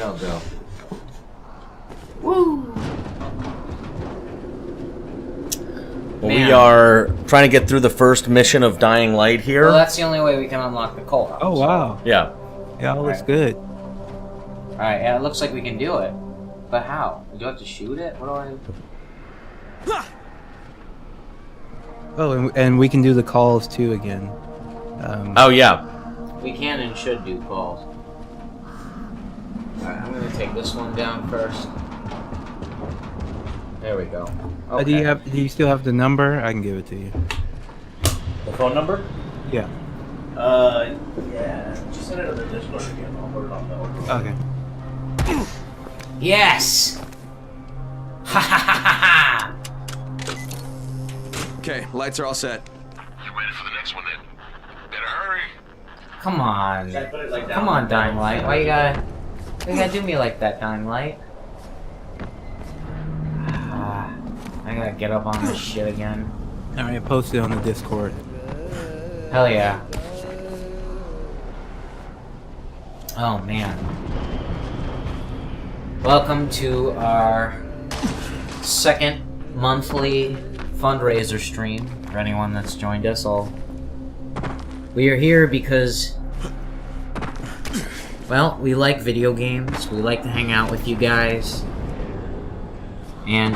Oh, go. Woo! Well, we are trying to get through the first mission of Dying Light here. Well, that's the only way we can unlock the co-op. Oh, wow. Yeah. Yeah, all looks good. Alright, yeah, it looks like we can do it. But how? Do I have to shoot it? What do I... Oh, and we can do the calls too again. Oh, yeah. We can and should do calls. Alright, I'm gonna take this one down first. There we go. Okay. Do you still have the number? I can give it to you. The phone number? Yeah. Yeah. Just send it to the Discord again. I'll put it on the Okay. Yes! Ha ha ha ha ha! Okay, lights are all set. You ready for the next one then? Better hurry. Come on. Should I put it, like, down? Come on, Dying Light. Why you gotta do me like that, Dying Light? I gotta get up on this shit again. Alright, post it on the Discord. Hell yeah. Oh man. Welcome to our second monthly fundraiser stream. For anyone that's joined us, we are here because, well, we like video games. We like to hang out with you guys. And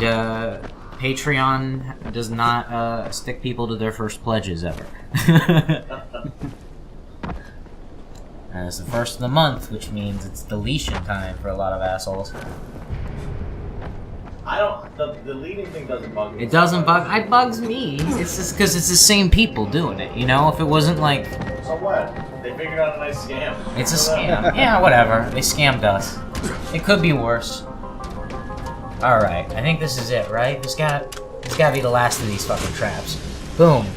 Patreon does not stick people to their first pledges ever. And it's the first of the month, which means it's deletion time for a lot of assholes. The deleting thing doesn't bug me. It doesn't bug. It bugs me. It's just because it's the same people doing it. You know, if it wasn't like. So what? They figured out a nice scam. It's a scam. Yeah, whatever. They scammed us. It could be worse. All right, I think this is it, right? This gotta be the last of these fucking traps. Boom.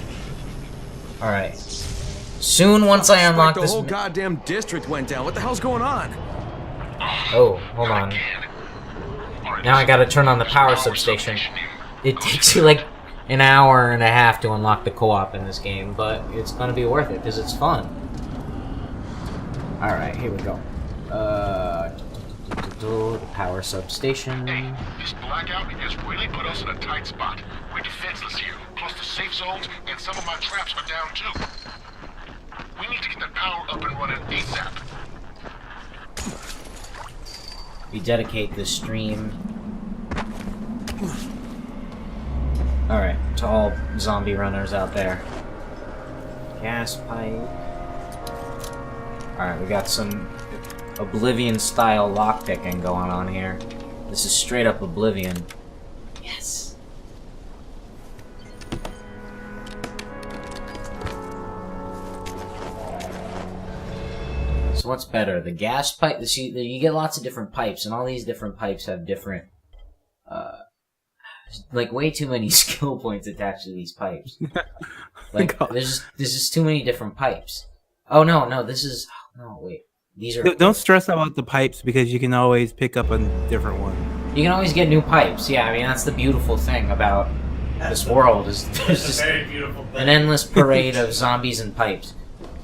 All right. Soon, once I unlock this. The whole goddamn district went down. What the hell's going on? Oh, hold on. Now I gotta turn on the power substation. It takes you like an hour and a half to unlock the co-op in this game, but it's gonna be worth it because it's fun. All right, here we go. The power substation. Hey, this blackout has really put us in a tight spot. We're defenseless here. Plus the safe zones and some of my traps are down too. We need to get that power up and running ASAP. We dedicate this stream. Alright, to all zombie runners out there. Gas pipe. Alright, we got some Oblivion-style lockpicking going on here. This is straight up Oblivion. Yes! So what's better, the gas pipe? You get lots of different pipes, and all these different pipes have different, like way too many skill points attached to these pipes. Like there's just too many different pipes. Oh no, wait. These are. Don't stress about the pipes because you can always pick up a different one. You can always get new pipes. Yeah, I mean that's the beautiful thing about this world is there's just an endless parade of zombies and pipes.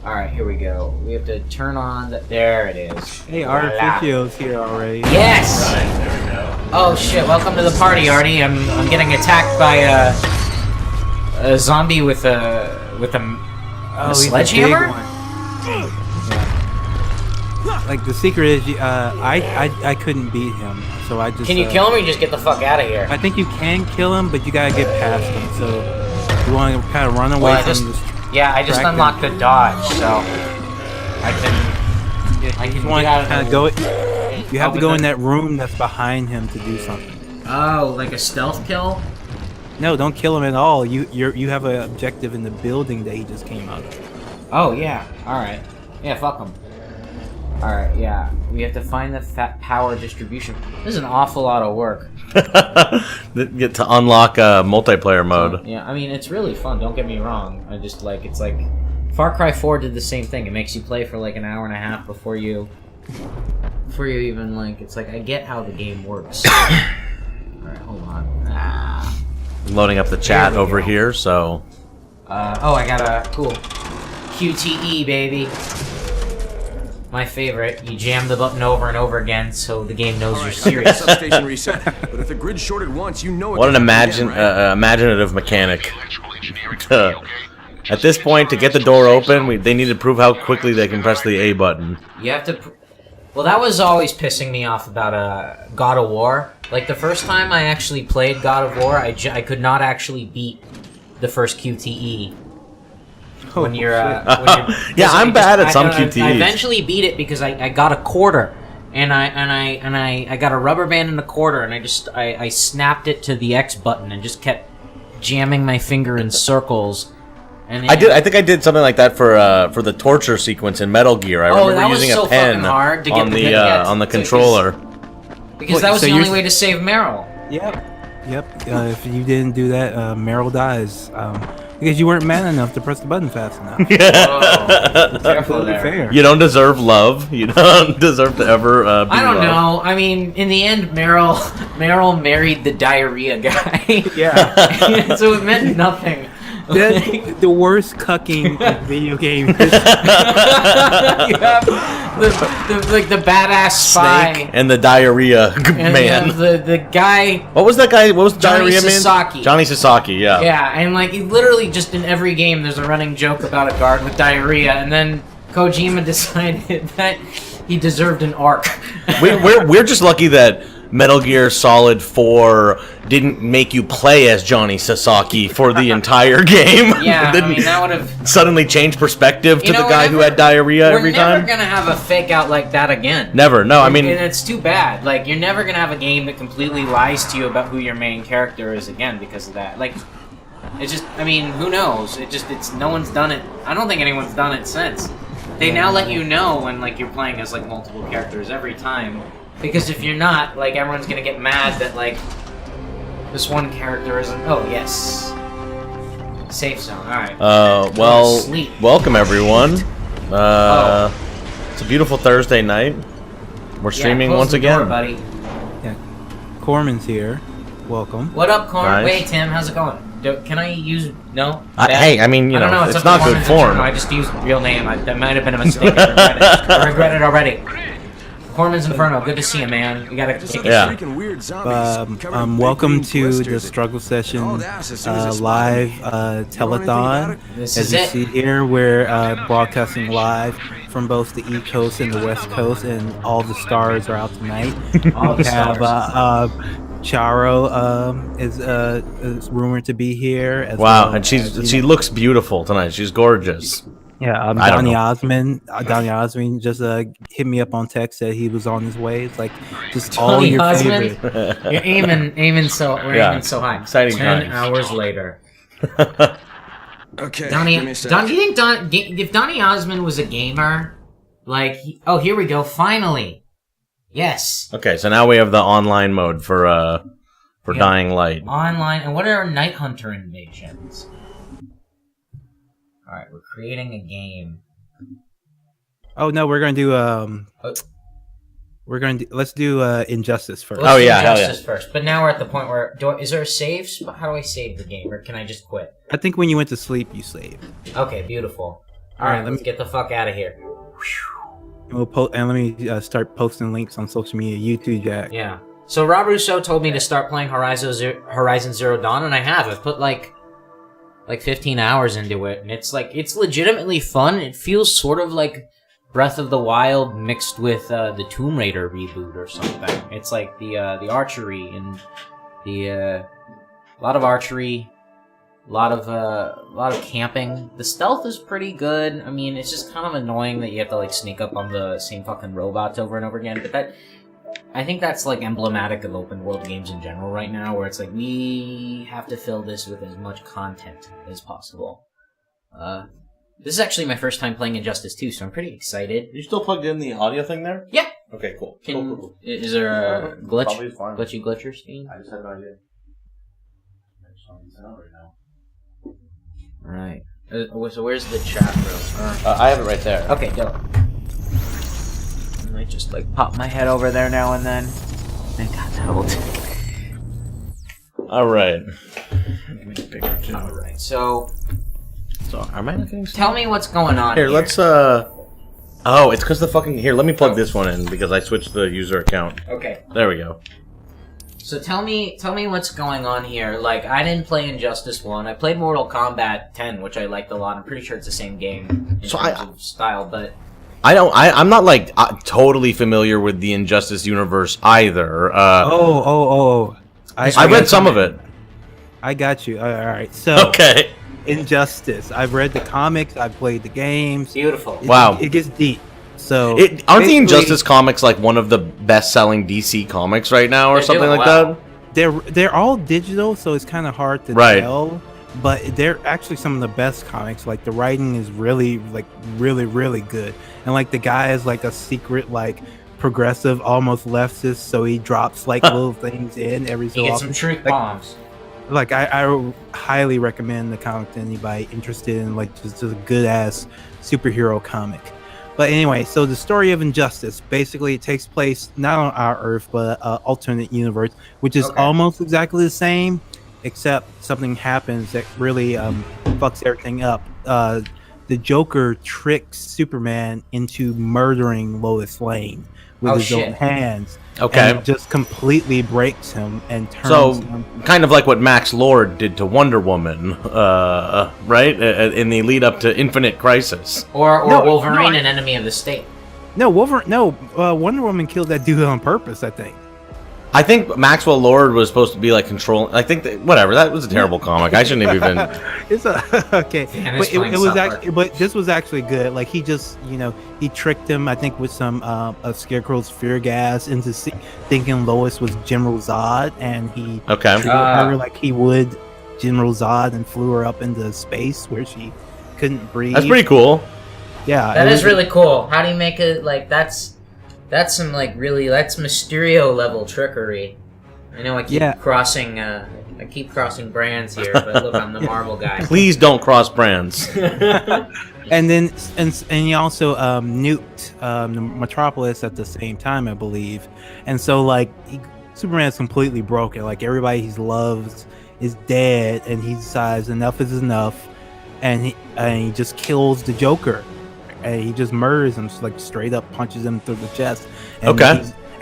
Alright, here we go. We have to turn on the... There it is. Hey, Artificio's here already. Yes! Right, there we go. Oh shit, welcome to the party, Artie. I'm getting attacked by a zombie with a sledgehammer? Yeah. Like the secret is, I couldn't beat him, so I just. Can you kill him or you just get the fuck out of here? I think you can kill him, but you gotta get past him. So you want to kind of run away from this. Yeah, I just unlocked the dodge, so I can. Yeah, I can want get out to kind of of go. You have to go in that room that's behind him to do something. Oh, like a stealth kill? No, don't kill him at all. You have an objective in the building that he just came out of. Oh yeah. All right. Yeah, fuck him. All right. Yeah, we have to find the power distribution. This is an awful lot of work. Get to unlock multiplayer mode. Yeah, I mean it's really fun. Don't get me wrong. I just like it's like Far Cry 4 did the same thing. It makes you play for like an hour and a half before you even like. It's like I get how the game works. All right, hold on. Loading up the chat over here, so. Oh, I got a cool QTE baby. My favorite. You jam the button over and over again so the game knows you're Alright, serious. substation reset. But if the grid shorted once, you know it What an can happen again, right? imaginative mechanic. Electrical engineering for me, okay? At this point, to get the door open, they need to prove how quickly they can press the A button. You have to... Well, that was always pissing me off about God of War. Like, the first time I actually played God of War, I could not actually beat the first QTE. When you're... Yeah, I'm bad at some QTEs. I eventually beat it because I got a quarter. And I got a rubber band and a quarter, and I snapped it to the X button and just kept jamming my finger in circles. And I think I did something like that for the torture sequence in Metal Gear. I remember using a pen hard to get on the controller. Because that was the only way to save Meryl. Yep. If you didn't do that, Meryl dies. Because you weren't man enough to press the button fast enough. Oh, careful there. Fair. You don't deserve love. You don't deserve to ever be I don't loved. know. I mean, in the end, Meryl married the diarrhea guy. Yeah. So it meant nothing. That's the worst cucking in video game. You have the badass spy Snake and the diarrhea and man. you have the guy. What was that guy? What was the Johnny diarrhea Sasaki. man? Johnny Sasaki. Yeah. Yeah, and like literally just in every game, there's a running joke about a guard with diarrhea, and then Kojima decided that he deserved an arc. We're just lucky that Metal Gear Solid 4 didn't make you play as Johnny Sasaki for the entire game. Yeah, Didn't I mean, that would have suddenly change perspective to You know, the guy who we're had diarrhea every We're never time. gonna have a fake out like that again. Never. No, I mean, and it's too bad. Like, you're never gonna have a game that completely lies to you about who your main character is again because of that. Like, it's just, I mean, who knows? It's no one's done it. I don't think anyone's done it since. They now let you know when like you're playing as like multiple characters every time. Because if you're not, like, everyone's gonna get mad that, like, this one character isn't... Oh, yes. Safe zone, alright. well, Sleep. welcome everyone. It's a beautiful Thursday night. We're streaming close once the again. door, buddy. Yeah. Corman's here. Welcome. What up, Corn? Nice. Wait, Tim, how's it going? Can I use... No? Hey, I mean, you I don't know, know, it's up not to good Corman's form. internal. I just used real name. That might have been a mistake. I regret it already. Corman's Inferno, good to see you, man. We gotta kick it. Yeah. Freaking weird zombies covered in Welcome big green to the blisters. struggle session Oh, that's as soon as it spotted live me. You know anything about telethon. it? This As is you it. see here, we're broadcasting live from both the East Coast and the West Coast, and all the stars are out tonight. All the We have stars. Charo is rumored to be here. As Wow, well and as, she looks beautiful tonight. She's gorgeous. yeah, I don't Donny know. Osmond just hit me up on text, said he was on his way. It's like just all Donny your Osmond? favorite. You're aiming so... We're Yeah. aiming so high. Exciting 10 times. hours later. Okay, Donny, give me a sec. do you think if Donny Osmond was a gamer, like, oh, here we go, finally. Yes. Okay, so now we have the online mode for Yeah. Dying Light. Online, and what are Night Hunter invasions? Alright, we're creating a game. Oh no, we're gonna do let's do Injustice first. Let's Oh, do yeah, hell yeah. Injustice first. But now we're at the point where, is there a save spot? How do I save the game, or can I just quit? I think when you went to sleep, you saved. Okay, beautiful. All Alright, right, let's get the fuck out of here. And let me start posting links on social media. YouTube, Jack. Yeah. So Rob Russo told me to start playing Horizon Zero Dawn, and I have. I've put like 15 hours into it, and it's legitimately fun. It feels sort of like Breath of the Wild mixed with the Tomb Raider reboot or something. It's like the archery and a lot of archery, a lot of camping. The stealth is pretty good. I mean, it's just kind of annoying that you have to like sneak up on the same fucking robots over and over again. But I think that's like emblematic of open world games in general right now, where it's like we have to fill this with as much content as possible. This is actually my first time playing Injustice 2, so I'm pretty excited. You still plugged in the audio thing there? Yeah. Okay, cool. Is there a glitch? Probably fine. Glitchy glitcher scheme? I just had no idea. I just don't know right now. Right. So where's the chat room? I have it right there. Okay, dope. I might just like pop my head over there now and then. I got told. All right. Alright, so So, am I not getting tell me what's going on here? here. Let's Oh, it's because the fucking... Here, let me plug this one in, because I switched the user account. Okay. There we go. So tell me what's going on here. Like, I didn't play Injustice 1. I played Mortal Kombat 10, which I liked a lot. I'm pretty sure it's the same game in terms of style, but... I'm not, like, totally familiar with the Injustice universe either. I read some of it. I got you. All right. So, Okay. Injustice. I've read the comics. I've played the games. Beautiful. Wow. It gets deep. So Aren't the basically, Injustice comics like one of the best-selling DC comics right now, or They're something doing like well. that? they're all digital, so it's kind of hard to Right. tell. But they're actually some of the best comics. Like the writing is really good, and like the guy is like a secret like progressive, almost leftist. So he drops like little things in every so You get often. some truth bombs. Like I highly recommend the comic to anybody interested in like just a good ass superhero comic. But anyway, so the story of Injustice, basically it takes place not on our Earth, but alternate universe, which is almost exactly the same, except something happens that really fucks everything up. The Joker tricks Superman into murdering Lois Lane with his own hands. Okay. And it just completely breaks him and turns So, him. kind of like what Max Lord did to Wonder Woman, right? In the lead up to Infinite Crisis. Or No, Wolverine, no, an enemy of the state. Wonder Woman killed that dude on purpose, I think. I think Maxwell Lord was supposed to be like controlling. I think whatever. That was a terrible comic. I shouldn't have even. It's okay, And but it's playing it was South actually, but this was actually good. Like he just, he tricked him, I think, with some of Scarecrow's fear gas into thinking Lois was General Zod, and he treated her like he would General Zod and flew her up into space where she couldn't breathe. That's pretty cool. Yeah, That is really cool. How do you make it like that's some like really that's Mysterio level trickery. I know I keep crossing brands here, but look, I'm the Marvel guy. Please don't cross brands. And then and he also nuked the Metropolis at the same time, I believe. And so like Superman's completely broken. Like everybody he loves is dead, and he decides enough is enough, and he just kills the Joker. And he just murders him, like straight up punches him through the chest. And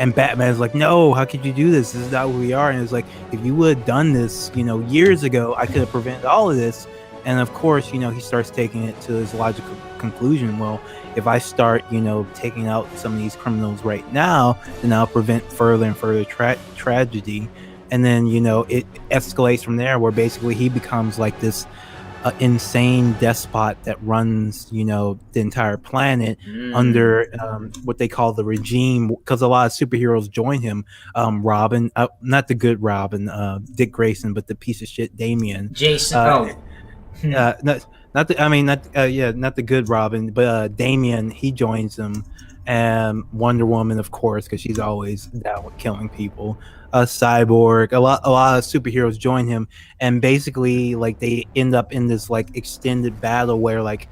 and Batman's like, no, how could you do this? This is not who we are. And it's like, if you would have done this, years ago, I could have prevented all of this. And of course, he starts taking it to his logical conclusion. Well, if I start, taking out some of these criminals right now, then I'll prevent further and further tragedy. And then, it escalates from there, where basically he becomes like this insane despot that runs, the entire planet under what they call the regime, because a lot of superheroes join him. Robin, not the good Robin, Dick Grayson, but the piece of shit Damian. Jason. Not the good Robin, but Damian, he joins them. And Wonder Woman, of course, because she's always down with killing people. Cyborg, a lot of superheroes join him, and basically like they end up in this like extended battle where like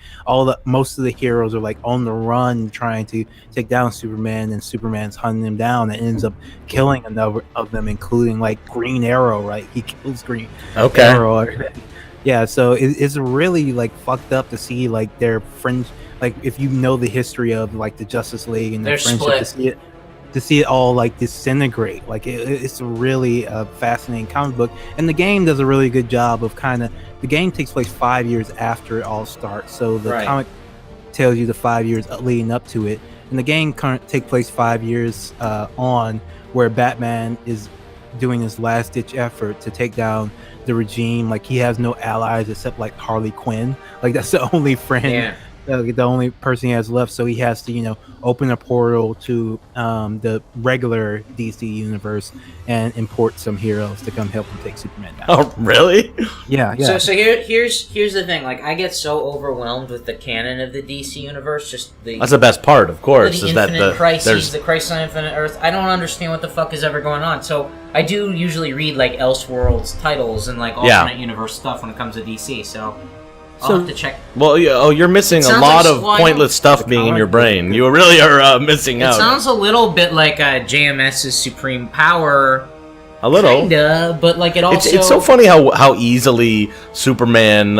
most of the heroes are like on the run trying to take down Superman, and Superman's hunting them down and ends up killing a number of them, including like Green Arrow. Right, he kills Green Arrow. Yeah, so it's really like fucked up to see like their friends, like if you know the history of like the Justice League and their friendship, to see it all like disintegrate. Like it's a really fascinating comic book, and the game does a really good job of the game takes place 5 years after it all starts, so the comic tells you the 5 years leading up to it, and the game take place 5 years on, where Batman is doing his last ditch effort to take down the regime. Like he has no allies except like Harley Quinn, like that's the only friend, the only person he has left. So he has to open a portal to the regular DC universe and import some heroes to come help him take Superman down. Oh really? Yeah. So here's the thing. Like I get so overwhelmed with the canon of the DC universe. That's the best part, of course. The Infinite Crises, the Crisis on Infinite Earth. I don't understand what the fuck is ever going on. So I do usually read like Elseworlds titles and like alternate universe stuff when it comes to DC. So I'll have to check. Well, you're missing a lot of pointless stuff being in your brain. You really are missing out. It sounds a little bit like JMS's Supreme Power. A little. Kinda, but like it also... It's so funny how easily Superman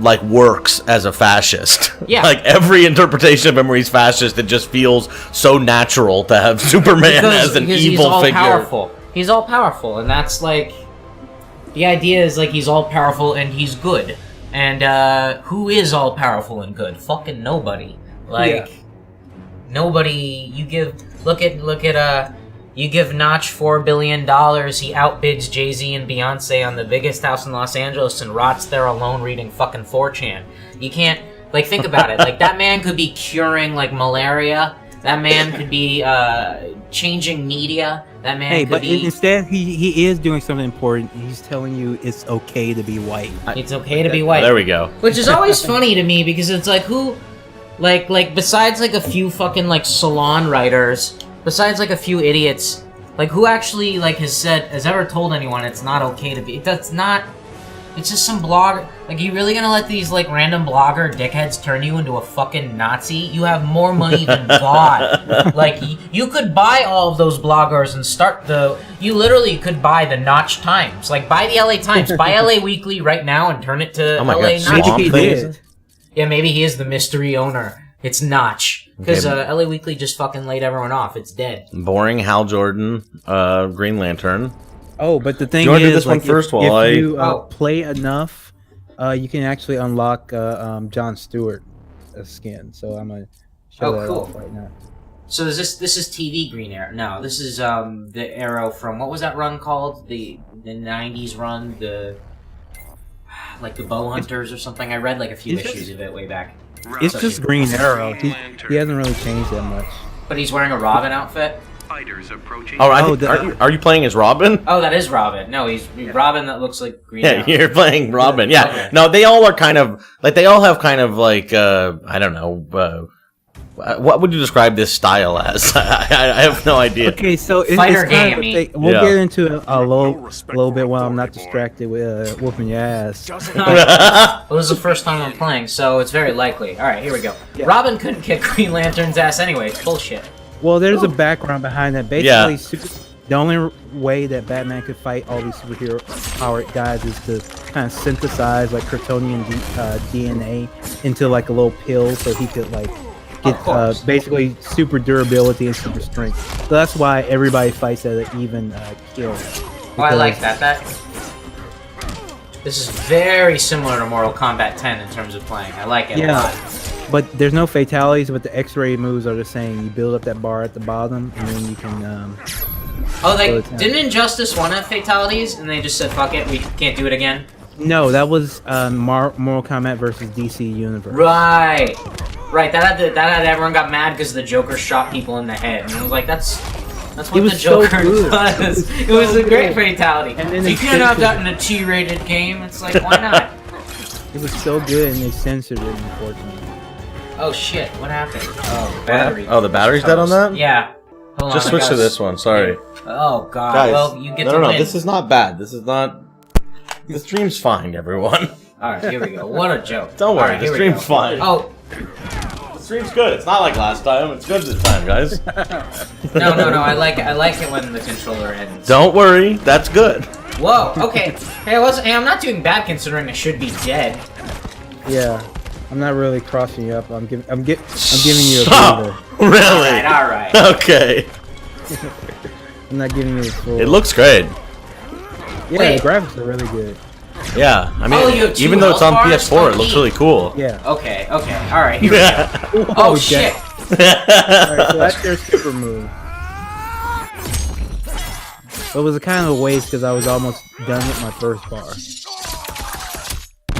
like works as a fascist. Yeah. Like every interpretation of him where he's fascist, it just feels so natural to have Superman as an because evil he's all figure. powerful. He's all powerful, and that's like the idea is like he's all powerful and he's good. And who is all powerful and good? Fucking nobody. Like nobody. You give you give Notch $4 billion, he outbids Jay-Z and Beyonce on the biggest house in Los Angeles and rots there alone reading fucking 4chan. You can't, like, think about it. Like, that man could be curing, like, malaria. That man could be, changing media. That man could but be... instead, he is doing something important. He's telling you it's okay to be white. It's okay to be white. There we go. Which is always funny to me, because it's like, who... Like, besides, like, a few fucking, like, salon writers... Besides, like, a few idiots, like, who actually, like, has ever told anyone it's not okay to be... That's not... It's just some blogger... Like, you really gonna let these, like, random blogger dickheads turn you into a fucking Nazi? You have more money than God. Like, you could buy all of those bloggers and start the... You literally could buy the Notch Times. Like, buy the LA Times. Buy LA Weekly right now and turn it to LA Notch. Swamp Maybe he Thing? did. Yeah, maybe he is the mystery owner. It's Notch. Because LA Weekly just fucking laid everyone off. It's dead. Boring Hal Jordan, Green Lantern. Oh, but the thing you wanna is, do this one first while I- if you play enough, you can actually unlock Jon Stewart skin. So I'm gonna show that off right now. So is this is TV Green Arrow? No, this is the Arrow from, what was that run called? The 90s run, the Bow Hunters or something. I read like a few issues of it way back. It's just Green Arrow. He hasn't really changed that much. But he's wearing a Robin outfit. Oh, are you playing as Robin? Oh, that is Robin. No, he's Robin that looks like Green Arrow. Yeah, you're playing Robin. Yeah. Okay. No, they all are kind of like they all have kind of like I don't know. What would you describe this style as? I have no idea. Okay, so Fighter it's kind of, gamey. we'll get into a little bit while I'm not distracted with whooping your ass. Well, this is the first time I'm playing, so it's very likely. Alright, here we go. Yeah. Robin couldn't kick Green Lantern's ass anyway. It's bullshit. Well, there's a background behind that. Basically, the only way that Batman could fight all these superhero powered guys is to kind of synthesize like Kryptonian DNA into like a little pill, so he could like get basically super durability and super strength. So that's why everybody fights at an even kill. Oh, I like that. This is very similar to Mortal Kombat 10 in terms of playing. I like it a lot. But there's no fatalities, but the X-ray moves are the same. You build up that bar at the bottom, and then you can... didn't Injustice 1 have fatalities, and they just said, fuck it, we can't do it again? No, that was Mortal Kombat versus DC Universe. Right, that had everyone got mad because the Joker shot people in the head, and I was like, that's what the Joker does. It was a great fatality. And then you can't have that in a T-rated game. It's like, why not? It was so good, and they censored it, unfortunately. Oh shit, what happened? Oh, the battery. Oh, the battery's dead on that? Yeah. Hold Just switch to this one, sorry. Oh god, guys, well, you get to No, win. this is not bad. This stream's fine, everyone. Alright, here we go. What a joke. Don't worry, right, the stream's fine. Oh. The stream's good. It's not like last time. It's good this time, guys. No, I like it when the controller ends. Don't worry, that's good. Whoa, okay. Hey, I'm not doing bad considering I should be dead. Yeah. I'm not really crossing you up. I'm giving you a breather. Really? Alright. Okay. I'm not giving you a full. It looks great. Yeah, Wait. the graphics are really good. Yeah, I mean, you have two even though it's on health bars? PS4, it looks really cool. Yeah. Okay. Alright, here we go. Oh shit. Alright, so that's their super move. But it was a kind of a waste because I was almost done with my first bar.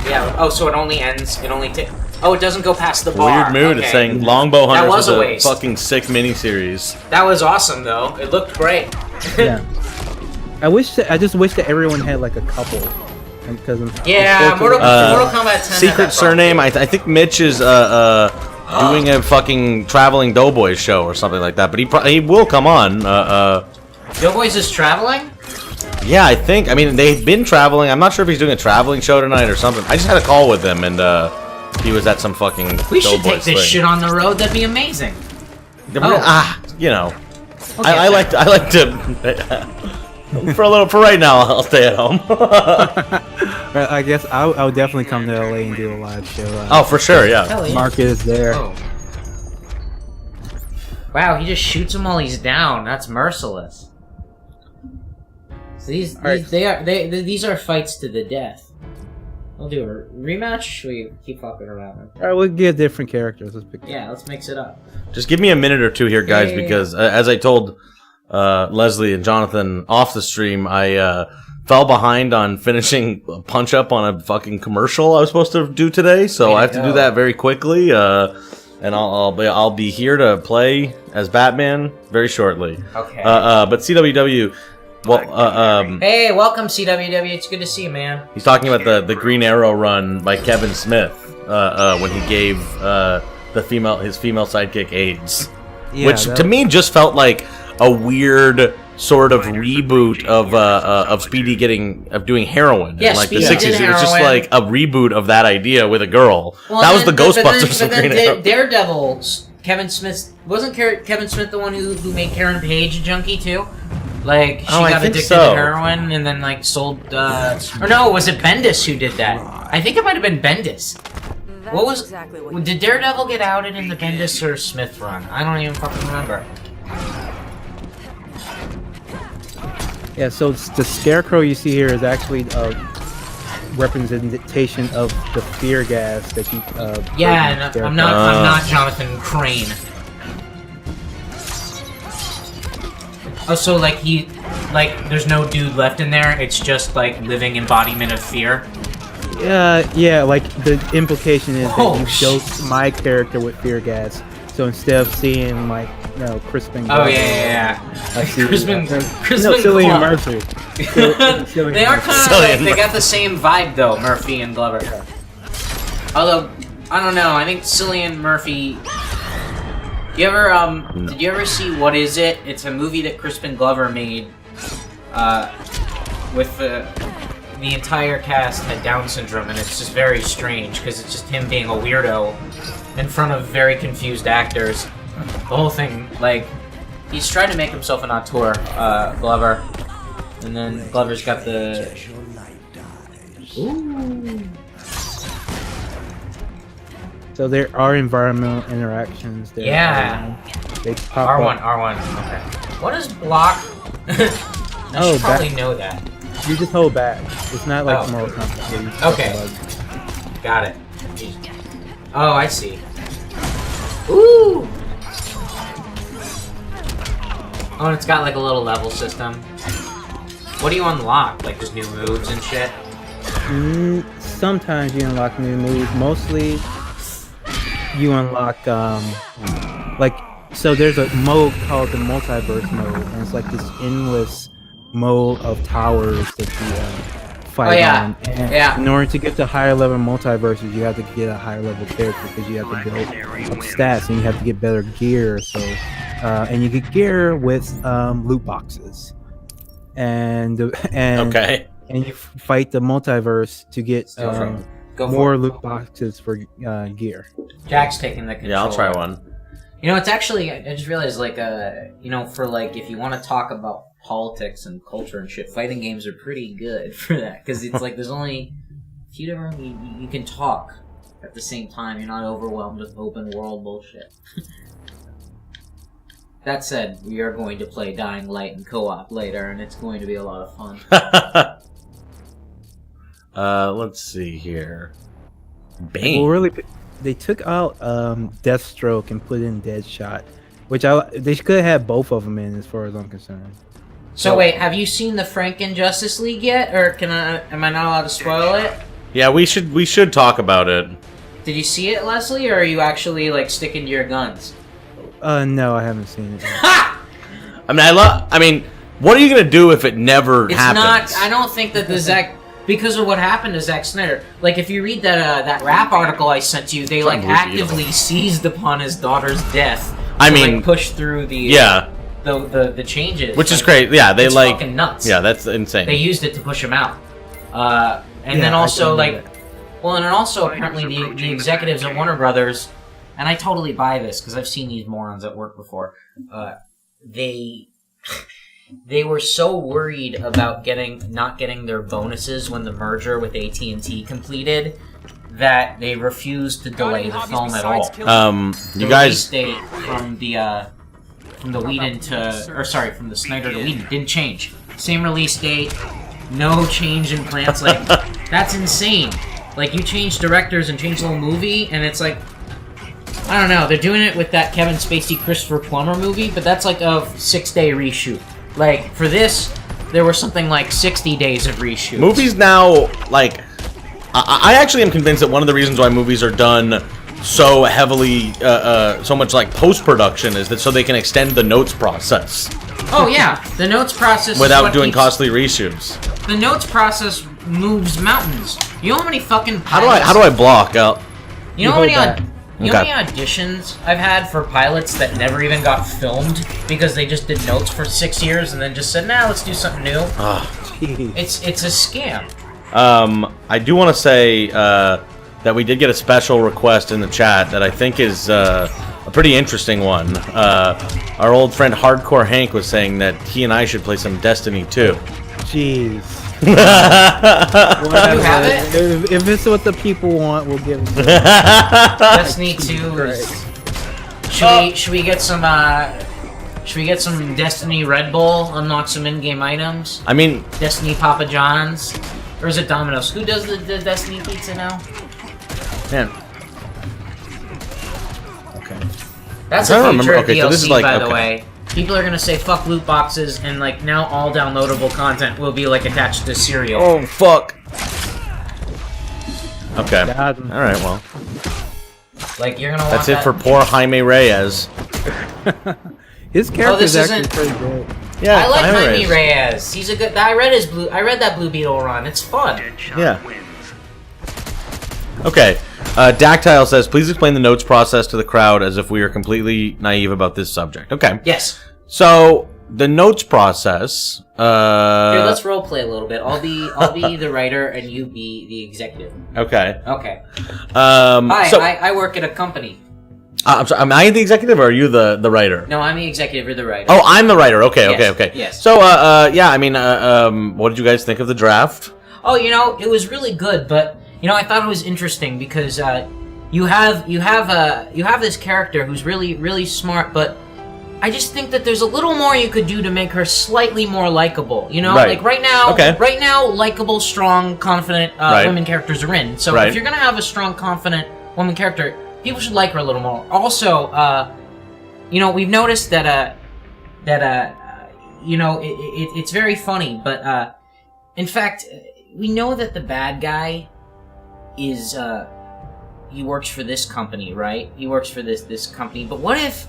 Yeah, oh, so it only ends, oh, it doesn't go past the bar. Weird mood. Okay. It's saying Longbow Hunters was was a a waste. fucking sick miniseries. That was awesome, though. It looked great. Yeah. I just wish that everyone had like a couple. Because Yeah, Mortal Kombat 10 had Secret that surname, I think Mitch is doing a fucking traveling Doughboys show or something like that, but he will come on. Doughboys is traveling? Yeah, I think. I mean, they've been traveling. I'm not sure if he's doing a traveling show tonight or something. I just had a call with him, and he was at some fucking We should take Doughboys this thing. shit on the road. That'd be amazing. You know, Okay, I like to. For right now, I'll stay at home. But I guess I would definitely come to LA and do a live show. Oh, for sure, yeah. Hell yeah. Mark is there. Oh. Wow, he just shoots him while he's down. That's merciless. So these are fights to the death. We'll do a rematch. Or should we keep fucking around? All right, we'll get different characters. Let's pick. Yeah, let's mix it up. Just give me a minute or two here, guys, Yeah. because as I told Leslie and Jonathan off the stream, I fell behind on finishing a punch up on a fucking commercial I was supposed to do today, so I have to do that very quickly. And I'll be here to play as Batman very shortly. Okay. But CWW, well, Hey, welcome CWW. It's good to see you, man. he's talking about the Green Arrow run by Kevin Smith when he gave his female sidekick AIDS, Yeah, which to me just felt like a weird sort of reboot of Speedy doing heroin Yeah, in like Speedy the 60s. did It was just heroin. like a reboot of that idea with a girl. Well, that was the then- Ghostbusters but of then Green Arrow. Daredevil, Kevin Smith wasn't Kevin Smith the one who made Karen Page a junkie too? Like she I got think addicted so. to heroin and then like sold. Or no, was it Bendis who did that? I think it might have been Bendis. What was? exactly what Did Daredevil get outed in the Bendis or Smith run? I don't even fucking remember. Yeah, so the scarecrow you see here is actually a representation of the fear gas that you. Yeah, put in and the I'm scarecrow. not Jonathan Crane. Oh, so like there's no dude left in there. It's just like living embodiment of fear. Yeah, like the implication is Oh, that you dose my character with fear gas. So instead of seeing like Crispin. Oh Glover, yeah. I see. Crispin no, Glover. Cillian Murphy. Cillian They are Murphy. kind of like, they got the same vibe though, Murphy and Glover. Although I don't know, I think Cillian Murphy. You ever did you ever see What Is It? It's a movie that Crispin Glover made. With the entire cast had Down syndrome, and it's just very strange because it's just him being a weirdo in front of very confused actors. The whole thing, like, he's trying to make himself an auteur, Glover, and then Glover's got the. Ooh. So there are environmental interactions. There they pop R1, up. R1. Okay. What is block? I should probably know that. You just hold back. It's not like Oh. Mortal Kombat. where you just Okay. bug. Got it. Oh, I see. Ooh! Oh, and it's got like a little level system. What do you unlock? Like just new moves and shit? Sometimes you unlock new moves. Mostly, you unlock so there's a mode called the multiverse mode, and it's like this endless mode of towers that you fight Oh, yeah. on. And Yeah. in order to get to higher level multiverses, you have to get a higher level character because you have to build up stats and you have to get better gear. So, and you get gear with loot boxes, and Okay. and you fight the multiverse to get Go more for it. loot boxes for gear. Jack's taking the control. Yeah, I'll try one. You know, it's actually, I just realized, like, you know, for, like, if you want to talk about politics and culture and shit, fighting games are pretty good for that. Because it's like, there's only a few different, you can talk at the same time. You're not overwhelmed with open world bullshit. That said, we are going to play Dying Light in co-op later, and it's going to be a lot of fun. Let's see here. Bane. Well, really, they took out Deathstroke and put in Deadshot, which they could have both of them in, as far as I'm concerned. So wait, have you seen the Franken Justice League yet? Or am I not allowed to spoil it? Yeah, we should talk about it. Did you see it, Leslie, or are you actually, like, sticking to your guns? No, I haven't seen it. Ha! I mean, what are you gonna do if it never It's happens? not. I don't think that the Zack, because of what happened to Zack Snyder. Like, if you read that rap article I sent you, they like actively seized upon his daughter's death. I to, mean, like, push through the the changes, which is like, great. Yeah, they it's like fucking nuts. Yeah, that's insane. They used it to push him out, and Yeah, then I also don't know like, well, and then also apparently the executives at Warner Brothers, and I totally buy this because I've seen these morons at work before. They they were so worried about not getting their bonuses when the merger with AT&T completed that they refused to delay the film at all. You guys, the release date from the Whedon from the Snyder to Whedon didn't change. Same release date, no change in plans. Like, that's insane. Like, you change directors and change the whole movie, and it's like, I don't know. They're doing it with that Kevin Spacey Christopher Plummer movie, but that's like a 6-day reshoot. Like, for this, there were something like 60 days of reshoots. movies now, like, I actually am convinced that one of the reasons why movies are done so heavily, so much like post-production is that so they can extend the notes process. Oh yeah, the notes process without doing costly reshoots. The notes process moves mountains. You know how many fucking pilots... How do I block out? You know how many auditions I've had for pilots that never even got filmed because they just did notes for 6 years and then just said, "Nah, let's do something new." It's a scam. I do want to say that we did get a special request in the chat that I think is a pretty interesting one. Our old friend Hardcore Hank was saying that he and I should play some Destiny 2. Jeez. You have it? If it's what the people want, we'll give it to them. Destiny 2. Should we get some Destiny Red Bull? Unlock some in-game items? I mean, Destiny Papa John's? Or is it Domino's? Who does the Destiny pizza now? Man. Okay. That's a future of DLC, so this is like, by the way. People are gonna say fuck loot boxes, and like now all downloadable content will be like attached to cereal. Oh fuck. Okay. All right. Well. Like you're gonna. That's it for poor Jaime Reyes. His character's actually pretty good. Yeah, I like Jaime Reyes. He's a good. I read that Blue Beetle run. It's fun. Yeah. Okay. Dactyle says, please explain the notes process to the crowd as if we are completely naive about this subject. Okay. Yes. So, the notes process... Here, let's roleplay a little bit. I'll be the writer and you be the executive. Okay. Okay. Hi, I work at a company. I'm sorry, am I the executive or are you the writer? No, I'm the executive, you're the writer. Oh, I'm the writer. Okay, yes. okay. Yes. So, yeah, I mean, what did you guys think of the draft? Oh, it was really good, but... I thought it was interesting because you have this character who's really, really smart, but I just think that there's a little more you could do to make her slightly more likable. Right. Like right now, likable, strong, confident women characters are in. So if you're gonna have a strong, confident woman character, people should like her a little more. Also, we've noticed that it's very funny, but in fact, we know that the bad guy is he works for this company, right? He works for this company. But what if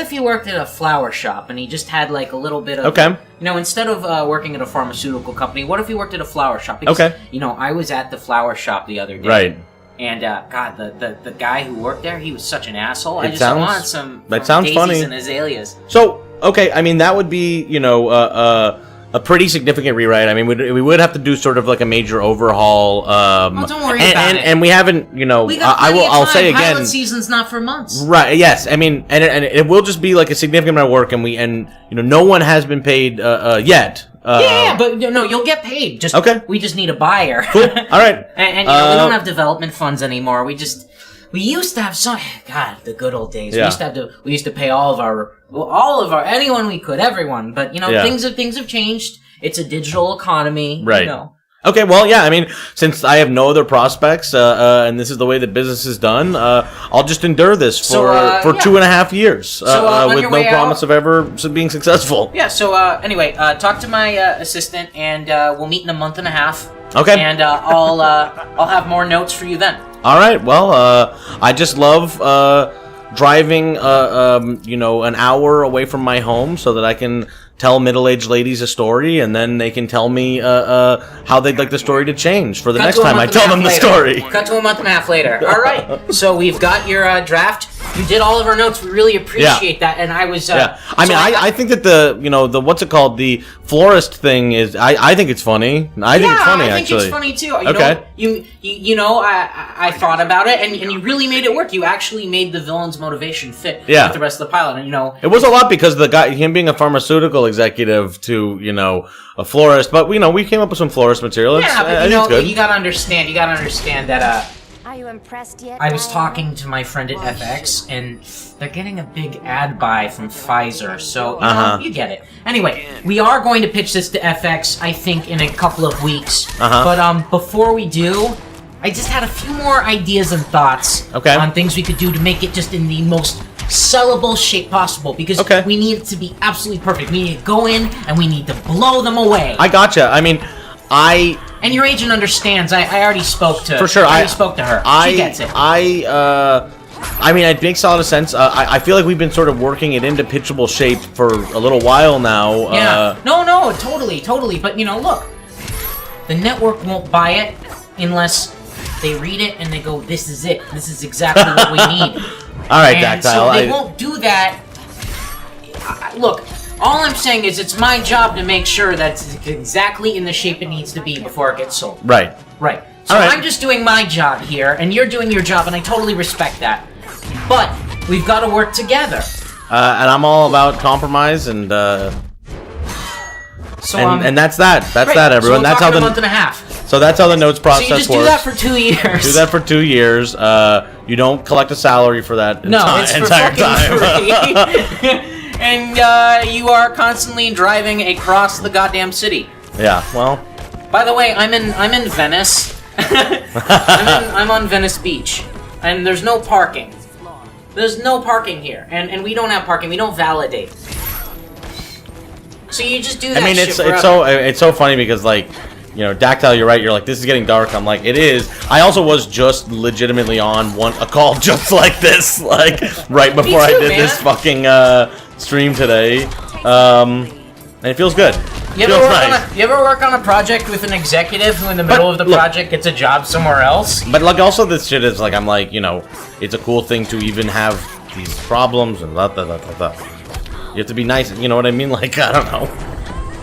he worked at a flower shop and he just had like a little bit of instead of working at a pharmaceutical company, what if he worked at a flower shop? Because, I was at the flower shop the other day. Right. And God, the guy who worked there, he was such an asshole. I just want some sounds funny. And azaleas. So, okay, I mean that would be, a pretty significant rewrite. I mean, we would have to do sort of like a major overhaul. Don't worry about it. And we haven't, I'll say again. Pilot season's not for months. Right. Yes. I mean, and it will just be like a significant amount of work, and no one has been paid yet. But no, you'll get paid. Just we just need a buyer. Cool. All right. and we don't have development funds anymore. We used to have the good old days. Yeah. We used to pay all of our anyone we could, everyone. But things have changed. It's a digital economy. Right. Okay, well, yeah, I mean, since I have no other prospects, and this is the way that business is done, I'll just endure this for 2.5 years, with no promise of ever being successful. Yeah, so, anyway, talk to my, assistant, and, we'll meet in a month and a half. Okay. And, I'll have more notes for you then. All right, well, I just love, driving, an hour away from my home so that I can tell middle-aged ladies a story, and then they can tell me how they'd like the story to change for the next time I tell them the story. Cut to a month and a half later. All right. So we've got your draft. You did all of our notes. We really appreciate that. And I was. Yeah, I mean, I think that the what's it called, the florist thing is, I think it's funny. I think it's funny, I think actually. it's funny too. You know, I thought about it, and you really made it work. You actually made the villain's motivation fit with the rest of the pilot. And it was a lot because the guy, him being a pharmaceutical executive to a florist, but we came up with some florist material. Yeah, but you gotta understand. You gotta understand that. Are you impressed yet? I was talking to my friend at FX, and they're getting a big ad buy from Pfizer, so you get it. Anyway, we are going to pitch this to FX, I think, in a couple of weeks. But before we do, I just had a few more ideas and thoughts on things we could do to make it just in the most sellable shape possible, because we need it to be absolutely perfect. We need to go in, and we need to blow them away. I gotcha. I mean, And your agent understands. I already spoke to. For sure, I already spoke to her. She gets it. I mean, it makes a lot of sense. I feel like we've been sort of working it into pitchable shape for a little while now. Yeah. No, totally. But look, the network won't buy it unless they read it and they go, "This is it. This is exactly what we need." All right, and Dactyl. So they won't do that. Look. All I'm saying is it's my job to make sure that's exactly in the shape it needs to be before it gets sold. Right. So I'm just doing my job here, and you're doing your job, and I totally respect that. But we've got to work together. And I'm all about compromise, and that's that. That's that, everyone. So that's how a month and a half. So that's how the notes process works. So you just do that for 2 years. Do that for 2 years. You don't collect a salary for that entire fucking free. And you are constantly driving across the goddamn city. Yeah, well. By the way, I'm in Venice. I'm on Venice Beach, and there's no parking. There's no parking here, and we don't have parking. We don't validate. So you just do that. I mean, it's so funny because Dactyl, you're right. You're like, this is getting dark. I'm like, it is. I also was just legitimately on a call just like this, right before I did this fucking stream today, and it feels good. You ever work on a project with an executive who in the middle of the project gets a job somewhere else? But also this shit is I'm it's a cool thing to even have these problems and You have to be nice, you know what I mean? I don't know.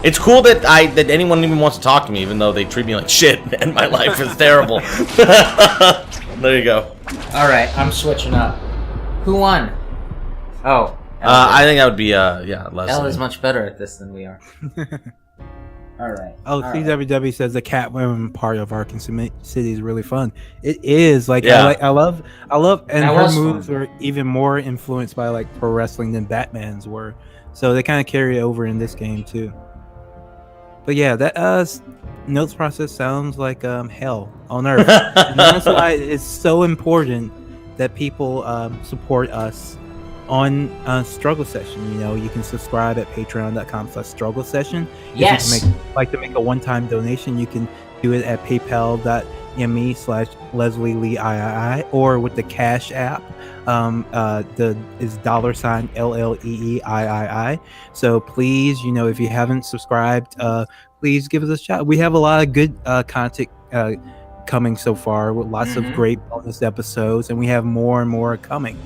It's cool that anyone even wants to talk to me, even though they treat me like shit and my life is terrible. There you go. All right, I'm switching up. Who won? Oh. I think that would be Leslie. Elle is much better at this than we are. All right. Oh, CWW says the Catwoman part of Arkham City is really fun. It is I love, and her moves are even more influenced by pro wrestling than Batman's were, so they kind of carry over in this game too. But yeah, that notes process sounds like hell on earth, and that's why it's so important that people support us on Struggle Session. You can subscribe at patreon.com/struggle session. Yes. If you like to make a one-time donation, you can do it at paypal.me/Leslie Lee III, or with the Cash app. Is $LLEEIII. So please, if you haven't subscribed, please give us a shot. We have a lot of good content coming so far, with lots of great bonus episodes, and we have more and more coming.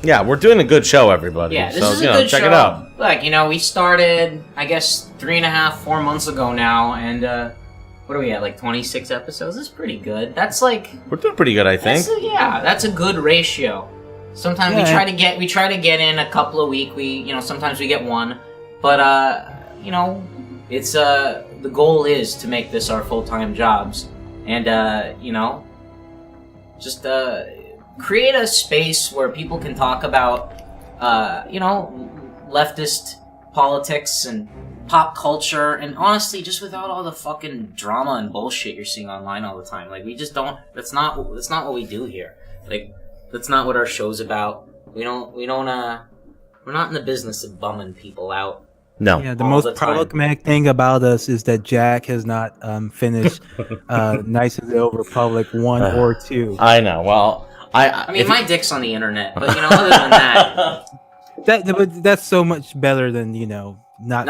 Yeah, we're doing a good show, everybody. Yeah, this is a good show. Check it out. We started, I guess, 3.5-4 months ago now, and what are we at? 26 episodes. That's pretty good. That's we're doing pretty good, I think. That's a good ratio. Sometimes we try to get in a couple a week. Sometimes we get one, but it's the goal is to make this our full-time jobs, and just create a space where people can talk about, leftist politics and pop culture, and honestly, just without all the fucking drama and bullshit you're seeing online all the time. We just don't. That's not what we do here. That's not what our show's about. We're not in the business of bumming people out. No. Yeah, the most problematic thing about us is that Jack has not finished Knights of the Old Republic 1 or 2. I know. Well, I mean, my dick's on the internet, but other than that, that's so much better than not.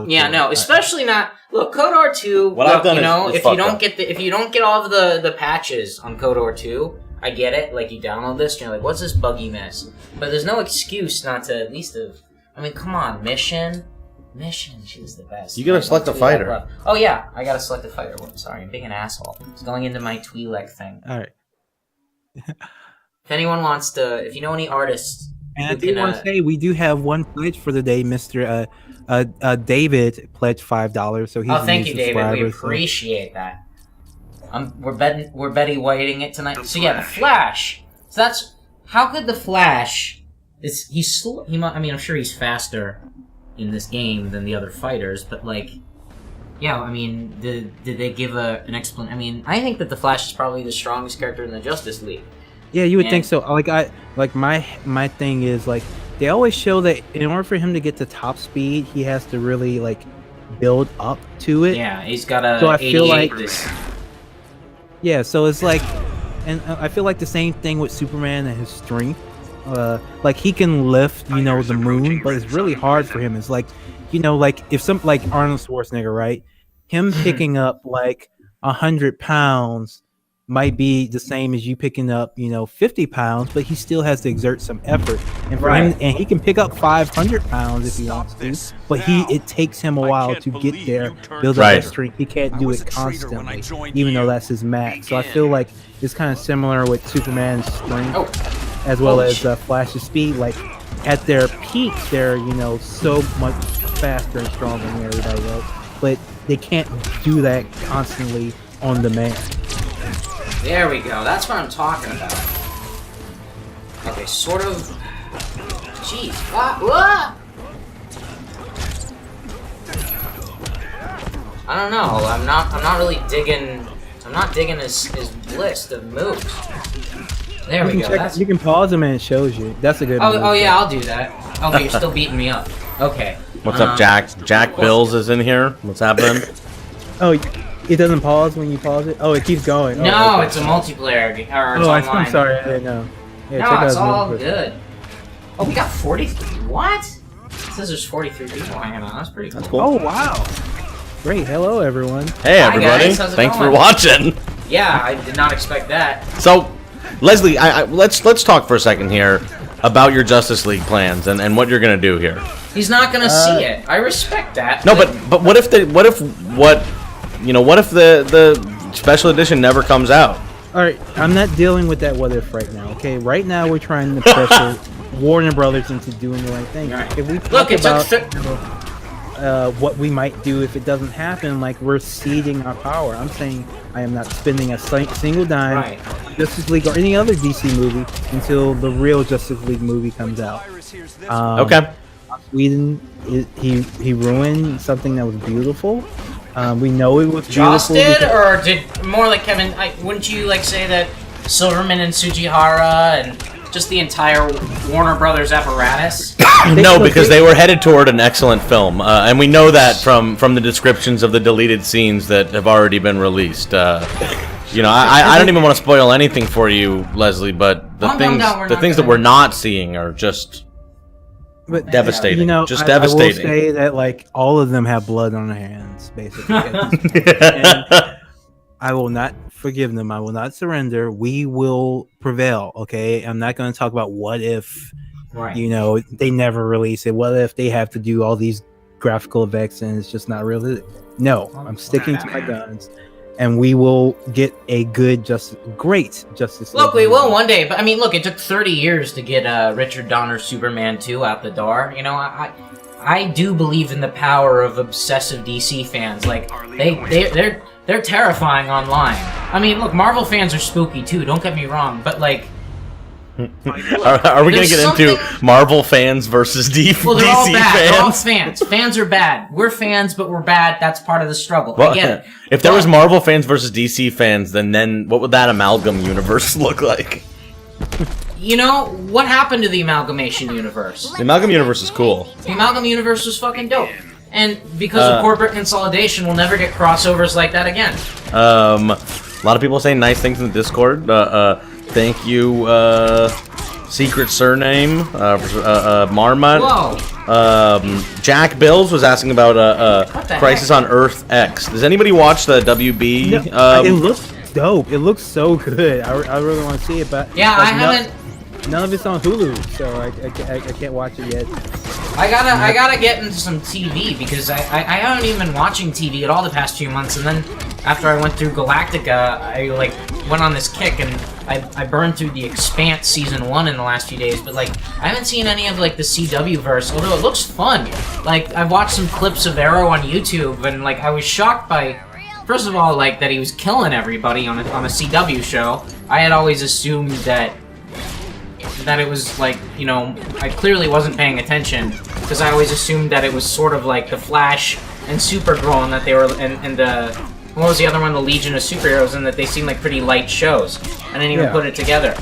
Yeah, no, especially not. Look, KOTOR 2. I've done if you don't get all of the patches on KOTOR 2, I get it. Like, you download this, and you're like, what's this buggy mess? But there's no excuse not to at least have... I mean, come on, Mission, she's the best. You gotta select a fighter. Oh, yeah, I gotta select a fighter. Oh, sorry, I'm being an asshole. It's going into my Twi'lek thing. Alright. If anyone wants to... If you know any artists... And I do want to say, we do have one pledge for the day. Mr. David pledged $5, so he's oh, thank you, David. We so. appreciate that. We're Betty Whiting it tonight. So yeah, the Flash. So that's how could the Flash? I mean, I'm sure he's faster in this game than the other fighters, but like, yeah. I mean, did they give an explanation? I mean, I think that the Flash is probably the strongest character in the Justice League. Yeah, you would think so. Like my thing is like they always show that in order for him to get to top speed, he has to really like build up to it. Yeah, he's got a. So I feel like. This. Yeah, so it's like, and I feel like the same thing with Superman and his strength. Like he can lift, the moon, but it's really hard for him. It's like, like if like Arnold Schwarzenegger, right? Him picking up like 100 pounds might be the same as you picking up, 50 pounds, but he still has to exert some effort. And for him, and he can pick up 500 pounds if he wants to, but it takes him a while to get there, build up that strength. He can't do it constantly, even though that's his max. So I feel like it's kind of similar with Superman's strength, as well as Flash's speed. Like at their peak, they're so much faster and stronger than everybody else, but they can't do that constantly on demand. There we go. That's what I'm talking about. Okay, sort of. Jeez. What? I don't know. I'm not really digging. I'm not digging his list of moves. There we go. You can pause them and it shows you. That's a good. Oh yeah, I'll do that. Okay, you're still beating me up. Okay. What's up, Jack? Jack Bills is in here. What's happening? Oh. It doesn't pause when you pause it? Oh, it keeps going. No, okay. It's a multiplayer game. Or it's online. I'm sorry, I didn't know. Yeah, no, it's all good. Oh, we got 43. What? It says there's 43 people hanging on. That's pretty cool. Oh, wow. Great. Hello, everyone. Hey, everybody. Hi, guys. Thanks for watching. Yeah, I did not expect that. So, Leslie, let's talk for a second here about your Justice League plans and what you're gonna do here. He's not gonna see it. I respect that. No, but what if the special edition never comes out? All right, I'm not dealing with that what if right now. Okay, right now we're trying to pressure Warner Brothers into doing the right thing. Right. If we talk about what we might do if it doesn't happen, like we're ceding our power. I'm saying I am not spending a single dime on Justice League or any other DC movie until the real Justice League movie comes out. Okay. Sweden, he ruined something that was beautiful. We know it was Joss beautiful. did, or did more like Kevin? Wouldn't you like say that Silverman and Tsujihara and just the entire Warner Brothers apparatus? No, because they were headed toward an excellent film, and we know that from the descriptions of the deleted scenes that have already been released. I don't even want to spoil anything for you, Leslie, but the things that we're not seeing are just devastating. Just devastating. I will say that like all of them have blood on their hands, basically. I will not forgive them. I will not surrender. We will prevail. Okay, I'm not going to talk about what if. Right. They never release it. What if they have to do all these graphical effects and it's just not realistic? No, I'm sticking to my guns, and we will get a great Justice League. Look, we will one day, but I mean, look, it took 30 years to get Richard Donner's Superman 2 out the door. I do believe in the power of obsessive DC fans. Like they're terrifying online. I mean, look, Marvel fans are spooky too. Don't get me wrong, but like. Are we going to get into Marvel fans versus DC Well, they're all bad. fans? They're all fans. Fans are bad. We're fans, but we're bad. That's part of the struggle. Well, I get it. If there was Marvel fans versus DC fans, then what would that amalgam universe look like? What happened to the amalgamation universe? The amalgam universe is cool. The amalgam universe was fucking dope. And because of corporate consolidation, we'll never get crossovers like that again. A lot of people saying nice things in the Discord. Thank you, Secret Surname, Marmot. Whoa. Jack Bills was asking about Crisis heck? on Earth X. Does anybody watch the WB? It looks looks dope. It looks so good. I really want to see it, but Yeah, like, I haven't. None of it's on Hulu, so I can't watch it yet. I gotta get into some TV because I haven't even been watching TV at all the past few months, and then after I went through Galactica, I like went on this kick and I burned through The Expanse season 1 in the last few days, but like I haven't seen any of like the CW verse, although it looks fun. Like I've watched some clips of Arrow on YouTube, and like I was shocked by, first of all, like that he was killing everybody on a CW show. I had always assumed that it was like, you know, I clearly wasn't paying attention because I always assumed that it was sort of like the Flash and Supergirl, and that they were and the what was the other one, the Legion of Superheroes, and that they seemed like pretty light shows. I didn't even put it together.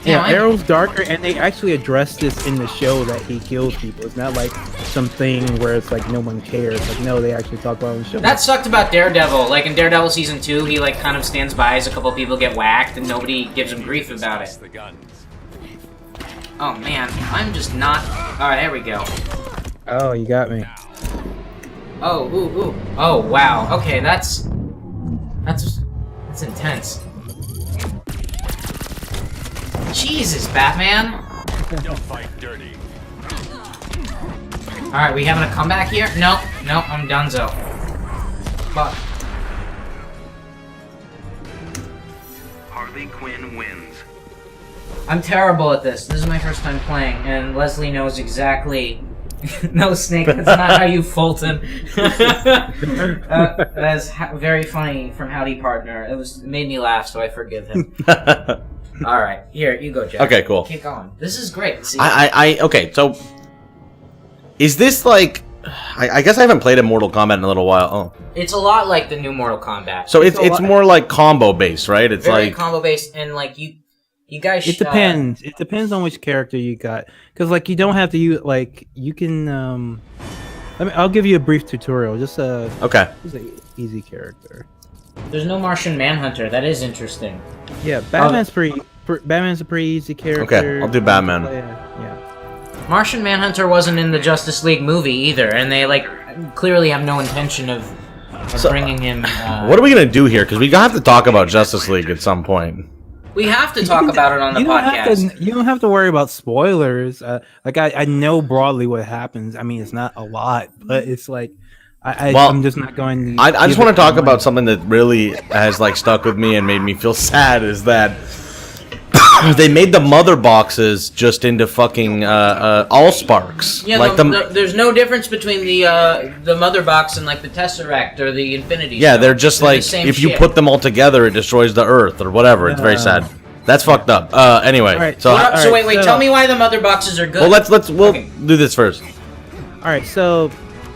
Yeah, Arrow's darker, and they actually address this in the show that he kills people. It's not like something where it's like no one cares. Like, no, they actually talk about it in the show. That sucked about Daredevil. Like in Daredevil season 2, he like kind of stands by as a couple people get whacked and nobody gives him grief about it. Oh man, I'm just not. Alright, there we go. Oh, you got me. Oh, ooh. Oh, wow. Okay, that's intense. Jesus, Batman. Don't fight dirty. Alright, we having a comeback here? Nope, I'm donezo. Fuck. Harley Quinn wins. I'm terrible at this. This is my first time playing, and Leslie knows exactly. No, Snake, that's not how you Fulton. That's very funny from Howdy Partner. It made me laugh, so I forgive him. Alright, here, you go, Jack. Okay, cool. Keep going. This is great. See? Okay, so is this like I guess I haven't played a Mortal Kombat in a little while. Oh. It's a lot like the new Mortal Kombat. So it's more like combo based, right? It's very like combo based, and like you guys. It depends. It depends on which character you got, because like you don't have to use like you can. I'll give you a brief tutorial. Just okay. Just an easy character. There's no Martian Manhunter. That is interesting. Yeah, Batman's Batman's a pretty easy character. Okay, I'll do Batman. Yeah. Martian Manhunter wasn't in the Justice League movie either, and they like clearly have no intention of bringing him. What are we gonna do here? Because we have to talk about Justice League at some point. We have to talk about it on the podcast. You don't have to worry about spoilers. Like I know broadly what happens. I mean, it's not a lot, but it's like I'm just not going to. I just want to talk about something that really has like stuck with me and made me feel sad. Is that they made the mother boxes just into fucking all sparks. Yeah, like there's no difference between the mother box and like the Tesseract or the Infinity Yeah, Stone. they're just the like same if you shit. put them all together, it destroys the Earth or whatever. It's very sad. That's fucked up. Anyway, right, so wait. Tell me why the mother boxes are good. Well, we'll do this first. All right, so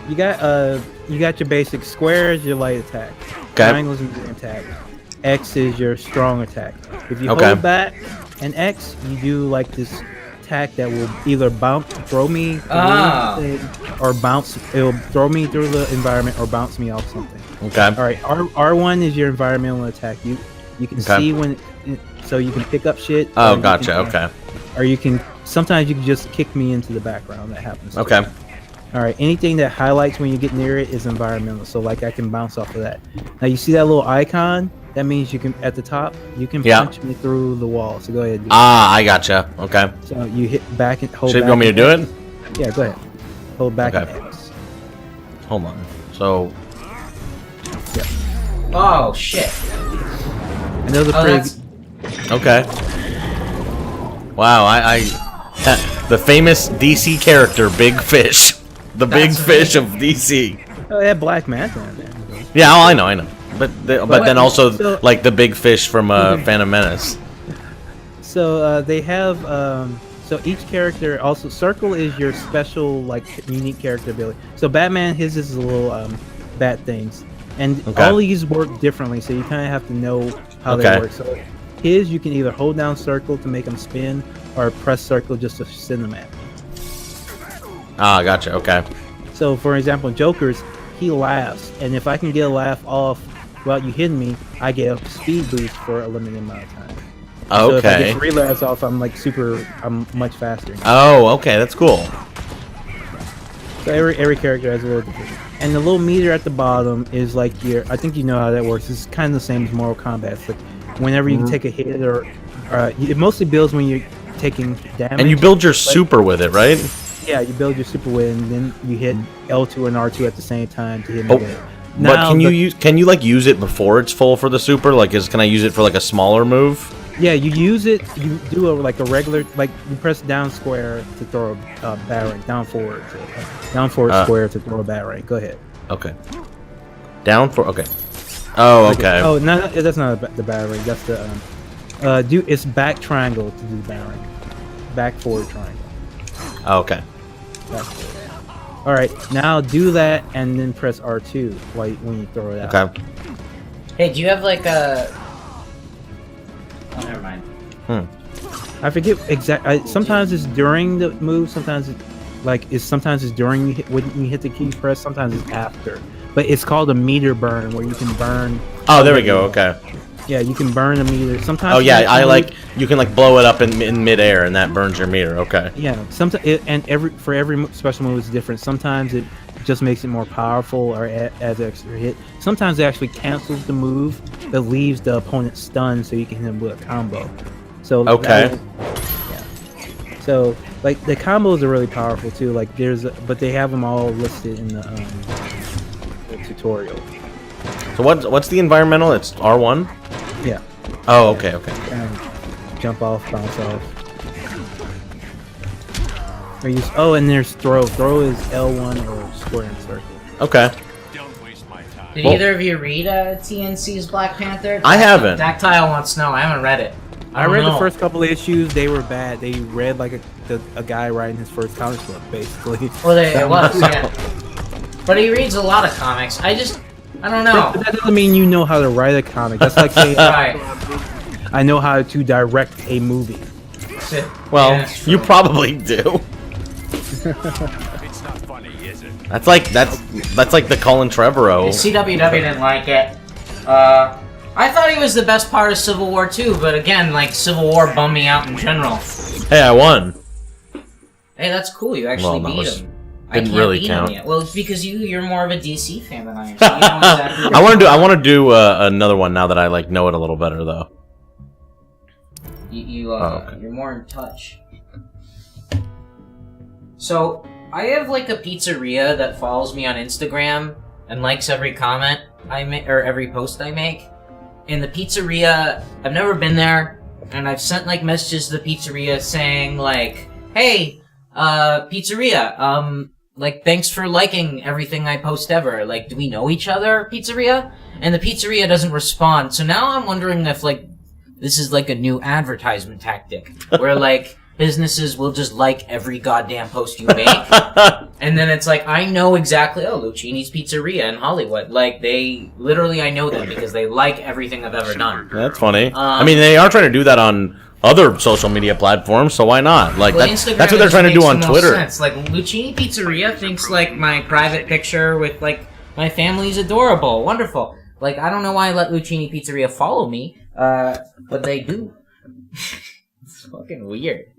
you got your basic squares, your light attack. Okay. Triangles is your attack. X is your strong attack. If you Okay. hold back and X, you do like this attack that will either throw me through the thing, or bounce. It'll throw me through the environment or bounce me off something. Okay. All right. R1 is your environmental attack. You can see when, so you can pick up shit. Oh, or you gotcha. can- Okay. Or you can sometimes you can just kick me into the background. That happens. too. Okay. All right. Anything that highlights when you get near it is environmental. So like I can bounce off of that. Now you see that little icon? That means you can at the top. You can punch me through the wall. So go ahead. Do I gotcha. Okay. so you hit back and hold. Should you back want me to do it? Yeah, go ahead. Hold back Okay. and X. Hold on. So Oh shit! And those are pretty. okay. Wow. I the famous DC character, Big Fish, the Big Fish of DC. Oh, they had Black Manta in there. Yeah, I know. But then also so- like the Big Fish from Phantom Menace. So they have so each character also Circle is your special like unique character ability. So Batman his is a little bat things, and all these work differently. So you kind of have to know how they work. So his you can either hold down Circle to make them spin, or press Circle just to send them at me. Ah, gotcha. Okay. So for example, Joker's he laughs, and if I can get a laugh off while you hitting me, I get a speed boost for a limited amount of time. So if I Okay. get 3 laughs off, I'm much faster. Oh, okay. That's cool. So every character has a little different. And the little meter at the bottom is like your. I think you know how that works. It's kind of the same as Mortal Kombat. It's like whenever you take a hit, or it mostly builds when you're taking damage. And you build your super with it, right? Yeah, you build your super with, and then you hit L2 and R2 at the same time to hit Oh, it. but can you like use it before it's full for the super? Like, can I use it for like a smaller move? Yeah, you use it. You do like a regular, like you press down square to throw a batarang, down forward square to throw a batarang. Go ahead. Okay. Down for okay. Oh, okay. Oh, no, that's not the batarang. That's the it's back triangle to do the batarang. Back forward triangle. Oh, okay. Back forward. All right, now do that and then press R2 when you throw it out. Okay. Hey, do you have like a? Oh, never mind. I forget exactly. Sometimes it's during the move. Sometimes it's during when you hit the key press. Sometimes it's after. But it's called a meter burn, where you can burn. Oh, there we go. Okay. Yeah, you can burn a meter. Sometimes. Oh yeah, you can like blow it up in midair, and that burns your meter. Okay. Yeah. Sometimes for every special move is different. Sometimes it just makes it more powerful or adds extra hit. Sometimes it actually cancels the move, but leaves the opponent stunned, so you can hit him with a combo. So okay. Yeah. So like the combos are really powerful too. Like but they have them all listed in the tutorial. So what's the environmental? It's R1. Yeah. Oh, okay, okay. Jump off, bounce off. And there's throw. Throw is L1 or square and circle. Okay. Don't waste my time. Did either of you read TNC's Black Panther? I haven't. Dactyle wants to know. I haven't read it. I read the first couple of issues. They were bad. They read like a guy writing his first comic book, basically. Well, it was, yeah. But he reads a lot of comics. I don't know. But that doesn't mean you know how to write a comic. That's like saying Right. I know how to direct a movie. Well, Yeah, that's you true. probably do. It's not funny, is it? That's like the Colin Trevorrow. CWW didn't like it. I thought he was the best part of Civil War 2, but again, like, Civil War bummed me out in general. Hey, I won. Hey, that's cool. You actually Well, that beat was- him. didn't I can't really beat count. him yet. Well, it's because you're more of a DC fan than I am. So you know exactly I want to do another one now that I like know it a little better though. Okay. You're more in touch. So, I have like a pizzeria that follows me on Instagram and likes every comment I make or every post I make. And the pizzeria, I've never been there, and I've sent like messages to the pizzeria saying like, "Hey, pizzeria, like thanks for liking everything I post ever. Like, do we know each other, pizzeria?" And the pizzeria doesn't respond. So now I'm wondering if like this is like a new advertisement tactic where like businesses will just like every goddamn post you make. And then it's like, I know exactly, Lucchini's Pizzeria in Hollywood. Like, I know them because they like everything I've ever done. That's funny. I mean, they are trying to do that on other social media platforms, so why not? Like, Well, that's Instagram what they're trying to do makes on the most Twitter. sense. Like, Lucchini Pizzeria thinks, like, my private picture with, like, my family's adorable. Wonderful. Like, I don't know why I let Lucchini Pizzeria follow me, but they do. It's fucking weird.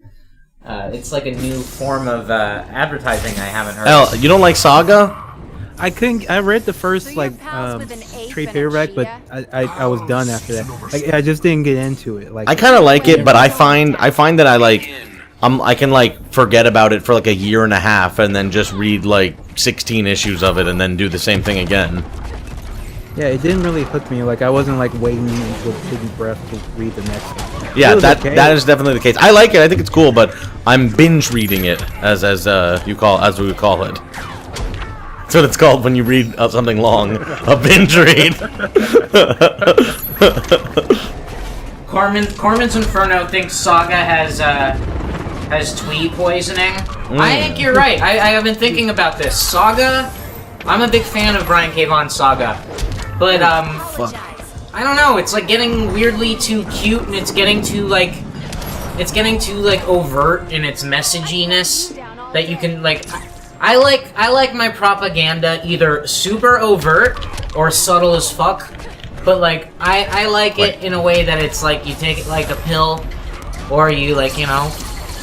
It's like a new form of advertising I haven't heard. Hell, you don't like Saga? I read the first like trade paperback, but I was done after that. I just didn't get into it. Like I kind of like it, but I find that I can like forget about it for like a year and a half, and then just read like 16 issues of it, and then do the same thing again. yeah, it didn't really hook me. Like I wasn't like waiting with bated breath to read the next one. Yeah, It was that okay. that is definitely the case. I like it. I think it's cool, but I'm binge reading it as we would call it. That's what it's called when you read something long, a binge read. Corman's Inferno thinks Saga has tweet poisoning. I think you're right. I have been thinking about this. Saga, I'm a big fan of Brian K. Vaughan's Saga, but I don't know. It's like getting weirdly too cute, and it's getting too overt in its messaginess that you can like. I like my propaganda either super overt or subtle as fuck, but like I like it in a way that it's like you take it like a pill, or you like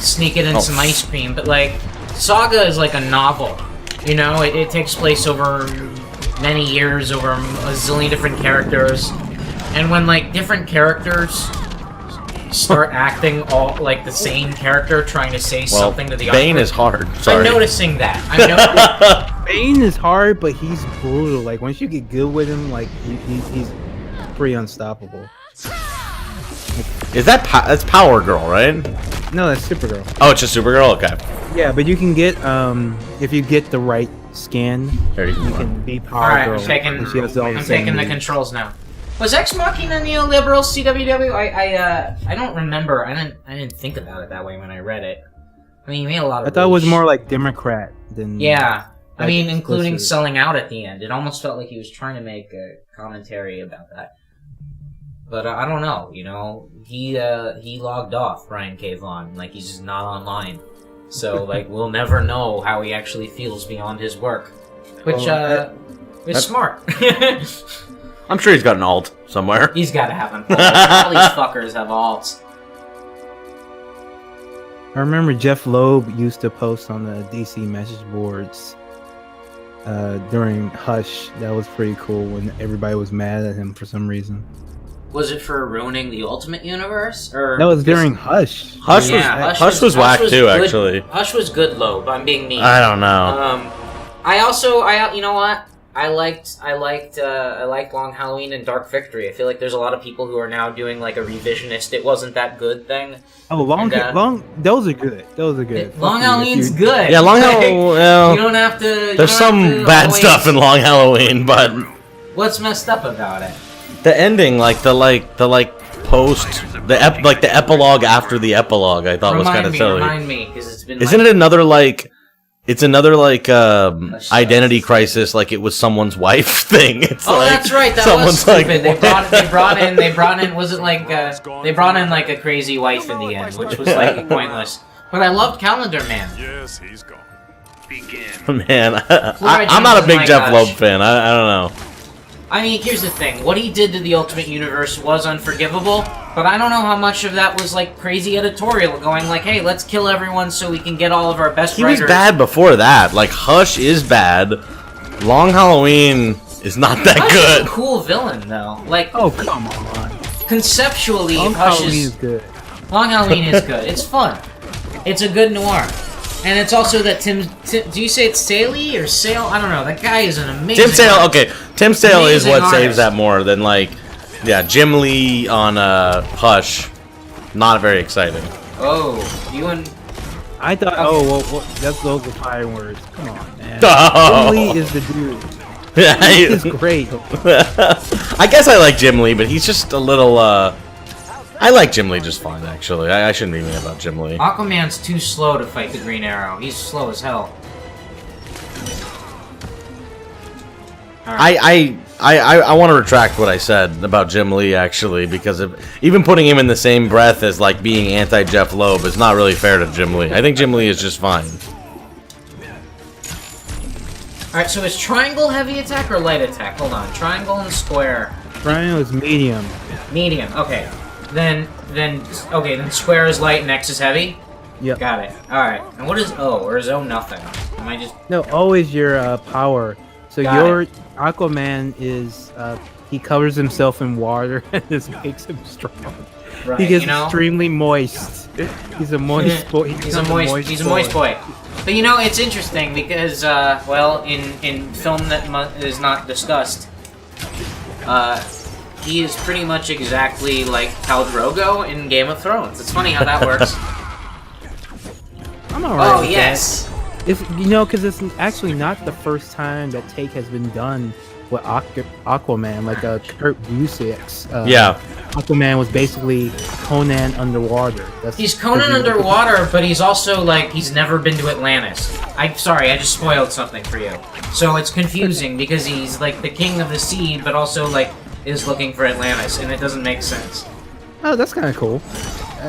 sneak it in some ice cream. But like Saga is like a novel, it takes place over many years over a zillion different characters, and when like different characters start acting all like the same character, trying to say something to the Bane audience. is hard. Sorry. I'm noticing that. I'm noticing. Bane is hard, but he's brutal. Like once you get good with him, like he's pretty unstoppable. Is that's Power Girl, right? No, that's Supergirl. Oh, it's just Supergirl. Okay. Yeah, but you can get if you get the right skin, There you you go. can be Power Alright, Girl. I'm taking, and she has all the I'm same taking the moves. controls now. Was Ex Machina neoliberal CWW? I don't remember. I didn't think about it that way when I read it. I mean, he made a lot of. I thought it was really more like Democrat than. Yeah, I like mean, including explicit. selling out at the end. It almost felt like he was trying to make a commentary about that. But I don't know. You know, he logged off, Ryan K. Vaughn. Like he's just not online. So like we'll never know how he actually feels beyond his work, which is smart. I'm sure he's got an alt somewhere. He's got to have an alt. All these fuckers have alts. I remember Jeff Loeb used to post on the DC message boards during Hush. That was pretty cool when everybody was mad at him for some reason. Was it for ruining the Ultimate Universe, or That was during Hush. Hush Yeah, was Hush was whack too, good. actually. Hush was good, Loeb. I'm being mean. I don't know. I you know what? I liked Long Halloween and Dark Victory. I feel like there's a lot of people who are now doing like a revisionist "it wasn't that good" thing. Oh, long. Those are good. Those are good. Long Fuck you, Halloween's if you- good. Yeah, Long Like, Halloween. You Well, don't have to. you there's don't have some to bad always- stuff in Long Halloween, but What's messed up about it? the ending, like the post, the epilogue after the epilogue, I thought was kind of silly. Remind me, because it's been. Isn't it another like? It's another like identity crisis, like it was someone's wife thing. It's Oh, like that's right. That was someone's stupid. like, They brought in. Was it like they brought in like a crazy wife in the end, which was like pointless. But I loved Calendar Man. Yes, he's gone. man, I'm not a Oh big my Jeff gosh. Loeb fan. I don't know. I mean, here's the thing. What he did to the Ultimate Universe was unforgivable, but I don't know how much of that was like crazy editorial going like, hey, let's kill everyone so we can get all of our best He writers. was bad before that. Like Hush is bad. Long Halloween is not that Hush good. is a cool villain, though. Like, Oh come on. conceptually, Long Hush Halloween is is... good. Long Halloween is good. It's fun. It's a good noir. And it's also that Tim do you say it's Saley or Sale? I don't know. That guy is an amazing Tim Sale, artist. okay. Tim Sale is Amazing what artist. saves that more than like, yeah, Jim Lee on Hush. Not very exciting. Oh, you and... I thought. Oh well, those are fire words. Come on, man. Oh. Jim Lee is the dude. Yeah, He's great. I guess I like Jim Lee, but he's just a little. I like Jim Lee just fine, actually. I shouldn't be mean about Jim Lee. Aquaman's too slow to fight the Green Arrow. He's slow as hell. I want to retract what I said about Jim Lee, actually, because even putting him in the same breath as like being anti-Jeff Loeb is not really fair to Jim Lee. I think Jim Lee is just fine. Alright, so is triangle heavy attack or light attack? Hold on. Triangle and square. Brian was medium. Medium. Okay. Then square is light and X is heavy? Yep. Got it. Alright. And what is O? Or is O nothing? Am I just... No, always your power. So Got your it. Aquaman is he covers himself in water and this makes him strong. Right, He gets you know? extremely moist. He's a moist boy. He's a moist boy. But you know, it's interesting because, well, in film that is not discussed, he is pretty much exactly like Khal Drogo in Game of Thrones. It's funny how that works. I'm alright. Oh, with yes! that. If you know, because it's actually not the first time that take has been done with Aquaman, like Kurt Busiek's. Yeah. Aquaman was basically Conan underwater. He's Conan underwater, but he's also, like, he's never been to Atlantis. Sorry, I just spoiled something for you. So it's confusing because he's, like, the king of the sea, but also, like, is looking for Atlantis, and it doesn't make sense. Oh, that's kind of cool.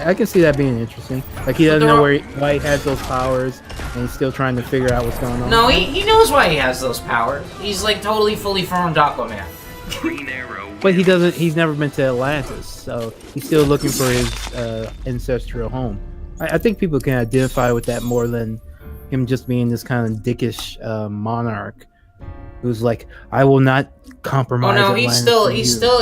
I can see that being interesting. Like, he doesn't know why he has those powers, and he's still trying to figure out what's going on. No, he knows why he has those powers. He's, like, totally fully formed Aquaman. But he doesn't. He's never been to Atlantis, so he's still looking for his ancestral home. I think people can identify with that more than him just being this kind of dickish monarch. who's like, I will not Oh compromise. no, Atlantis for you."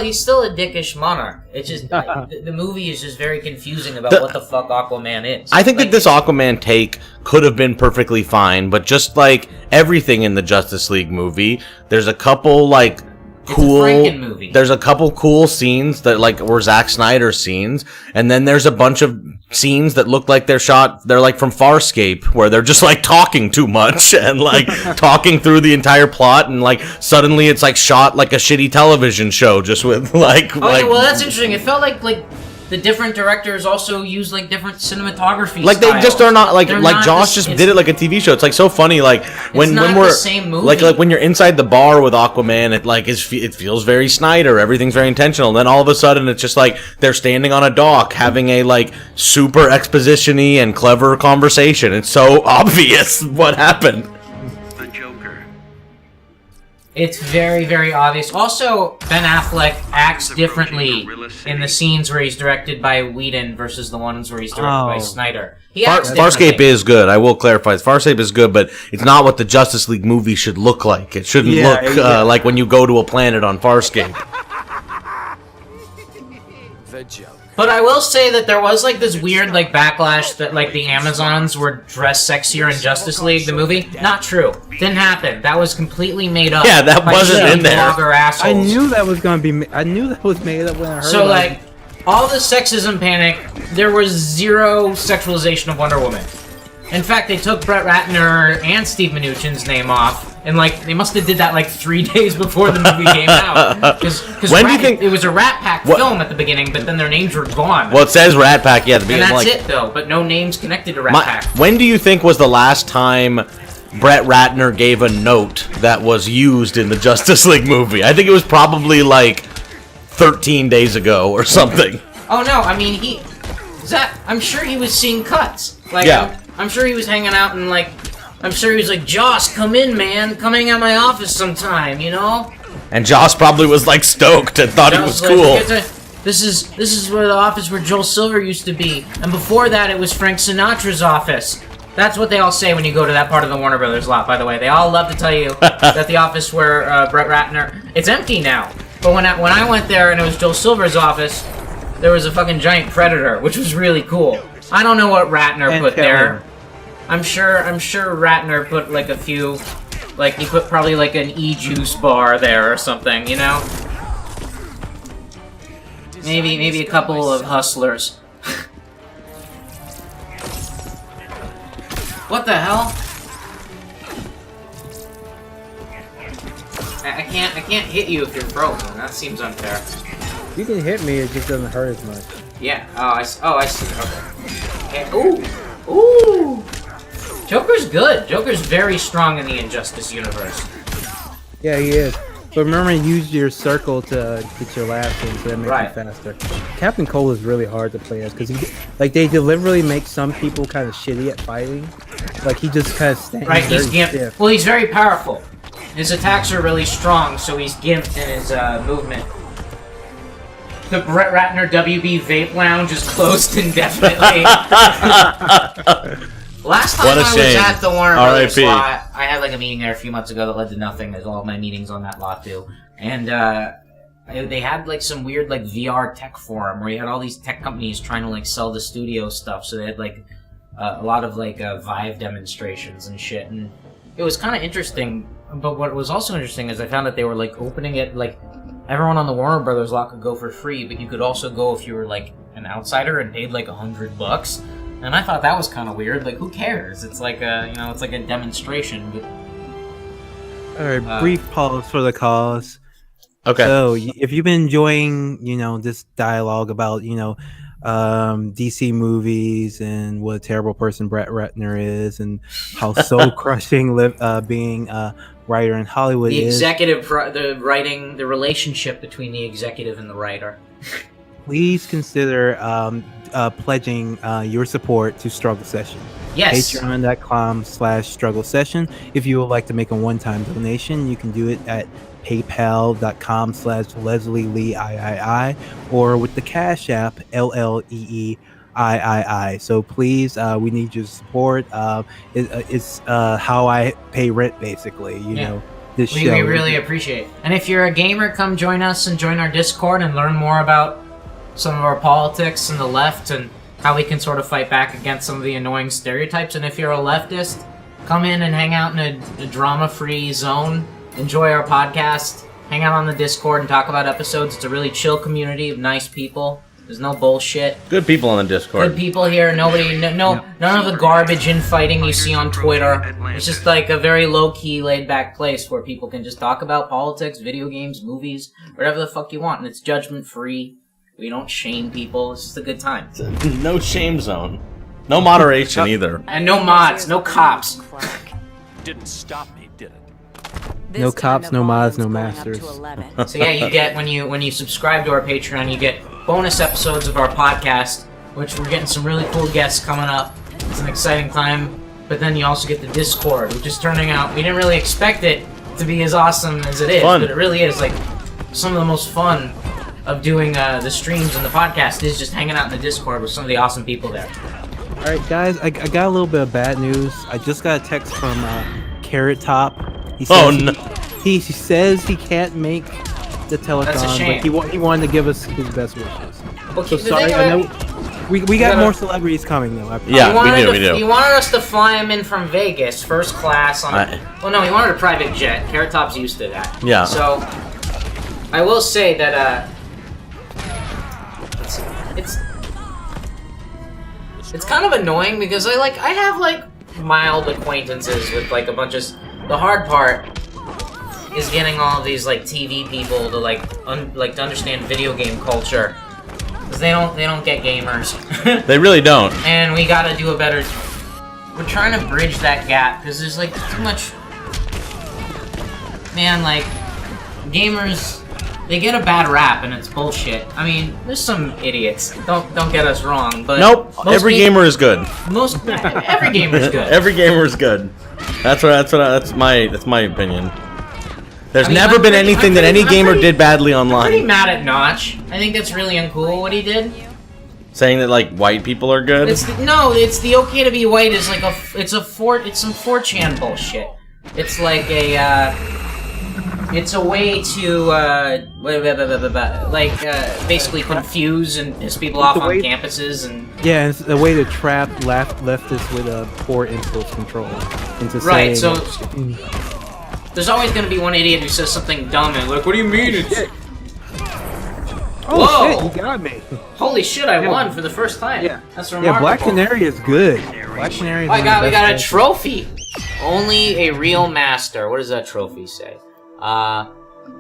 he's still a dickish monarch. It's just the movie is just very confusing about what the fuck Aquaman is. I think that this Aquaman take could have been perfectly fine, but just like everything in the Justice League movie, there's a couple like cool Franken movie. There's a couple cool scenes that like were Zack Snyder scenes, and then there's a bunch of scenes that look like they're like from Farscape, where they're just like talking too much and like talking through the entire plot, and like suddenly it's like shot like a shitty television show just with like Oh like yeah, well that's interesting. It felt like the different directors also use like different cinematography like they just are not like They're like not Josh the- just did it like a TV show. It's like so funny. Like when not we're the same movie. like when you're inside the bar with Aquaman, it like it feels very Snyder. Everything's very intentional. And then all of a sudden, it's just like they're standing on a dock having a like super exposition-y and clever conversation. It's so obvious what happened. The Joker. It's very, very obvious. Also, Ben Affleck acts differently in the scenes where he's directed by Whedon versus the ones where he's directed by Snyder. He acts Farscape differently. is good. I will clarify. Farscape is good, but it's not what the Justice League movie should look like. It shouldn't look like when you go to a planet on Farscape. The joke. But I will say that there was like this weird like backlash that like the Amazons were dressed sexier in Justice League, the movie. Not true. Didn't happen. That was completely made up. Yeah, that by wasn't shitty in there. blogger assholes. I knew that was gonna be. I knew that was made up when I heard. So, about it. like, all the sexism panic, there was zero sexualization of Wonder Woman. In fact, they took Brett Ratner and Steve Mnuchin's name off, and, like, they must have did that, like, 3 days before the movie came out. Because When do you think- it was a Rat Pack film at the beginning, but then their names were gone. Well, it says Rat Pack, yeah, at the and beginning. that's like, it, though, but no names connected to Rat Pack. when do you think was the last time Brett Ratner gave a note that was used in the Justice League movie? I think it was probably like 13 days ago or something. Oh, no, I mean, I'm sure he was seeing cuts. Like, Yeah. I'm sure he was hanging out and, like, I'm sure he was like, Joss, come in, man. Come hang out my office sometime, you know? And Joss probably was like stoked and thought it was Joss cool. like, this is where the office where Joel Silver used to be. And before that, it was Frank Sinatra's office. That's what they all say when you go to that part of the Warner Brothers lot, by the way. They all love to tell you that the office where Brett Ratner... It's empty now. But when I went there and it was Joel Silver's office, there was a fucking giant predator, which was really cool. I don't know what Ratner And put Kelly. there. I'm sure Ratner put like a few, like he put probably like an e-juice bar there or something, you know? Maybe a couple of hustlers. What the hell? I can't hit you if you're broken. That seems unfair. You can hit me, it just doesn't hurt as much. Yeah. I see. Okay. Ooh. Joker's good. Joker's very strong in the Injustice universe. Yeah, he is. But remember, use your circle to get your last in, so that makes Right. you faster. Captain Cole is really hard to play as because they deliberately make some people kind of shitty at fighting. Like he just kind of stands Right. very He's stiff. Well, he's very powerful. His attacks are really strong, so he's gimped in his movement. The Brett Ratner WB Vape Lounge is closed indefinitely. Last time What a I was shame. at the Warner Brothers R.I.P. lot, I had like a meeting there a few months ago that led to nothing, as all of my meetings on that lot do. And they had like some weird like VR tech forum where you had all these tech companies trying to like sell the studio stuff. So they had like a lot of like Vive demonstrations and shit, and it was kind of interesting. But what was also interesting is I found that they were like opening it like everyone on the Warner Brothers lot could go for free, but you could also go if you were like an outsider and paid like $100. And I thought that was kind of weird. Like, who cares? It's like a, it's like a demonstration. But, All right, brief pause for the cause. Okay. So, if you've been enjoying, this dialogue about, DC movies and what a terrible person Brett Ratner is, and how soul crushing being a writer in Hollywood the is, executive, the writing, the relationship between the executive and the writer. please consider pledging your support to Struggle Session. Yes. Patreon.com/Struggle Session. If you would like to make a one-time donation, you can do it at paypal.com/Leslie Lee III or with the Cash App LLEEIII. So please, we need your support. It's how I pay rent, basically. You know. this We show. really appreciate it. And if you're a gamer, come join us and join our Discord and learn more about some of our politics and the left and how we can sort of fight back against some of the annoying stereotypes. And if you're a leftist, come in and hang out in a drama-free zone. Enjoy our podcast. Hang out on the Discord and talk about episodes. It's a really chill community of nice people. There's no bullshit. Good people on the Discord. Good people here. Nobody, none of the garbage infighting you see on Twitter. It's just like a very low-key, laid-back place where people can just talk about politics, video games, movies, whatever the fuck you want, and it's judgment-free. We don't shame people. It's just a good time. No shame zone. No moderation either. And no mods, no cops. Didn't stop me, did it? No cops, no mods, no masters. So yeah, you get when you subscribe to our Patreon, you get bonus episodes of our podcast, which we're getting some really cool guests coming up. It's an exciting time. But then you also get the Discord, which is turning out. We didn't really expect it to be as awesome as it is, Fun. but it really is. Like some of the most fun of doing the streams and the podcast is just hanging out in the Discord with some of the awesome people there. All right, guys, I got a little bit of bad news. I just got a text from Carrot Top. He says he says he can't make the telethon, That's a shame. but he wanted to give us his best wishes. Well, So the sorry, thing I about- know we got more celebrities coming though. I promise. Yeah, we do. He wanted us to fly him in from Vegas, first class on. Well, no, he wanted a private jet. Carrot Top's used to that. Yeah. So, I will say that it's kind of annoying because I have mild acquaintances with like a bunch of. The hard part is getting all of these like TV people to to understand video game culture. Because they don't get gamers. They really don't. And we gotta do a better... We're trying to bridge that gap, because there's, like, too much... Man, like, gamers, they get a bad rap, and it's bullshit. I mean, there's some idiots. Don't get us wrong, but... Nope, every gamer is good. Every gamer's good. Every gamer is good. That's my opinion. There's never been anything that any gamer did badly online. I'm pretty mad at Notch. I think that's really uncool what he did. Saying that like white people are good. It's the okay to be white is like it's some 4chan bullshit. It's like it's a way to basically confuse and piss people off on campuses and yeah, it's a way to trap leftists with a poor impulse control into saying. Right. So. There's always going to be one idiot who says something dumb and like, what do you mean it's... Oh Whoa! shit, you got me. Holy shit, I won for the first time. Yeah. That's remarkable. Yeah, Black Canary is good. Black Canary is we got a trophy. Only a real master. What does that trophy say?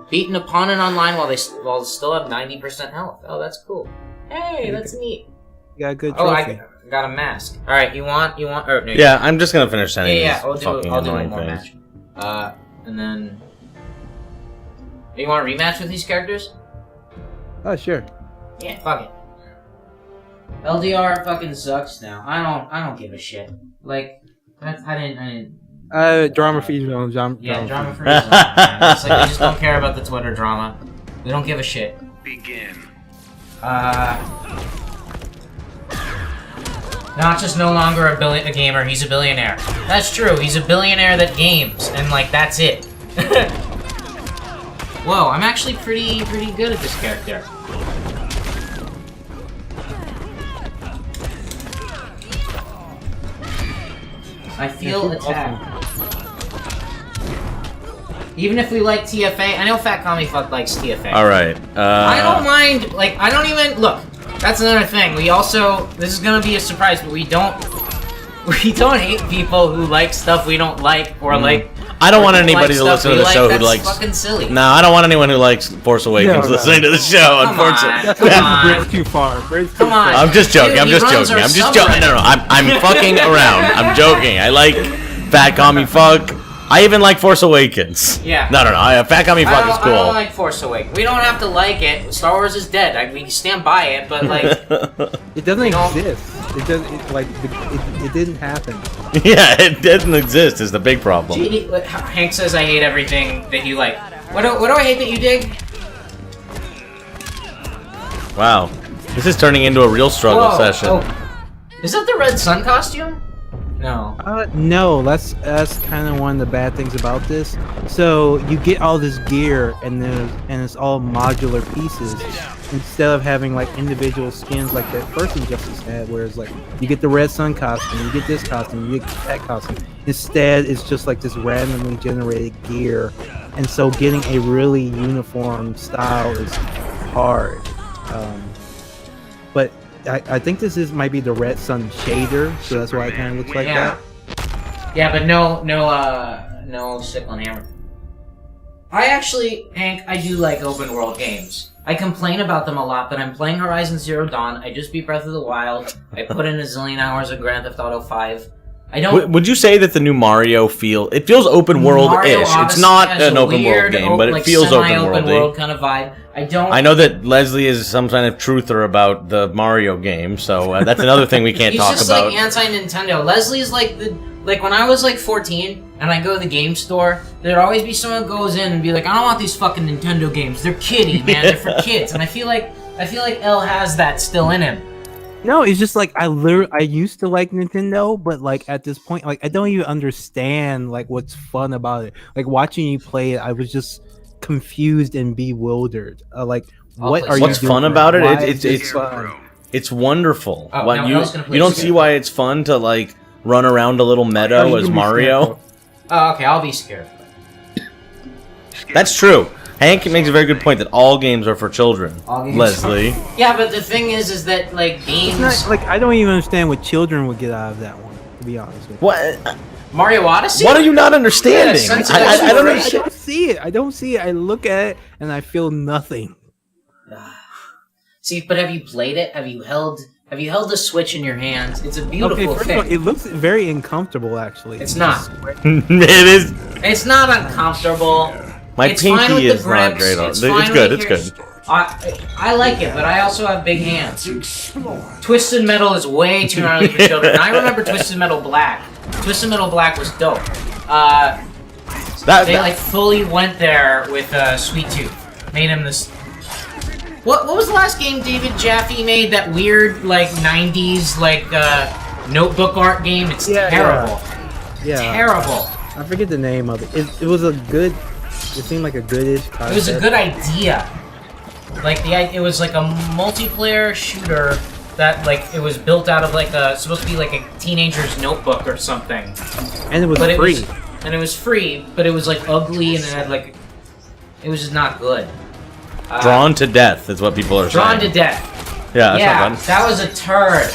Beat an opponent online while they still have 90% health. Oh, that's cool. Hey, that's neat. You got a good Oh, trophy. I got a mask. All right, you want? Or, no, Yeah, I'm just gonna finish sending yeah. these I'll fucking do one annoying more things. match. And then... Do you want a rematch with these characters? Oh, sure. Yeah, fuck it. LDR fucking sucks now. I don't give a shit. Like, I didn't... Drama free zone. Drama free zone. It's like we just don't care about the Twitter drama. We don't give a shit. Begin. Not just no longer a gamer, he's a billionaire. That's true, he's a billionaire that games, and like, that's it. Whoa, I'm actually pretty good at this character. I feel attacked. Even if we like TFA, I know Fat Commie Fuck likes TFA. Alright. I don't mind, like, I don't even, look, that's another thing. We also, this is gonna be a surprise, but we don't hate people who like stuff we don't like, or like... I don't want anybody to listen to the show who likes... That's fucking silly. No, I don't want anyone who likes Force Awakens listening to the show, unfortunately. Come on. Bridge too far. Come on. I'm just joking, I'm He just runs joking, our I'm just joking. No, subreddit. I'm fucking around. I'm joking. I like Fat Commie Fuck. I even like Force Awakens. Yeah. No. Fat Commie Fuck is I cool. don't like Force Awakens. We don't have to like it. Star Wars is dead. We can stand by it, but like... It doesn't know? exist. It doesn't. It didn't happen. Yeah, it didn't exist is the big problem. Hank says I hate everything that you like. What do I hate that you dig? Wow. This is turning into a real struggle Whoa, session. oh. Is that the Red Sun costume? No. No, that's kind of one of the bad things about this. So you get all this gear, and it's all modular pieces instead of having like individual skins like that first Injustice had, where it's like you get the Red Sun costume, you get this costume, you get that costume. Instead, it's just like this randomly generated gear, and so getting a really uniform style is hard. But I think this might be the Red Sun shader, so that's why it kind of looks like that. Yeah, but no sickle and hammer. I actually, Hank, I do like open world games. I complain about them a lot, but I'm playing Horizon Zero Dawn. I just beat Breath of the Wild. I put in a zillion hours of Grand Theft Auto 5. I don't. Would you say that the new Mario it feels open world-ish? It's not an open world game, but it feels open world kind of vibe. I know that Leslie is some kind of truther about the Mario game, so that's another thing we can't talk about. He's just like anti-Nintendo. Leslie's like when I was like 14 and I go to the game store, there'd always be someone who goes in and be like, I don't want these fucking Nintendo games. They're kiddie, man. They're for kids. And I feel like Elle has that still in him. No, it's just like I used to like Nintendo, but like at this point, like I don't even understand like what's fun about it. Like watching you play it, I was just confused and bewildered. What's fun about it? It's fun. It's wonderful. Oh, You don't see why it's fun to like run around a little meadow as Mario. Oh, okay, I'll be scared. That's true. Hank makes a very good point that all games are for children. Leslie. Yeah, but the thing is that like games. It's not, like I don't even understand what children would get out of that one. To be honest with you. What? Mario Odyssey? What are you not understanding? Yeah, I don't understand. I don't see it. I don't see it. I look at it and I feel nothing. See, but have you played it? Have you held the Switch in your hands? It's a beautiful first thing. of all, it looks very uncomfortable. Actually, It's not. It is. It's not uncomfortable. My It's fine pinky with is the not grips. great on it. It's It's fine good. with It's your- good. I like it, but I also have big hands. Twisted Metal is way too gnarly for children. I remember Twisted Metal Black. Twisted Metal Black was dope. They like fully went there with Sweet Tooth. Made him this. What was the last game David Jaffe made? That weird like 90s like notebook art game. It's terrible. Yeah. Terrible. I forget the name of it. It was a good. It seemed like a goodish concept. It was a good idea. Like it was like a multiplayer shooter that like it was built out of like supposed to be like a teenager's notebook or something. And it was free. It was free, but it was like ugly and it had like it was just not good. Drawn to death is what people are Drawn saying. to death. Yeah, that's not fun. That was a turd.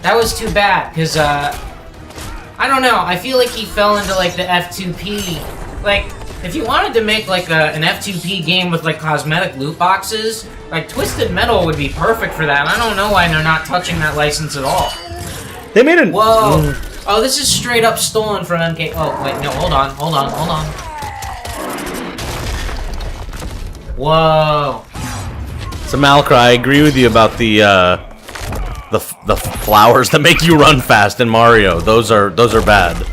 That was too bad because I don't know. I feel like he fell into like the F2P. Like if you wanted to make like an F2P game with like cosmetic loot boxes, like Twisted Metal would be perfect for that. I don't know why they're not touching that license at all. They made it. Whoa! Oh, this is straight up stolen from MK. Oh wait, no, hold on. Whoa! So Malcry, I agree with you about the flowers that make you run fast in Mario. Those are bad.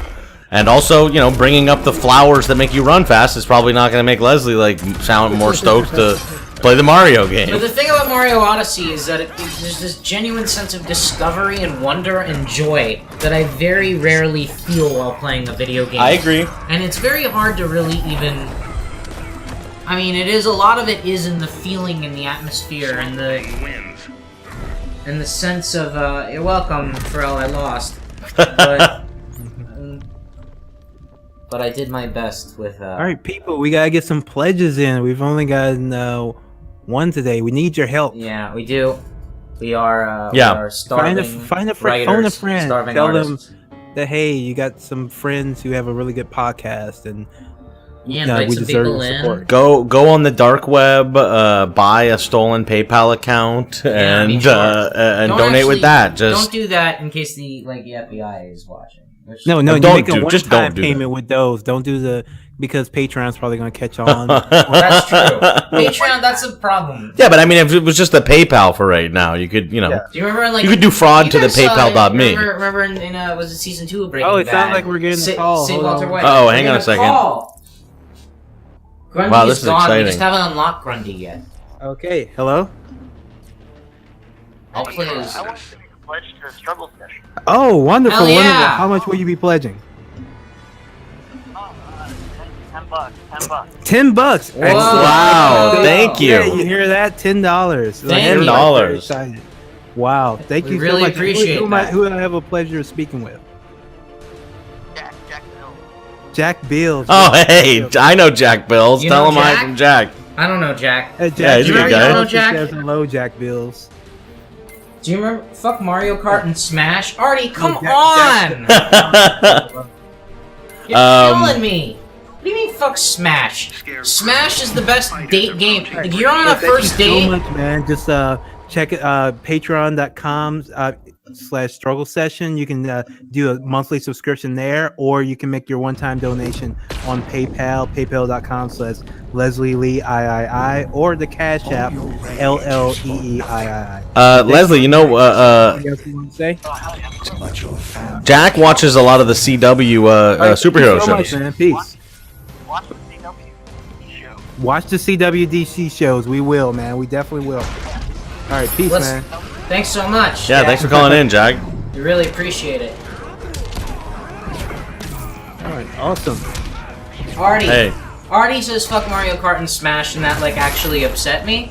And also, you know, bringing up the flowers that make you run fast is probably not going to make Leslie like sound more stoked to play the Mario game. But the thing about Mario Odyssey is that there's this genuine sense of discovery and wonder and joy that I very rarely feel while playing a video game. I agree. And it's very hard to really even... I mean, a lot of it is in the feeling and the atmosphere and the sense of, you're welcome, Pharrell, I lost. But I did my best with, All right, people, we gotta get some pledges in. We've only gotten one today. We need your help. Yeah, we do. We are, Yeah. we are starving Phone a writers, friend. starving Tell artists. them that hey, you got some friends who have a really good podcast, and Yeah, invite we some deserve people your in. support. Go on the dark web, buy a stolen PayPal account, Yeah, be and sure. and Don't donate with actually- that. Just don't do that in case the FBI is watching. Which- No, No, you don't make a do- just one-time don't do payment with those. Don't do because Patreon's probably gonna catch on. Well, that's true. Patreon, that's a problem. Yeah, but I mean, if it was just the PayPal for right now, you could, you know, Do you remember in, like you could do fraud you to the guys saw it- PayPal.me. Remember in was it season 2 of Breaking Oh, it Bad? sounds like we're getting a call. St. Hold Walter on. White. Oh, We're hang on a getting second. Call. Grundy Wow, is this is gone. We exciting. just haven't unlocked Grundy yet. Okay, hello. I'll play his. pledge to a struggle session. Oh, wonderful, Hell wonderful. yeah. How much will you be pledging? Oh, $10. $10. Excellent. Wow, thank you. Yeah, you hear that? $10. Thank you. $10. Wow, thank We you really so much. appreciate that. Who do I have a pleasure of speaking with? Jack Bill. Jack Bills. Oh, hey, I know Jack Bills. You Tell know him I'm Jack? from Jack. I don't know, Jack. Hey, Jack, Yeah, he's a good guy. You know Jack? Says hello, Jack Bills. Do you remember? Fuck Mario Kart and Smash. Artie, come Jack- on! You're Um, killing me. What do you mean, fuck Smash? Smash is the best date game. If you're on a Thank you first date, so much, man. Just check it. Patreon.com/struggle session. You can do a monthly subscription there, or you can make your one-time donation on PayPal. PayPal.com/Leslie Lee III, or the Cash App LLEEII. Leslie, you know, Anything else you want to say? Jack watches a lot of the CW superhero Thank you so much, shows. man. Peace. Watch the CW show. Watch the CWDC shows. We will, man. We definitely will. All right, peace, Let's- man. thanks so much. Yeah, Jack. thanks for calling in, Jack. We really appreciate it. All right, awesome. Artie. Hey. Artie says fuck Mario Kart and Smash, and that like actually upset me.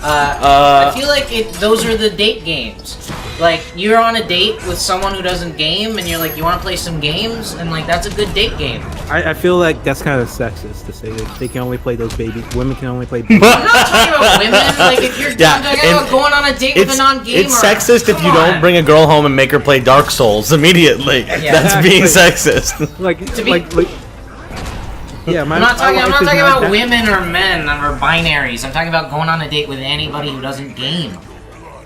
I feel like those are the date games. Like, you're on a date with someone who doesn't game, and you're like, you want to play some games? And like, that's a good date game. I feel like that's kind of sexist to say that they can only play those babies. Women can only play babies. I'm not talking about women. Like, if you're Yeah, I'm talking about going on a date with a non-gamer. It's sexist if you Come don't on. bring a girl home and make her play Dark Souls immediately. Yeah. That's being Exactly. sexist. like, To be- yeah, I'm not talking wife is about not that- women or men or binaries. I'm talking about going on a date with anybody who doesn't game.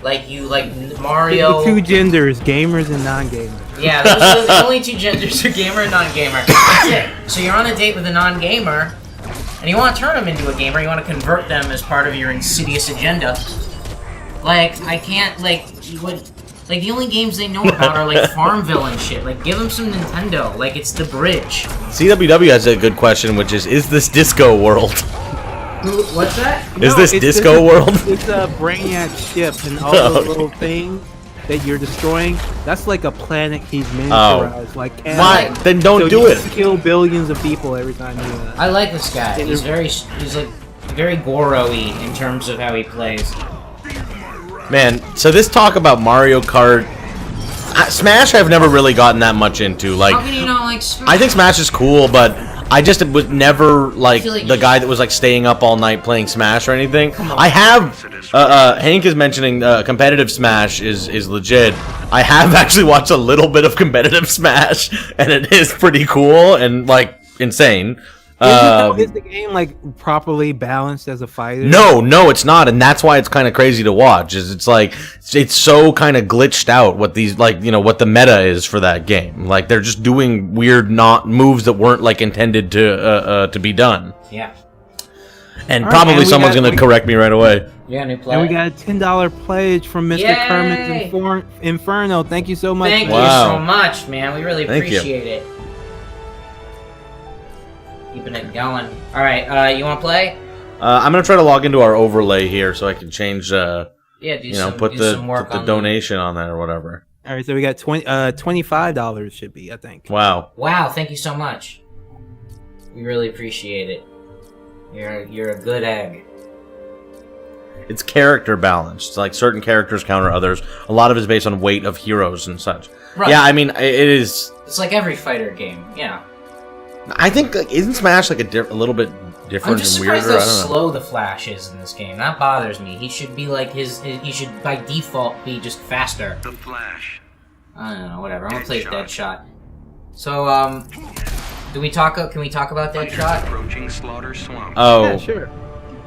Like you, like Mario. The two genders, gamers and non-gamers. Yeah, those are the only two genders are gamer and non-gamer. That's it. So you're on a date with a non-gamer, and you want to turn them into a gamer. You want to convert them as part of your insidious agenda. Like, I can't, like, you would... Like, the only games they know about are, like, Farmville and shit. Like, give them some Nintendo. Like, it's the bridge. CWW has a good question, which is this Disco World? What's that? Is this Disco World? It's a Brainiac ship, and all those little things that you're destroying. That's like a planet he's miniaturized. Like, Why? Canada. Then don't So do you it. can kill billions of people every time you do that. I like this guy. He's like, very Goro-y in terms of how he plays. Man, so this talk about Mario Kart... Smash I've never really gotten that much into. Like, How can you not like Smash? I think Smash is cool, but I just was never like feel like- the guy that was like staying up all night playing Smash or anything. Come on. I have Hank is mentioning competitive Smash is legit. I have actually watched a little bit of competitive Smash, and it is pretty cool and like insane. Is the game like properly balanced as a fighter? No, it's not, and that's why it's kind of crazy to watch. Is it's like it's so kind of glitched out what these like what the meta is for that game. Like they're just doing weird not moves that weren't like intended to be done. Yeah. And All right, probably and we someone's got- gonna correct me right away. You got a new play? And we got a $10 pledge from Mr. Yay! Kermit's Inferno. Thank you so much. Thank man. you Wow. so much, man. We really Thank you. appreciate it. Keeping it going. All right, you want to play? I'm gonna try to log into our overlay here so I can change. Yeah, do some, Put do the some work on donation on that or whatever. All right, so we got $25 should be, I think. Wow. Wow, thank you so much. We really appreciate it. You're a good egg. It's character balanced. Like certain characters counter others. A lot of it is based on weight of heroes and such. Right. Yeah, I mean it is. It's like every fighter game. Yeah. I think like, isn't Smash like a little bit I'm different just and surprised weirder? how I don't know. slow the Flash is in this game. That bothers me. He should be like he should by default be just faster. The Flash. I don't know, whatever. I'm gonna play Deadshot. So, can we talk about Deadshot? Approaching Slaughter Swamp. Oh, Yeah, sure.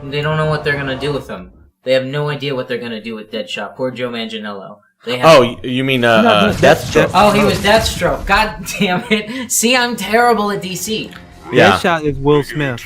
They don't know what they're gonna do with him. They have no idea what they're gonna do with Deadshot. Poor Joe Manganiello. They have oh, you mean Deathstroke? Oh, he was Deathstroke. God damn it. See, I'm terrible at DC. Yeah. Deadshot is Will Smith.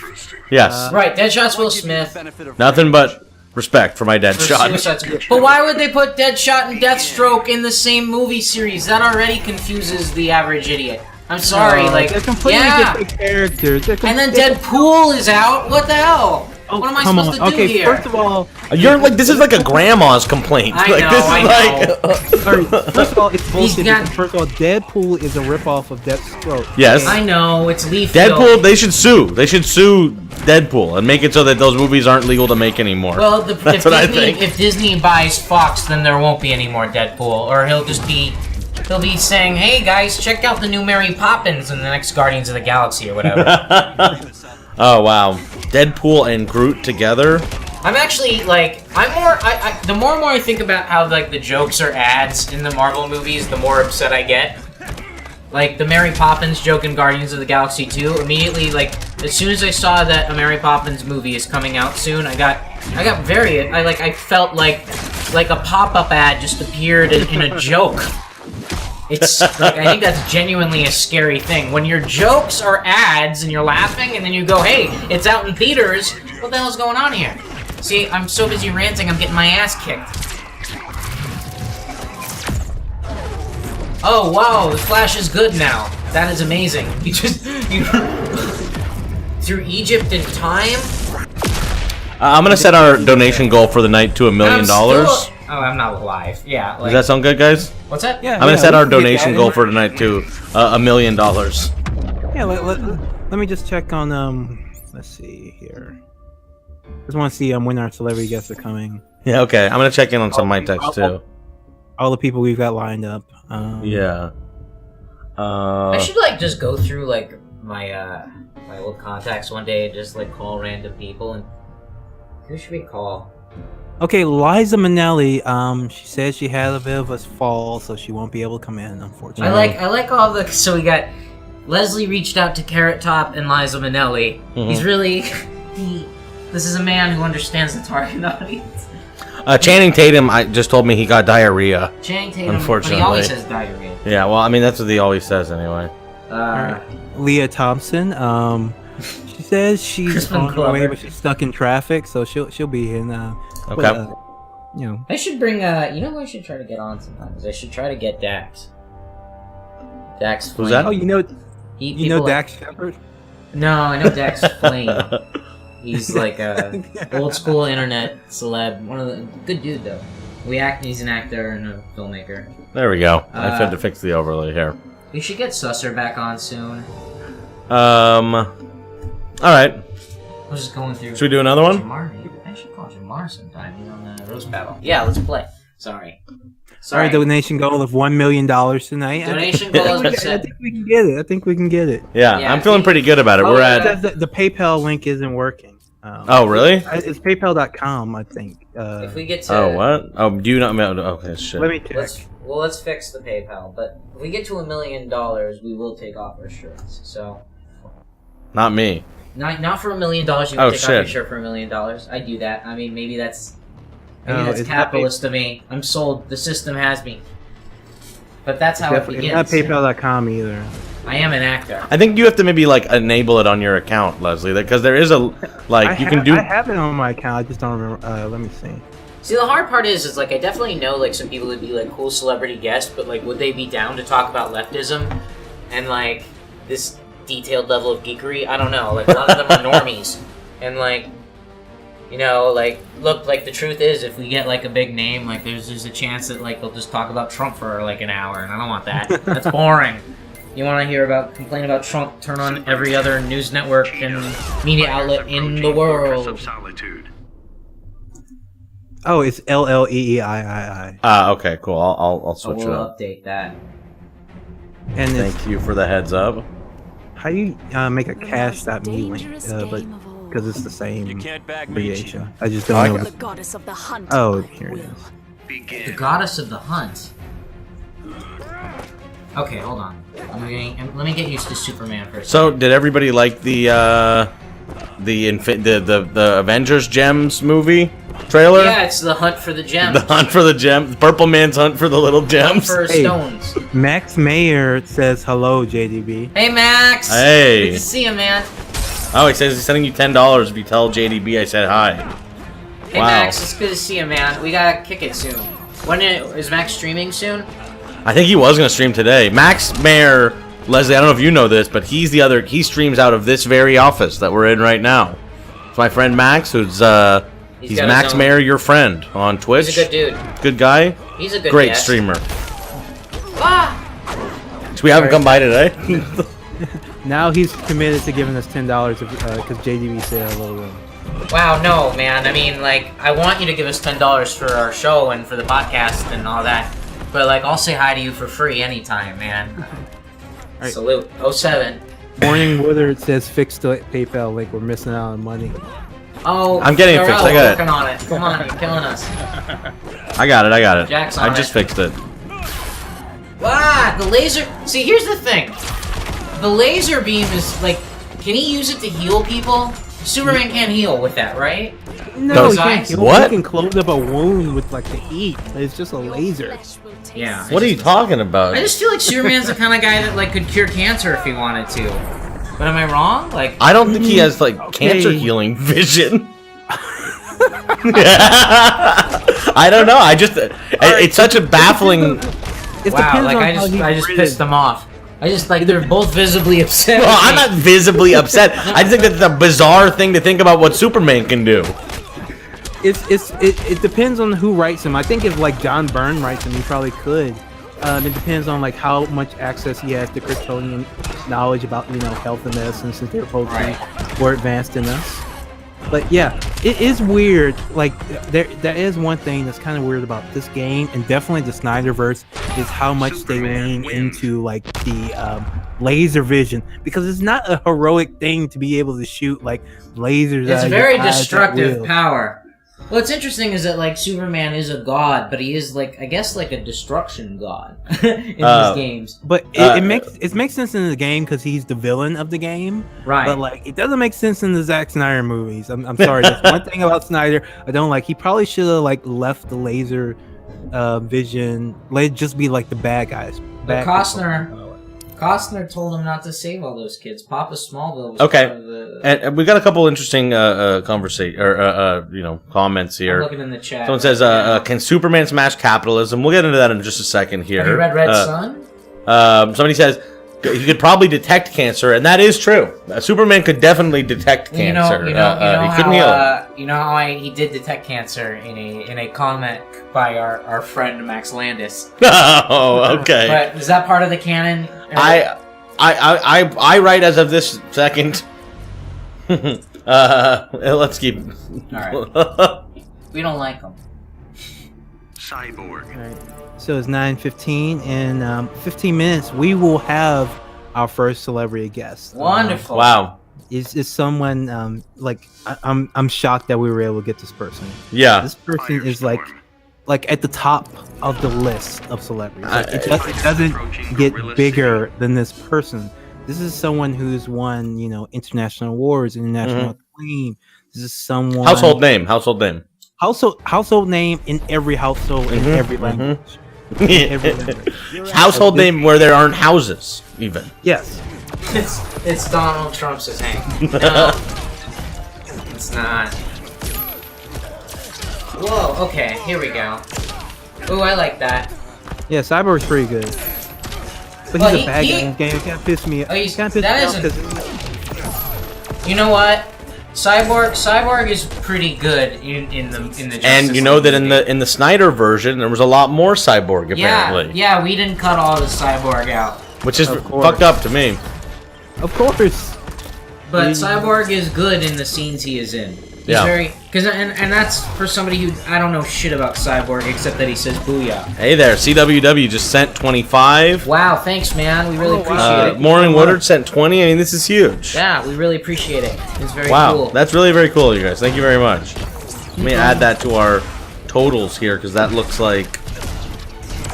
Yes. Right, Deadshot's Will Smith. Nothing but respect for my For Deadshot. Suicide Squad. But why would they put Deadshot and Deathstroke in the same movie series? That already confuses the average idiot. I'm sorry, like, they're completely yeah. different characters. And then Deadpool is out. What the hell? Oh, What am I come supposed on. to do Okay, here? first of all, You're like, this is like a grandma's complaint. I Like, know, this I is like. sorry, first of all, it's bullshit. got- Because first of all, Deadpool is a ripoff of Deathstroke. Yes. I know, it's Leaf. Deadpool, they should sue. They should sue Deadpool and make it so that those movies aren't legal to make anymore. Well, That's what I think. If Disney buys Fox, then there won't be any more Deadpool, or he'll be saying, "Hey guys, check out the new Mary Poppins in the next Guardians of the Galaxy or whatever." Oh wow, Deadpool and Groot together. I'm actually like, the more and more I think about how like the jokes are ads in the Marvel movies, the more upset I get. Like the Mary Poppins joke in Guardians of the Galaxy 2, immediately, like, as soon as I saw that a Mary Poppins movie is coming out soon, I felt like a pop-up ad just appeared in a joke. It's, like, I think that's genuinely a scary thing. When your jokes are ads and you're laughing and then you go, hey, it's out in theaters, what the hell's going on here? See, I'm so busy ranting, I'm getting my ass kicked. Oh, wow, the Flash is good now. That is amazing. Through Egypt in time? I'm gonna set our donation goal for the night to $1 million. Oh, I'm not live. Yeah. Like, Does that sound good, guys? what's that? Yeah, I'm gonna set we our can get donation that. goal for tonight to $1 million. Yeah, let me just check on let's see here. Just want to see when our celebrity guests are coming. Yeah, okay. I'm gonna check in on some of my texts too. All the people we've got lined up. Yeah. I should like just go through like my my old contacts one day and just like call random people. And who should we call? Okay, Liza Minnelli. She says she had a bit of a fall, so she won't be able to come in, unfortunately. I like all the. So we got Leslie reached out to Carrot Top and Liza Minnelli. He's really this is a man who understands the target audience. Channing Tatum, I just told me he got diarrhea. Channing Tatum, Unfortunately. but he always has diarrhea. Yeah, well, I mean that's what he always says anyway. Leah Thompson. She says she's Crispin on her way, Glover. but she's stuck in traffic, so she'll be in. Okay. You know. I should bring you know who I should try to get on sometimes? I should try to get Dax. Dax. Who's Flame. that? Oh, you know People like- Dax Shepard. No, I know Dax Flame. He's like a old school internet celeb. One of the good dude though. He's an actor and a filmmaker. There we go. I had to fix the overlay here. We should get Susser back on soon. All right. I was just going through. Should we do another one? Jamar. I should call Jamar sometime. You know, on the roast battle. Yeah, let's play. Sorry. Our donation goal of $1 million tonight. Donation goal has been I set. think we can get it. I think we can get it. Yeah, Yeah, I'm feeling pretty good about it. Oh, We're yeah. at. The PayPal link isn't working. Oh, really? It's PayPal.com, I think. If we get to. Oh, what? Oh, do you not? Okay, shit. Let me check. Let's fix the PayPal. But if we get to $1 million, we will take off our shirts. So. Not me. Not for $1 million. You Oh, would take off your shit. shirt for $1 million. I do that. I mean, maybe that's it's not capitalist of me. I'm sold. The system has me. But that's how it It's begins. not PayPal.com either. I am an actor. I think you have to maybe like enable it on your account, Leslie, because there is a like you can do. I have it on my account. I just don't remember. Let me see. See, the hard part is like I definitely know like some people would be like cool celebrity guests, but like would they be down to talk about leftism and like this detailed level of geekery? I don't know. Like a lot of them are normies, and like you know, like look, like the truth is, if we get like a big name, like there's a chance that like they'll just talk about Trump for like an hour, and I don't want that. That's boring. You want to complain about Trump? Turn on every other news network and media outlet in the world. Solitude. Oh, it's LLEEIII. Okay, cool. I'll switch it We'll up. update that. And it's, Thank you for the heads up. how do you make a cash.me link? But because it's the same You can't bag me, abbreviation. Cheetah. I just don't know. The goddess of the hunt. Oh, here it is. The Begin. goddess of the hunt. Okay, hold on. Let me get used to Superman first. So, did everybody like the Avengers Gems movie trailer? Yeah, it's the hunt for the gems. The hunt for the gems. Purple Man's hunt for the little gems. For Hey. stones. Max Mayer says hello, JDB. Hey, Max. Hey. Good to see you, man. Oh, he says he's sending you $10 if you tell JDB I said hi. Hey, Wow. Max. It's good to see you, man. We gotta kick it soon. Is Max streaming soon? I think he was gonna stream today. Max Mayer, Leslie, I don't know if you know this, but he streams out of this very office that we're in right now. It's my friend Max, who's he's got Max his own- Mayer, your friend on Twitch. He's a good dude. Good guy. He's a good Great guest. streamer. Ah! So we haven't come by today. Now he's committed to giving us $10 because JDB said hello to him. Wow, no, man. I mean, like, I want you to give us $10 for our show and for the podcast and all that. But, like, I'll say hi to you for free anytime, man. Right. Salute. 07. Morning Woodard says fix the PayPal link. We're missing out on money. Oh, I'm getting it fixed. I got it. working on it. Come on, you're killing us. I got it. Jack's on I just it. fixed it. Ah, the laser. See, here's the thing. The laser beam is like, can he use it to heal people? Superman can't heal with that, right? No, he Those can't. eyes? He What? can close up a wound with like the heat. It's just a laser. Yeah. What are you talking about? I just feel like Superman's the kind of guy that like could cure cancer if he wanted to. But am I wrong? Like, I don't think he has like cancer Okay. healing vision. I don't know. It's such a baffling. It wow, depends like on I how he's just written. pissed them off. I just like they're both visibly upset. Well, with I'm me. not visibly upset. I just think that's a bizarre thing to think about what Superman can do. It depends on who writes him. I think if like John Byrne writes him, he probably could. It depends on like how much access he has to Kryptonian knowledge about health and medicine, since they're both more advanced than us. But yeah, it is weird. Like there is one thing that's kind of weird about this game, and definitely the Snyderverse, is how much they lean into like the laser vision, because it's not a heroic thing to be able to shoot like lasers. It's out of very your eyes at destructive will. power. What's interesting is that like Superman is a god, but he is like I guess like a destruction god in these games. But it makes sense in the game because he's the villain of the game. Right. But like it doesn't make sense in the Zack Snyder movies. I'm sorry. That's one thing about Snyder I don't like. He probably should have like left the laser vision. Let it just be like the bad guys. But Costner told him not to save all those kids. Papa Smallville was part of the... And we got a couple interesting comments I'm here. looking in the chat. Someone says, "Can Superman smash capitalism?" We'll get into that in just a second here. Have you read Red Sun? Somebody says he could probably detect cancer, and that is true. Superman could definitely detect cancer. He couldn't heal it. You know how he did detect cancer in a comment by our friend Max Landis. Oh, okay. But is that part of the canon? I write as of this second. Let's keep. Alright. We don't like him. Cyborg. All right. So it's 9:15. In 15 minutes, we will have our first celebrity guest. Wonderful. Wow. Is someone I'm shocked that we were able to get this person. Yeah. This person is like at the top of the list of celebrities. Like, it doesn't get bigger than this person. This is someone who's won, international awards, international acclaim. This is someone Household name. Household name in every household in every language. In every language. Household name where there aren't houses, even. Yes. It's Donald Trump's Hank. No, it's not. Whoa, okay, here we go. Ooh, I like that. Yeah, Cyborg's pretty good. But Well, he's a bad guy he- in the game. It kind of pissed me off. Oh, he's- Kinda pissed that me off isn't- 'cause- You know what? Cyborg is pretty good in the Justice And you know League that movie. in the Snyder version, there was a lot more Cyborg apparently, Yeah, we didn't cut all the Cyborg out. which is Of course. fucked up to me. Of course. But Cyborg is good in the scenes he is in. He's Yeah. very... And that's for somebody who... I don't know shit about Cyborg, except that he says booyah. Hey there, CWW just sent 25. Wow, thanks, man. We really appreciate it. Morning Woodard sent 20. I mean, this is huge. Yeah, we really appreciate it. It's very Wow, cool. that's really very cool, you guys. Thank you very much. Let me add that to our totals here, because that looks like...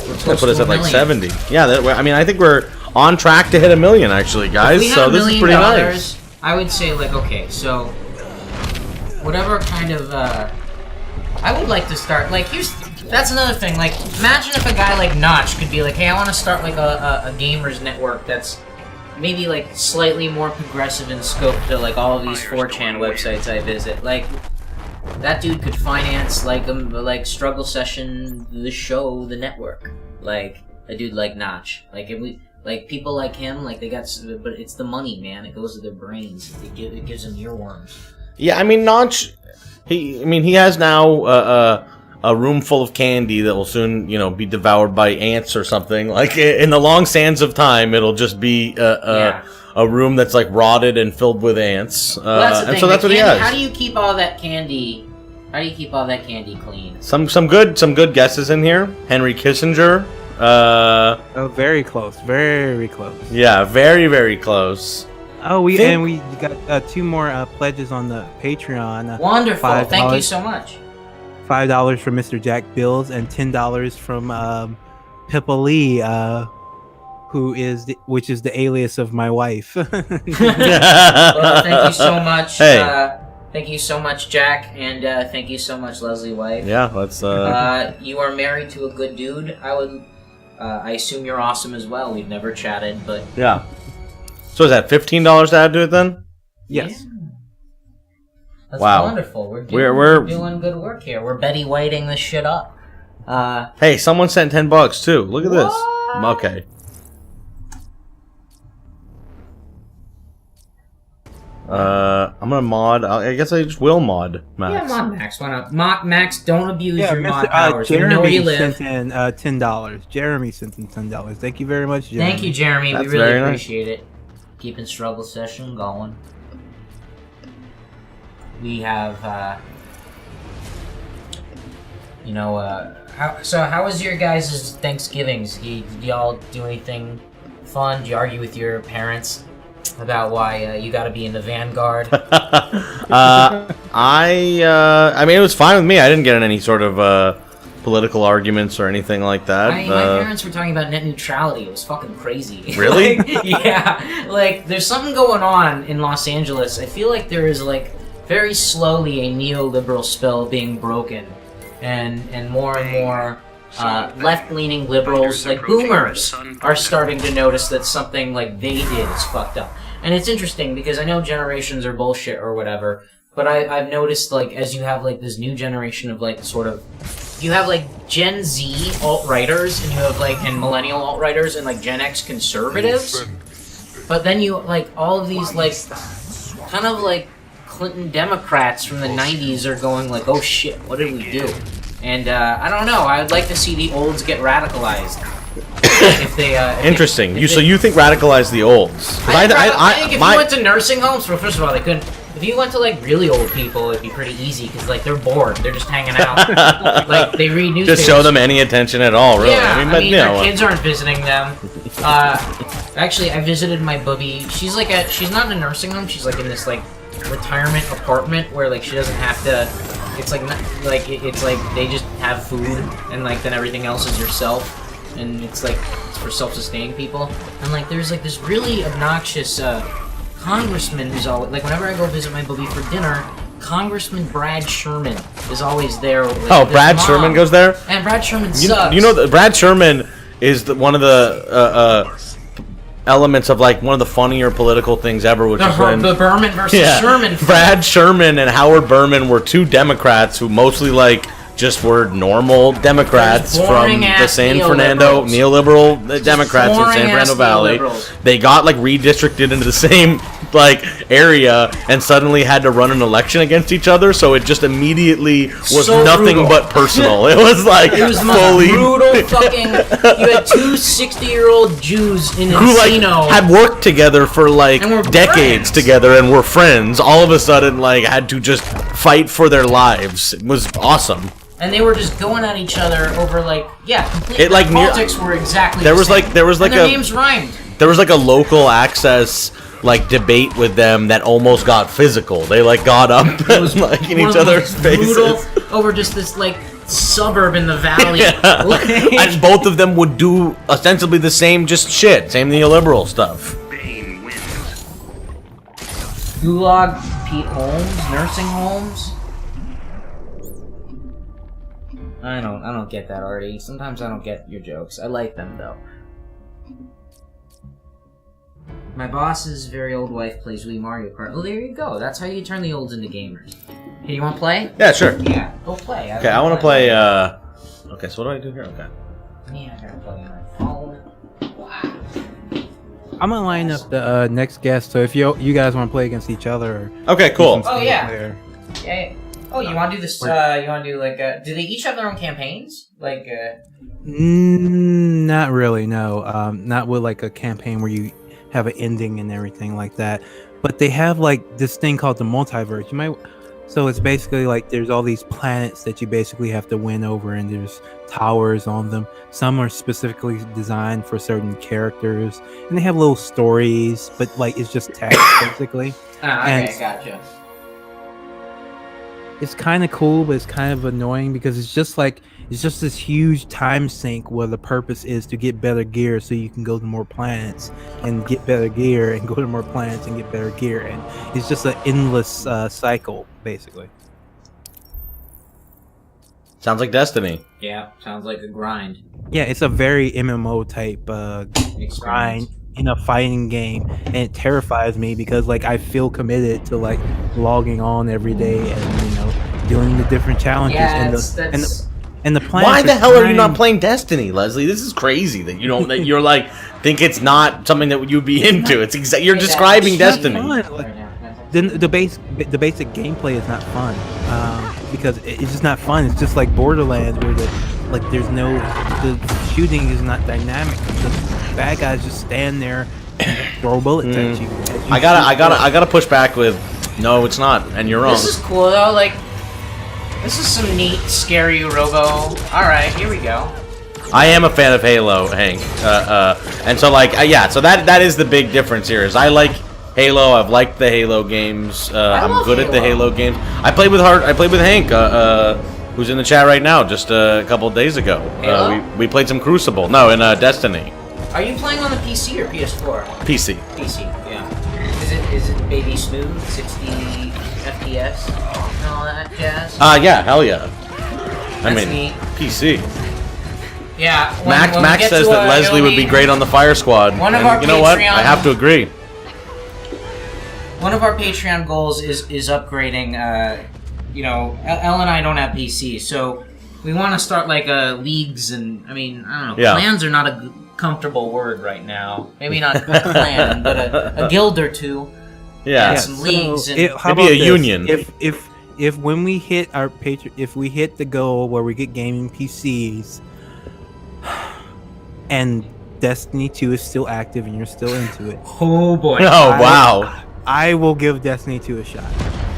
It's going to put us at like 70. Yeah, I think we're on track to hit 1 million, actually, guys. If we had So $1 this is million, pretty nice. I would say, like, okay, so... Whatever kind of, I would like to start, like, that's another thing, like, imagine if a guy like Notch could be like, hey, I want to start, like, a gamers network that's maybe, like, slightly more progressive in scope to, like, all of these 4chan websites I visit. Like, that dude could finance, like, Struggle Session, the show, the network. Like, a dude like Notch. Like, if we... Like, people like him, like, they got... But it's the money, man. It goes to their brains. It gives them earworms. Yeah, I mean, Notch. He has now a room full of candy that will soon, be devoured by ants or something. Like in the long sands of time, it'll just be a room that's like rotted and filled with ants. Well, that's the thing. So that's what he has. How do you keep all that candy? How do you keep all that candy clean? Some good guesses in here. Henry Kissinger. Oh, very close. Very close. Yeah, very, very close. Oh, we got 2 more pledges on the Patreon. Wonderful. $5. Thank you so much. $5 from Mr. Jack Bills and $10 from Pippa Lee, which is the alias of my wife. Well, thank you so much. Hey. Thank you so much, Jack, and thank you so much, Leslie White. Yeah, let's. You are married to a good dude. I assume you're awesome as well. We've never chatted, but Yeah. So is that $15 to add to it then? Yes. Yeah. That's Wow. wonderful. We're doing good work here. We're Betty Whiting this shit up. Hey, someone sent $10 too. Look at this. Okay. I'm gonna mod. I guess I just will mod Max. Yeah, mod Max. Why not? Max, don't abuse Yeah, your mod powers. We know where Jeremy you live. sent in $10. Jeremy sent in $10. Thank you very much, Jeremy. Thank you, Jeremy. That's we really very nice. appreciate it. Keeping struggle session going. We have, how was your guys' Thanksgivings? Did y'all do anything fun? Did you argue with your parents about why you gotta be in the vanguard? I mean, it was fine with me. I didn't get in any sort of political arguments or anything like that. My parents were talking about net neutrality. It was fucking crazy. Really? Yeah. Like, there's something going on in Los Angeles. I feel like there is, like, very slowly a neoliberal spell being broken. And more left-leaning liberals, like boomers, are starting to notice that something like they did is fucked up. And it's interesting because I know generations are bullshit or whatever, but I've noticed, like, as you have, like, this new generation of, like, sort of... You have, like, Gen Z alt-writers, and you have, like, and millennial alt-writers, and, like, Gen X conservatives. But then you, like, all of these, like, kind of, like, Clinton Democrats from the 90s are going, like, oh shit, what did we do? And, I don't know, I'd like to see the olds get radicalized. If they, Interesting. So you think radicalize the olds? I think if you went to nursing homes, well, first of all, they couldn't. If you went to, like, really old people, it'd be pretty easy, because, like, they're bored. They're just hanging out. Like, they read newspapers. Just show them any attention at all, really. Yeah, but, their kids aren't visiting them. Actually, I visited my bubby. She's not in a nursing home. She's, like, in this, like, retirement apartment where, like, she doesn't have to... It's, like, it's, like, they just have food, and, like, then everything else is yourself. And it's, like, it's for self-sustaining people. And, like, there's, like, this really obnoxious, congressman who's always, like, whenever I go visit my bubby for dinner, Congressman Brad Sherman is always there. Like, Brad Sherman goes there? And Brad Sherman sucks. You know that Brad Sherman is one of the elements of, like, one of the funnier political things ever, which is when the Berman versus Sherman fight. Brad Sherman and Howard Berman were two Democrats who mostly, like, just were normal Democrats from the San Fernando neoliberal Democrats from San Fernando Valley. They got, like, redistricted into the same, like, area and suddenly had to run an election against each other, so it just immediately was So nothing brutal. but personal. It was like It was fully brutal fucking... You had two 60-year-old Jews in who, like, Encino. had worked together for, like, And were decades friends. together and were friends, all of a sudden, like, had to just fight for their lives. It was awesome. And they were just going at each other over, like, completely. It, like, politics were exactly there the was, same. like, there was, like, and their a- names rhymed. There was, like, a local access, like, debate with them that almost got physical. They, like, got up and, like, in One each of the other's most brutal faces. over just this, like, suburb in the valley. Yeah. Like- And both of them would do ostensibly the same just shit. Same neoliberal stuff. Bane wins. Gulag Pete Holmes, nursing homes. I don't get that, Artie. Sometimes I don't get your jokes. I like them, though. My boss's very old wife plays Wii Mario Kart. Oh, there you go. That's how you turn the olds into gamers. Hey, you want to play? Yeah, sure. Yeah, go play. Okay, I want to play, Okay, so what do I do here? Okay. Yeah, I gotta plug in my phone. Wow. I'm gonna line up the next guest. So if you guys want to play against each other, Okay, cool. Oh, yeah. player. Yeah. Oh, you want to do this? You want to do like? Do they each have their own campaigns? Like? Not really. No. Not with like a campaign where you have an ending and everything like that. But they have like this thing called the multiverse. You might. So it's basically like there's all these planets that you basically have to win over, and there's towers on them. Some are specifically designed for certain characters, and they have little stories, but like it's just text basically. Okay, And- gotcha. It's kind of cool, but it's kind of annoying because it's just this huge time sink where the purpose is to get better gear so you can go to more planets and get better gear and go to more planets and get better gear, and it's just an endless cycle basically. Sounds like Destiny. Yeah, sounds like a grind. Yeah, it's a very MMO type grind in a fighting game, and it terrifies me because like I feel committed to like logging on every day and doing the different challenges Yeah, and the planets. Why the are hell are you not trying- playing Destiny, Leslie? This is crazy that you don't. That you're like think it's not something that you'd be into. It's you're describing It's not Destiny. fun. Like, the basic gameplay is not fun because it's just not fun. It's just like Borderlands where the shooting is not dynamic. The bad guys just stand there and throw bullets at you. I gotta push back with no, it's not, and you're wrong. This is cool though. Like, this is some neat, scary robo. All right, here we go. I am a fan of Halo, Hank, and so like yeah, so that is the big difference here. Is I like Halo. I've liked the Halo games. I'm good at the Halo games. I played with Hank, who's in the chat right now, just a couple of days ago. We played some Crucible. No, in Destiny. Are you playing on the PC or PS4? PC. PC, yeah. Is it baby smooth, 60 FPS, and all that jazz? Yeah, hell yeah. I mean, neat. PC. Yeah. Max says that Leslie would be great on the Fire Squad. One of and our you know what? Patreon- I have to agree. One of our Patreon goals is upgrading. Elle and I don't have PC, so we want to start like leagues and I don't know. Yeah. Clans are not a comfortable word right now. Maybe not a clan, but a guild or two. Yeah. Some leagues and how Maybe about a this? union. If when we hit our if we hit the goal where we get gaming PCs, and Destiny 2 is still active and you're still into it, oh boy. Oh wow. I will give Destiny 2 a shot.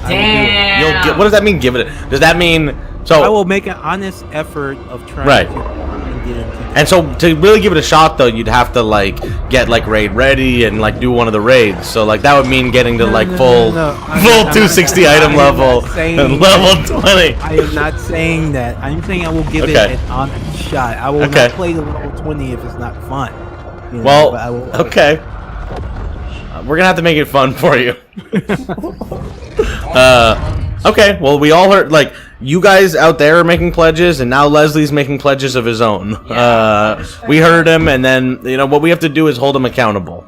Damn. You'll get. What does that mean? Give it. Does that mean so? I will make an honest effort of trying Right. to get into And so to really give it a shot, though, you'd have to like get like raid ready and like do one of the raids. So like that would mean getting to like full 260 item level and level 20. I am not saying that. I'm saying I will give it Okay. an honest shot. I will Okay. not play the level 20 if it's not fun. You know, Well, but I will, okay. We're gonna have to make it fun for you. Okay. Well, we all heard like you guys out there are making pledges, and now Leslie's making pledges of his own. We heard him, and then what we have to do is hold him accountable.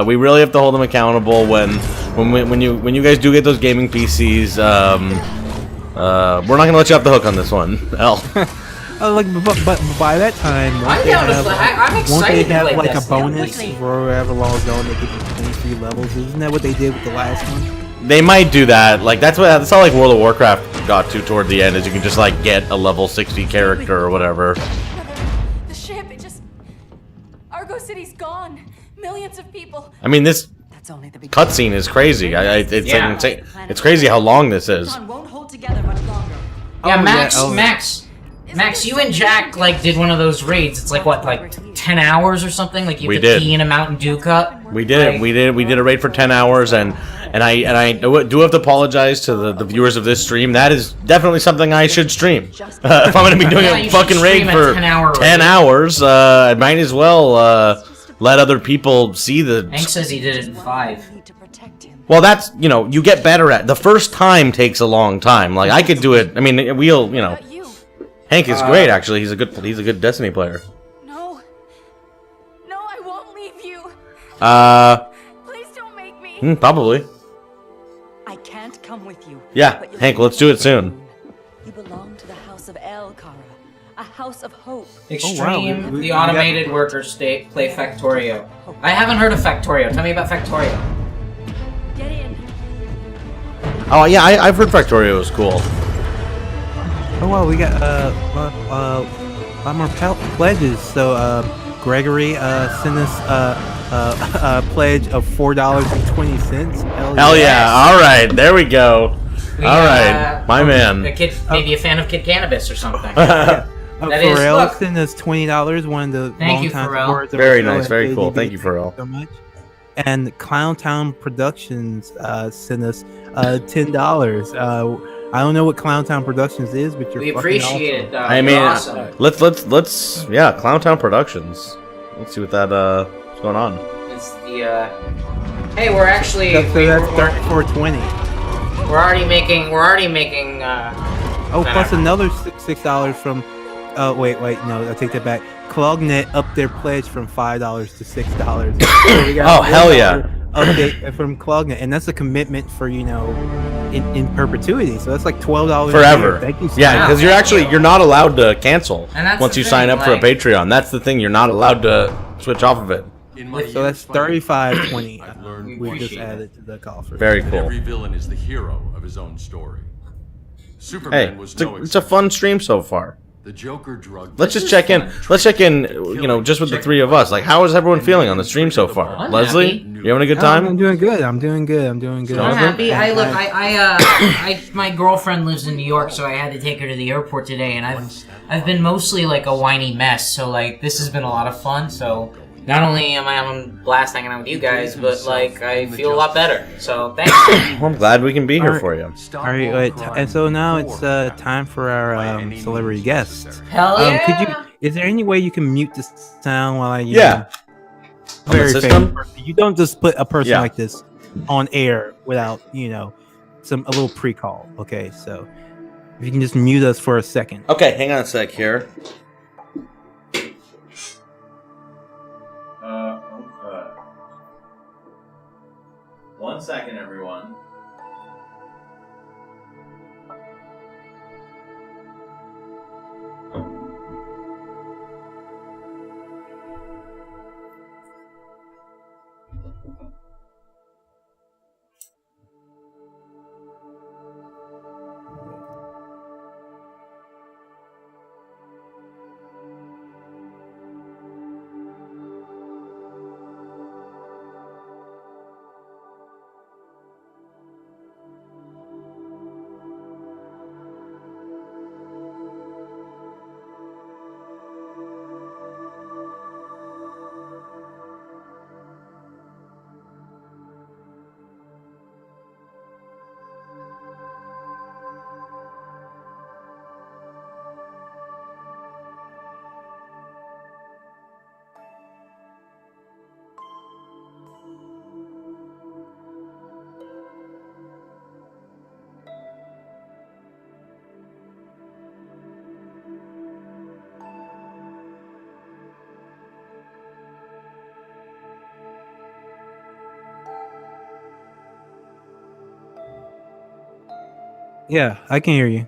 We really have to hold him accountable when you guys do get those gaming PCs. We're not gonna let you off the hook on this one, L. but by that time, I'm down to play. I'm won't they excited to have play like a Destiny. bonus for whoever logs on? They get 23 levels. Isn't that what they did with the last one? They might do that. Like that's how like World of Warcraft got to toward the end. Is you can just like get a level 60 character or whatever. The ship, Argo City's gone. Millions of people. I mean, this That's only the beginning. cutscene is crazy. It's like Yeah. insane. It's crazy how long this is. Telethon won't hold together much longer. Yeah, Oh, yeah, Max, you and Jack like did one of those raids. It's like what, like 10 hours or something? Like you We have to did. pee in a Mountain Dew cup. We did it. We did a raid for 10 hours, and I do have to apologize to the viewers of this stream. That is definitely something I should stream. If I'm going to be doing Yeah, a you fucking should raid stream a for 10-hour 10 raid. hours, I might as well let other people see the. Hank says he did it in 5. We need to protect him. Well, that's you get better at the first time takes a long time. Like I could do it. I mean, About you. Hank is great actually. He's a good Destiny player. No. No, I won't leave you. Please don't make me. Probably. I can't come with you. Yeah, but you'll Hank, be let's do it soon. You belong to the House of El, Kara. a house of hope. Extreme, We the got- automated workers state play Factorio. I haven't heard of Factorio. Tell me about Factorio. Get in. Oh yeah, I've heard Factorio is cool. Oh wow, we got a lot more pledges. So Gregory sent us a pledge of $4.20. Hell yeah! All right, there we go. All right, my man. A kid, maybe a fan of Kid Cannabis or something. Pharrell look. sent us $20. One of the Thank you, longtime Pharrell. supporters of Very the show nice, at very cool. KDB. Thank you, Pharrell. So much. And Clowntown Productions sent us $10. I don't know what Clowntown Productions is, but you're We fucking appreciate awesome. it, though. I mean, You're awesome. let's yeah, Clowntown Productions. Let's see what what's going on. It's the hey, we're actually So that's $34.20. we're already making Oh, plus another $6 from. Oh wait, no, I take that back. Clognet upped their pledge from $5 to $6. So we got Oh, hell yeah. Update from Clognet, and that's a commitment for in perpetuity. So that's like $12 Forever. a year. Thank you. So Yeah, much. because you're not allowed to cancel And that's once the you sign thing, up for a like- Patreon. That's the thing. You're not allowed to switch off of it. In my So that's years fighting, $35.20. I've learned We one just thing, added to the coffer. Very that cool. every villain is the hero of his own story. Superman Hey, was it's a fun stream so far. The Joker drug. Let's just check in. Let's check in. Just with the three of us. Like, how is everyone feeling on the stream so far? I'm Leslie, happy. you having a good I'm time? doing good. I'm doing good. I'm happy. I look. My girlfriend lives in New York, so I had to take her to the airport today, and I've been mostly like a whiny mess. So like this has been a lot of fun. So not only am I on blast hanging out with you guys, but like I feel a lot better. So thanks. Well, I'm glad we can be here for you. All right, wait, and so now it's time for our celebrity guest. Hell yeah! Could you? Is there any way you can mute the sound while I? Yeah. On the Very system? famous person. You don't just put a person Yeah. like this on air without a little pre-call. Okay, so if you can just mute us for a second. Okay, hang on a sec here. Okay. 1 second, everyone. Yeah, I can hear you.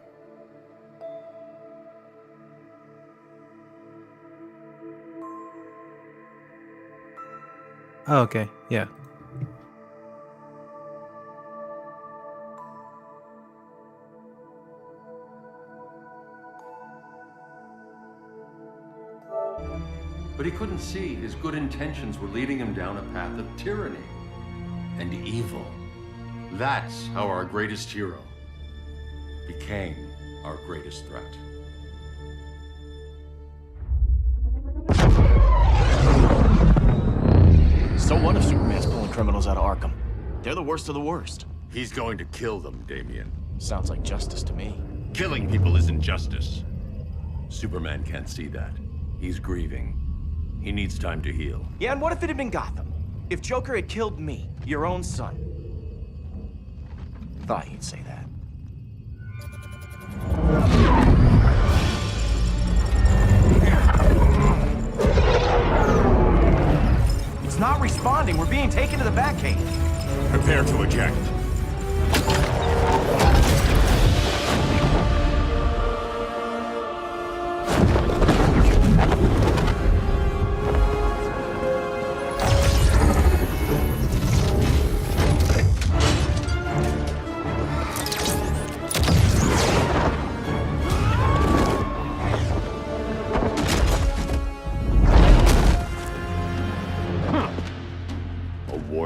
Oh, okay. Yeah. But he couldn't see his good intentions were leading him down a path of tyranny and evil. That's how our greatest hero became our greatest threat. So what if Superman's pulling criminals out of Arkham? They're the worst of the worst. He's going to kill them, Damian. Sounds like justice to me. Killing people isn't justice. Superman can't see that. He's grieving. He needs time to heal. Yeah, and what if it had been Gotham? If Joker had killed me, your own son? Thought he'd say that. It's not responding. We're being taken to the Batcave. Prepare to eject.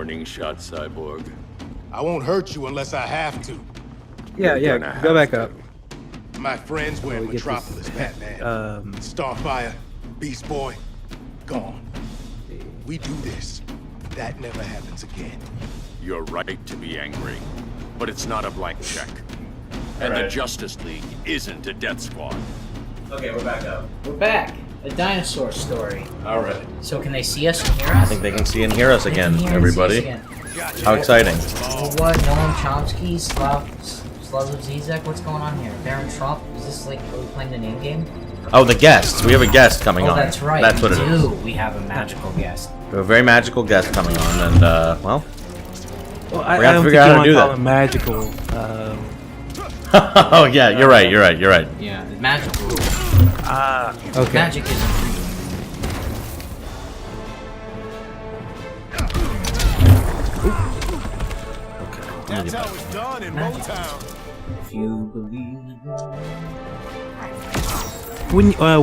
warning shot, Cyborg. I won't hurt you unless I have to. Yeah, You're yeah. gonna Go have back up. My friends were in we get Metropolis, this, Batman. Starfire, Beast Boy, gone. We do this. That never happens again. You're right to be angry, but it's not a blank check. And the Justice League isn't a death squad. Okay, we're back up. We're back. A dinosaur story. All right. So can they see us and hear I us? think they can see and hear us They can again, hear and see us everybody. again. How exciting. What? Noam Chomsky? Slavoj Zizek? What's going on here? Baron Trump? Is this like, are we playing the name game? Oh, the guests. We have a guest coming on. That's right. That's what it is. We have a magical guest. We have a very magical guest coming on, and, well, Well, we I gotta don't figure think out you how to want do to call that. him magical. Oh, yeah, you're right. Yeah, magical. Okay. Magic isn't real. That's how it's done in Motown. If you believe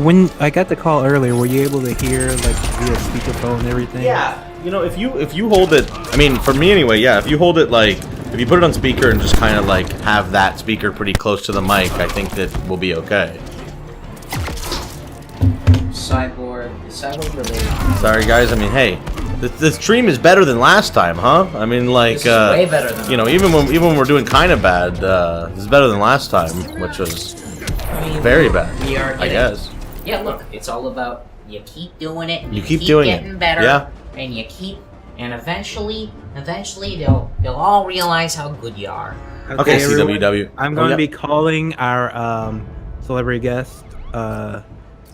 When I got the call earlier, were you able to hear like via speakerphone and everything? Yeah. You know, if you hold it, I mean, for me anyway, yeah, if you hold it like, if you put it on speaker and just kind of like have that speaker pretty close to the mic, I think that we'll be okay. Cyborg related. Sorry, guys. I mean, hey, the stream is better than last time, huh? I mean, like, This is way better than you know, even when we're doing kind of bad, this is better than last time, which was very bad. We are I guess. Yeah, look, it's all about you keep doing it. You keep doing it. getting better. Yeah. And you keep, and eventually they'll all realize how good you are. Okay, everyone, CWW. I'm going to be calling our celebrity guest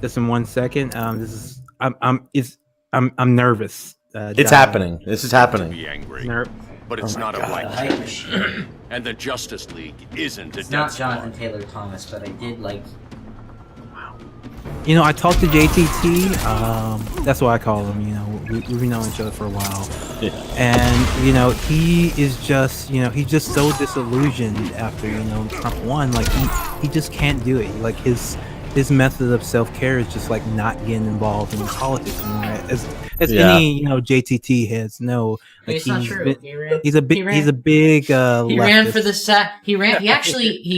just in 1 second. This is I'm nervous. It's John. happening. This is happening. Be angry, Ner- but it's not a blank Hype check. machine. And the Justice League isn't a It's death not squad. Jonathan Taylor Thomas, but I did like. You know, I talked to JTT. That's what I call him. You know, we've known each other for a while, and you know, he is just, you know, he's just so disillusioned after, you know, Trump won. Like he just can't do it. Like his method of self-care is just like not getting involved in politics anymore. As any, you know, JTT heads know, like It's not true. he's a big He ran leftist. for the SAG. He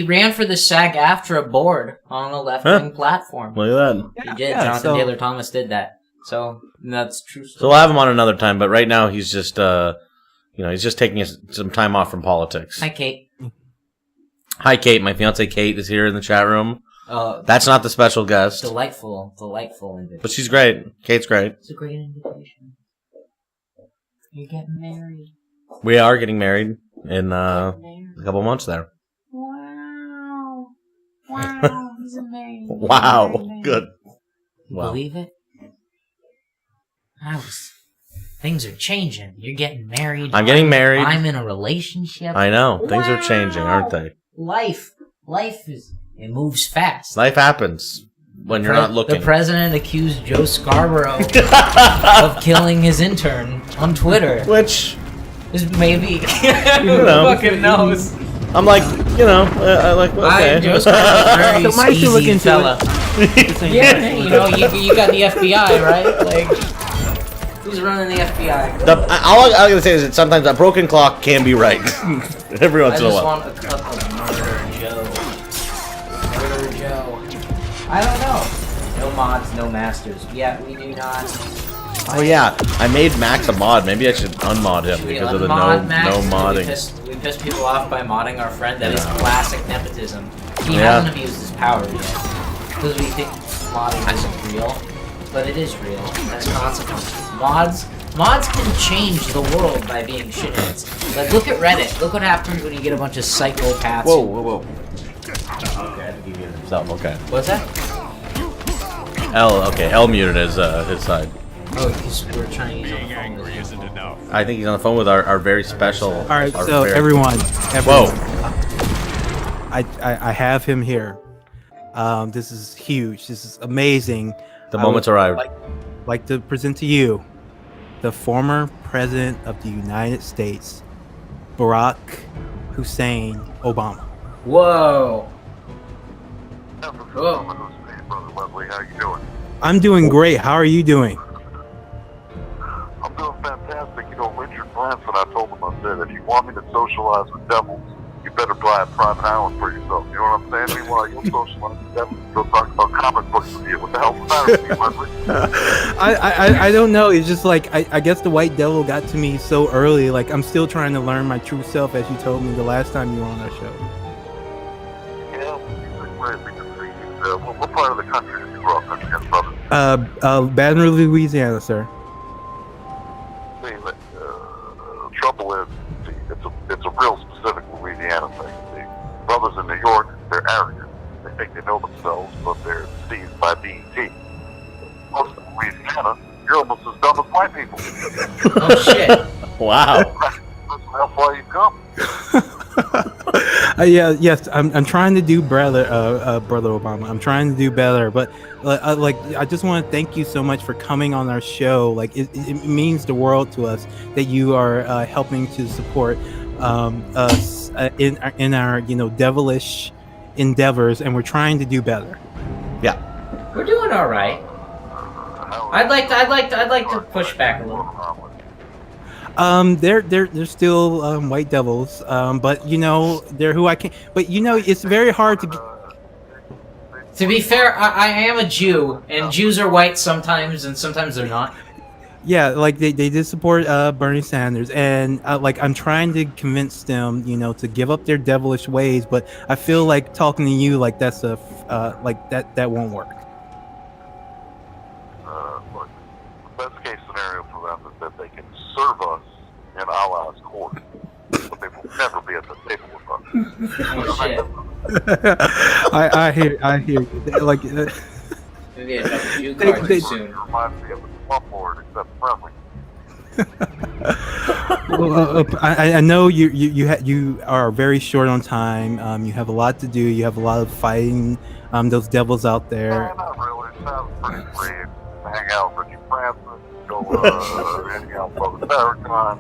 ran for the SAG-AFTRA board on a left-wing platform. Look at that. He did. Jonathan Taylor Thomas did that. So that's true. So we'll have him on another time, but right now he's just, you know, he's just taking some time off from politics. Hi, Kate. Hi, Kate. My fiance Kate is here in the chat room. That's not the special guest, Delightful invitation. but she's great. Kate's great. It's a great invitation. You're getting married. We are getting married in a couple months there. Wow. He's amazing. Wow. Good. You Wow. believe it? Things are changing. You're getting married. I'm getting married. I'm in a relationship. I know. Things are changing, aren't they? Life it moves fast. Life happens when you're not looking. The president accused Joe Scarborough of killing his intern on Twitter. Which is maybe who fucking knows. I'm like, you know, I like, okay. Joe Scarborough's very So might you look skeezy into fella. Yeah, you know, you got the FBI, right? Like, who's running the FBI? All I gotta say is that sometimes a broken clock can be right. Every once in a I just while. want a cup of Murder Joe. Murder Joe. I don't know. No mods, no masters. Yeah, we do not. Oh yeah, I made Max a mod. Maybe I should unmod him because of the no modding. We pissed people off by modding our friend. That is classic nepotism. He Yeah. hasn't abused his power yet. Because we think modding isn't real. But it is real. It has consequences. Mods can change the world by being shitheads. Like, look at Reddit. Look what happens when you get a bunch of psychopaths. Whoa. Okay, okay. What's that? L muted his side. Oh, because we're trying to use Being angry isn't enough. I think he's on the phone with our very special. All right, so everyone. Whoa. I have him here. This is huge. This is amazing. The moment's arrived. Like to present to you the former president of the United States, Barack Hussein Obama. Whoa. Brother Leslie, how you doing? I'm doing great. How are you doing? I'm doing fantastic. You know, Richard Branson, I want me to socialize with devils, you better buy a private island for yourself. You know what I'm saying? Meanwhile, you'll socialize with devils and go talk about comic books with you. What the hell's the matter with you, Leslie? I don't know. It's just like I guess the white devil got to me so early. Like I'm still trying to learn my true self, as you told me the last time you were on our show. Yeah, we can see. What part of the country did you grow up in again, brother? Baton Rouge, Louisiana, sir. See, the trouble is, see, it's a real specific Louisiana thing. See, brothers in New York, they're arrogant. They think they know themselves, but they're deceived by being teased. Most of Louisiana, you're almost as dumb as white people. Oh shit! Wow. That's how far you've come. Yes, I'm trying to do better, brother Obama. I'm trying to do better, but I just want to thank you so much for coming on our show. Like it means the world to us that you are helping to support us in our devilish endeavors, and we're trying to do better. Yeah. We're doing all right. I'd like to push back a little. They're still white devils, but they're who I can. But it's very hard to. To be fair, I am a Jew, and Jews are white sometimes, and sometimes they're not. Yeah, like they did support Bernie Sanders, and I'm trying to convince them, to give up their devilish ways. But I feel like talking to you like that's that won't work. Look, the best case scenario for them is that they can serve us in Allah's court, but they will never be at the table with us. Oh shit! I hear you. Like Maybe a Jew card soon. It reminds me of the slum lord, except friendly. Well, I know you are very short on time. You have a lot to do. You have a lot of fighting those devils out there. Not really. It sounds pretty great. Hang out with Ricky Francis, go hang out with Brother Farrakhan,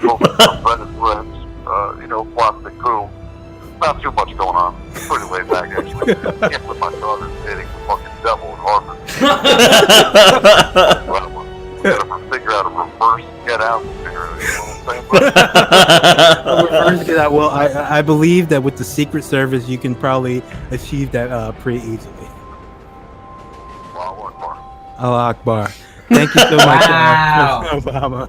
go to some Reddit threads, watch the coup. Not too much going on. Pretty laid back, actually. Can't believe my daughter's dating the fucking devil in Harvard. We gotta figure out a reverse get out scenario, you know what I'm saying? Reverse get out. Well, I believe that with the Secret Service, you can probably achieve that pretty easily. Allah Akbar. Thank you so much, President Obama.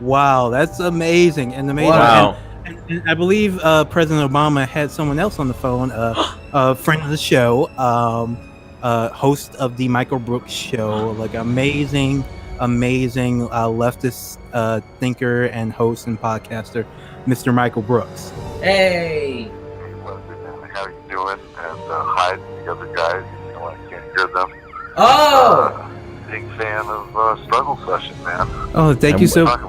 Wow, that's amazing and amazing. Wow. And I believe President Obama had someone else on the phone, a friend of the show, host of the Michael Brooks show, like amazing leftist thinker and host and podcaster, Mr. Michael Brooks. Hey! How you doing? And hi to the other guys. I can't hear them. Oh! Big fan of Struggle Session, man. Oh, thank you so much.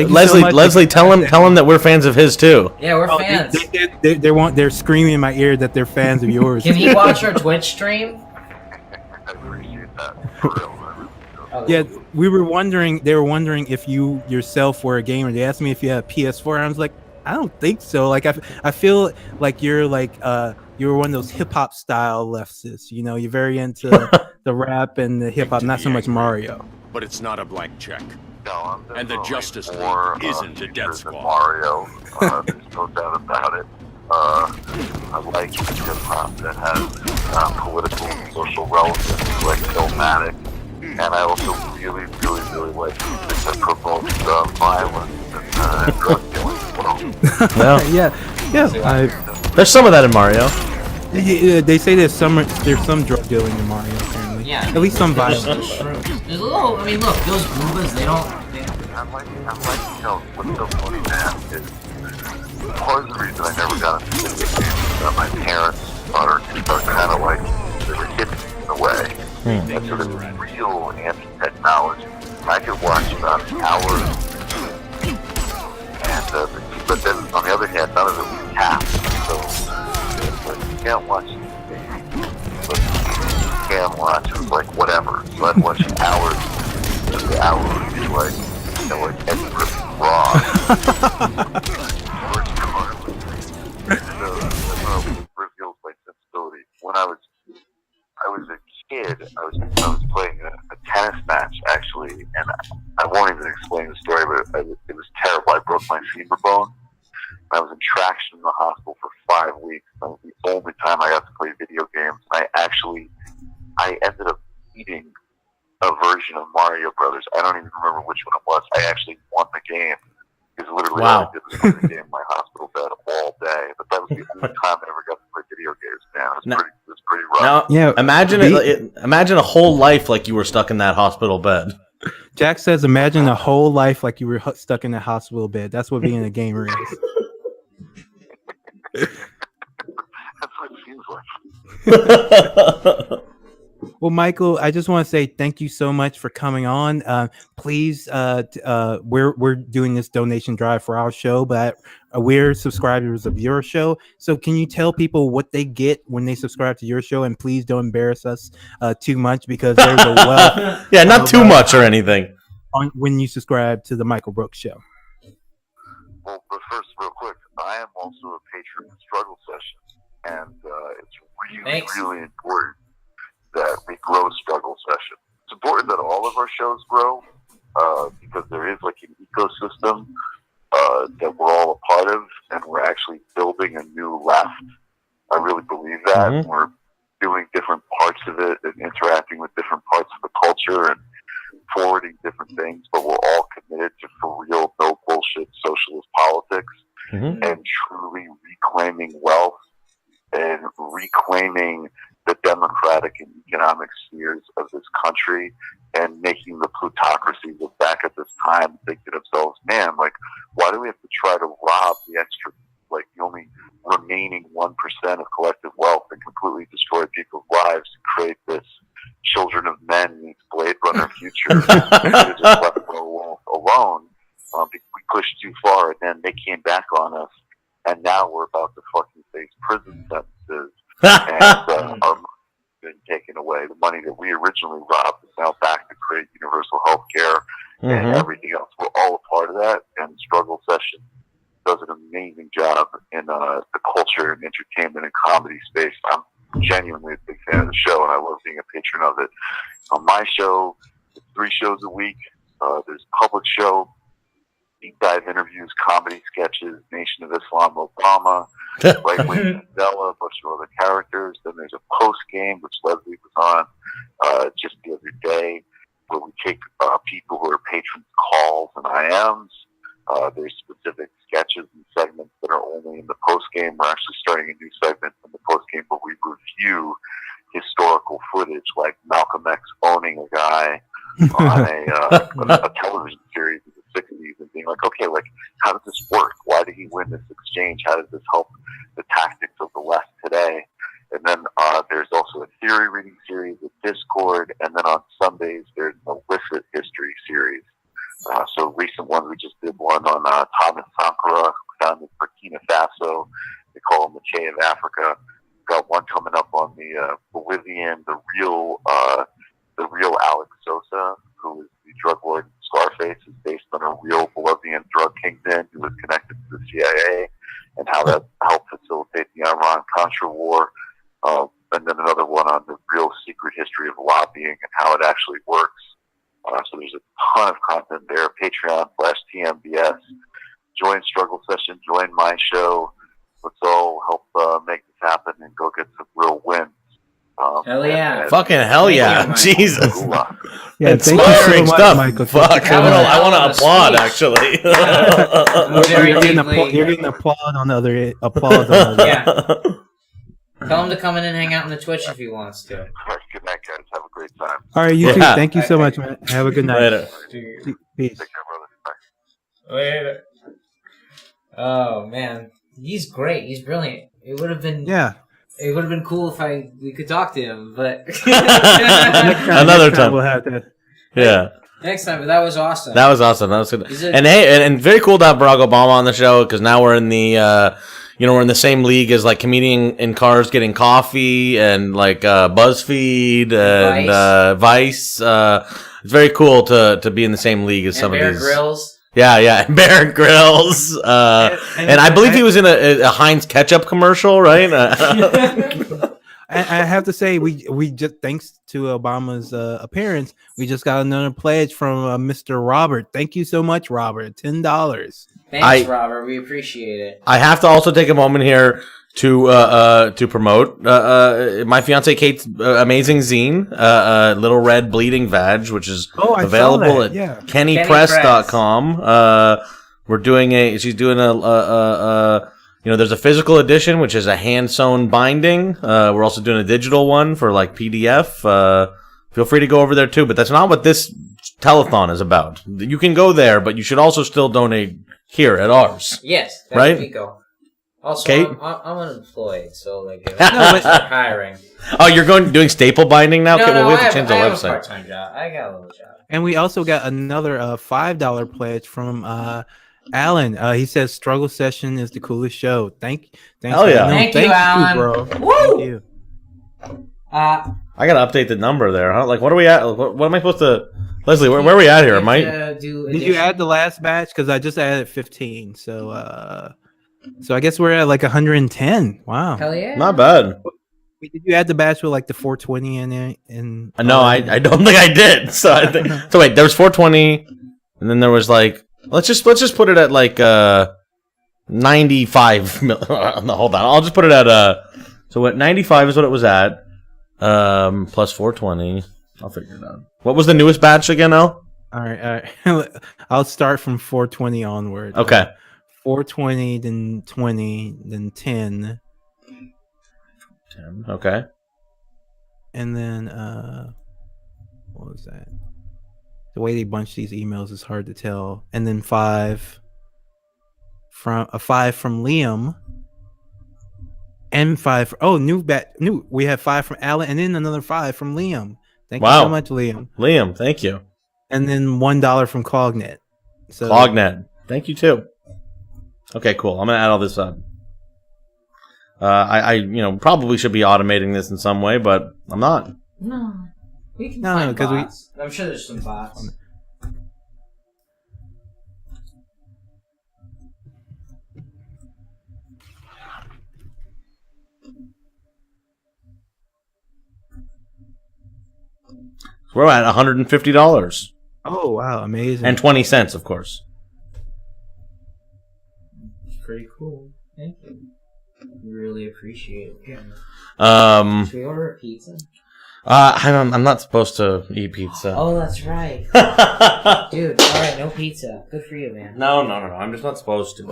Leslie, tell him that we're fans of his too. Yeah, we're fans. They're screaming in my ear that they're fans of yours. Can he watch our Twitch stream? I appreciate that. For real. Yeah, they were wondering if you yourself were a gamer. They asked me if you had a PS4, and I was like, I don't think so. Like I feel like you're one of those hip hop style leftists. You're very into the rap and the hip hop, not so much Mario. But it's not a blank check. No, And the Justice more, League isn't a death squad. Mario, there's no doubt about it. I like hip hop that has political and social relevance, like Illmatic. And I also really, really, really like music that promotes violence and drug dealing as well. Yeah. There's some of that in Mario. Yeah, they say there's some drug dealing in Mario, apparently. Yeah. At least some violence. There's a little. I mean, look, those Goombas, they don't. I'm like, what's so funny, man, is part of the reason I never got into video games that my parents are kind of like, they were hippies in a way. That's sort of real anti-technology. I could watch about an hour, and but then on the other hand, none of it was capped. So you can't watch anything, but you can watch. It was like whatever. So I'd watch hours, and the hour would be like, like Eddie Griffin Raw. Reveals my sensibility. When I was a kid, I was playing a tennis match actually, and I won't even explain the story, but it was terrible. I broke my femur bone, traction in the hospital for 5 weeks. That was the only time I got to play video games. I ended up eating a version of Mario Brothers. I don't even remember which one it was. I actually won the game. Because literally all I did was play the game in my hospital bed all day. But that was the only time I ever got to play video games, man. It was pretty rough. Now, yeah, imagine a whole life like you were stuck in that hospital bed. Jack says, imagine a whole life like you were stuck in a hospital bed. That's what being a gamer is. That's what it seems like. Well, Michael, I just want to say thank you so much for coming on. Please, we're doing this donation drive for our show, but we're subscribers of your show. So can you tell people what they get when they subscribe to your show? And please don't embarrass us too much, because there's a wealth. Yeah, not too much or anything. When you subscribe to the Michael Brooks Show. Well, but first, real quick, I am also a patron of Struggle Sessions, and it's really important that we grow Struggle Session. It's important that all of our shows grow, because there is like an ecosystem that we're all a part of, and we're actually building a new left. I really believe that. Mm-hmm. We're doing different parts of it and interacting with different parts of the culture and forwarding different things, but we're all committed to for real, no bullshit socialist politics, and truly reclaiming wealth and reclaiming the democratic and economic spheres of this country, and making the plutocracy look back at this time and think to themselves, man, like, why do we have to try to rob the extra, like, the only remaining 1% of collective wealth and completely destroy people's lives to create this Children of Men meets Blade Runner future? We just left them alone. We pushed too far, and then they came back on us, and now we're about to fucking face prison sentences. And our money has been taken away. The money that we originally robbed is now back to create universal health care and everything else. We're all a part of that, and Struggle Session does an amazing job in the culture and entertainment and comedy space. I'm genuinely a big fan of the show, and I love being a patron of it. On my show, it's 3 shows a week. There's a public show, deep dive interviews, comedy sketches, Nation of Islam, Obama, Right Wing Mandela, a bunch of other characters. Then there's a post game, which Leslie was on just the other day, where we take people who are patrons' calls and IMs. There's specific sketches and segments that are only in the post game. We're actually starting a new segment in the post game where we review historical footage, like Malcolm X owning a guy on a television series in the 60s, and being like, okay, like, how does this work? Why did he win this exchange? How does this help the tactics of the left today? And then there's also a theory reading series with Discord, and then on Sundays there's an illicit history series. So recent one, we just did one on Thomas Sankara, found in Burkina Faso. They call him the Che of Africa. Got one coming up on the Bolivian, the real Alex Sosa, who is the drug lord in Scarface, is based on a real Bolivian drug kingpin who was connected to the CIA, and how that helped facilitate the Iran-Contra war. And then another one on the real secret history of lobbying and how it actually works. So there's a ton of content there. Patreon/TMBS. Join Struggle Session. Join my show. Let's all help make this happen and go get some real wins. Hell yeah. Fucking hell yeah. Jesus. Yeah, inspiring stuff. Michael. Fuck. I want to applaud, actually. You're getting applaud on the other applause. On the Yeah. Tell him to come in and hang out on the Twitch if he wants to. All right, good night, guys. Have a great time. All right, you too. Thank you so much, man. Have a good night. Later. Peace. Take care, brother. Bye. Later. Oh man, he's great. He's brilliant. It would have been It would have been cool if we could talk to him, but another time we'll have to. Yeah. Next time, but that was awesome. That was awesome. That was good. And hey, and very cool to have Barack Obama on the show, because now we're in the we're in the same league as like comedian in cars getting coffee and like BuzzFeed and Vice. It's very cool to be in the same league as some of these. Bear Grylls. Yeah, Bear Grylls. And I believe he was in a Heinz ketchup commercial, right? I have to say, we just, thanks to Obama's appearance, we just got another pledge from Mr. Robert. Thank you so much, Robert. $10. Thanks, Robert. We appreciate it. I have to also take a moment here to promote my fiance Kate's amazing zine, Little Red Bleeding Vag, which is available at kennypress.com. She's doing a there's a physical edition, which is a hand-sewn binding. We're also doing a digital one for like PDF. Feel free to go over there too, but that's not what this telethon is about. You can go there, but you should also still donate here at ours. Yes, right? Pico. Also, Kate? I'm unemployed, so like if I'm hiring. Oh, you're doing staple binding now? No, Okay, well, we have to I change the have website. a part-time job. I got a little job. And we also got another $5 pledge from Alan. He says Struggle Session is the coolest show. Thanks. Hell yeah. Thank you, Alan. Bro. Woo! Thank you. I gotta update the number there, huh? Like, what are we at? What am I supposed to... Leslie, where are we at here? Did you add the last batch? Because I just added 15. So I guess we're at like 110. Wow. Hell yeah. Not bad. Wait, did you add the batch with like the 420 in it? No, I don't think I did. So wait, there was 420, and then there was like... Let's just put it at like 95 no, hold on. I'll just put it at so what 95 is what it was at. Plus 420. I'll figure it out. What was the newest batch again, Al? All right. I'll start from 420 onward. Okay. 420, then 20, then 10. 10. Okay. And then what was that? The way they bunch these emails is hard to tell. And then 5 from Liam. And 5 we have 5 from Alan, and then another 5 from Liam. Thank you so much, Liam. Liam, thank you. And then $1 from Cognet. So Cognet, thank you too. Okay, cool. I'm gonna add all this up. I probably should be automating this in some way, but I'm not. No, we can find because bots. I'm sure there's some bots. We're at $150. Oh wow, amazing! And 20 cents, of course. Pretty cool. Thank you. We really appreciate it. Should we order a pizza? I'm not supposed to eat pizza. Oh, that's right. Dude, alright, no pizza. Good for you, man. No. I'm just not supposed to.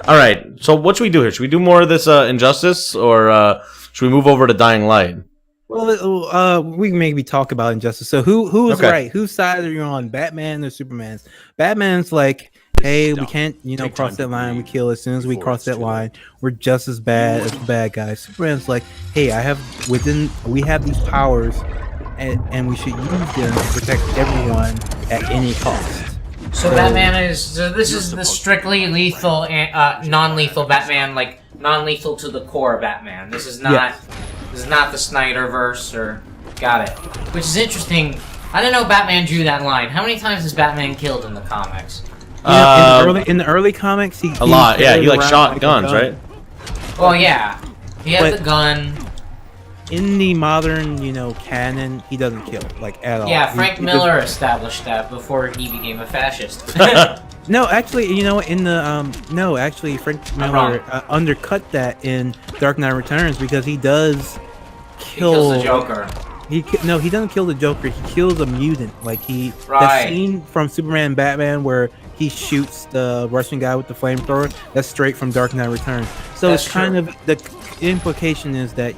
Alright, so what should we do here? Should we do more of this Injustice, or should we move over to Dying Light? Well, we can maybe talk about Injustice. So who is right? Whose side are you on? Batman or Superman's? Batman's like, hey, we can't, cross that line. We kill as soon as we cross that line. We're just as bad as the bad guys. Superman's like, hey, we have these powers, and we should use them to protect everyone at any cost. So Batman is this is the strictly lethal, non-lethal Batman, like non-lethal to the core Batman. This is not. Yes. This is not the Snyderverse, or got it. Which is interesting. I didn't know Batman drew that line. How many times is Batman killed in the comics? In the early comics, he lot. Yeah, he like shot guns, right? Well, yeah, he had the gun. In the modern, canon, he doesn't kill at all. Yeah, Frank Miller established that before he became a fascist. No, actually, in the Frank Miller undercut that in Dark Knight Returns because he does kill. He kills the Joker. He doesn't kill the Joker. He kills a mutant. That scene from Superman and Batman where he shoots the Russian guy with the flamethrower. That's straight from Dark Knight Returns. So that's it's kind of the implication is that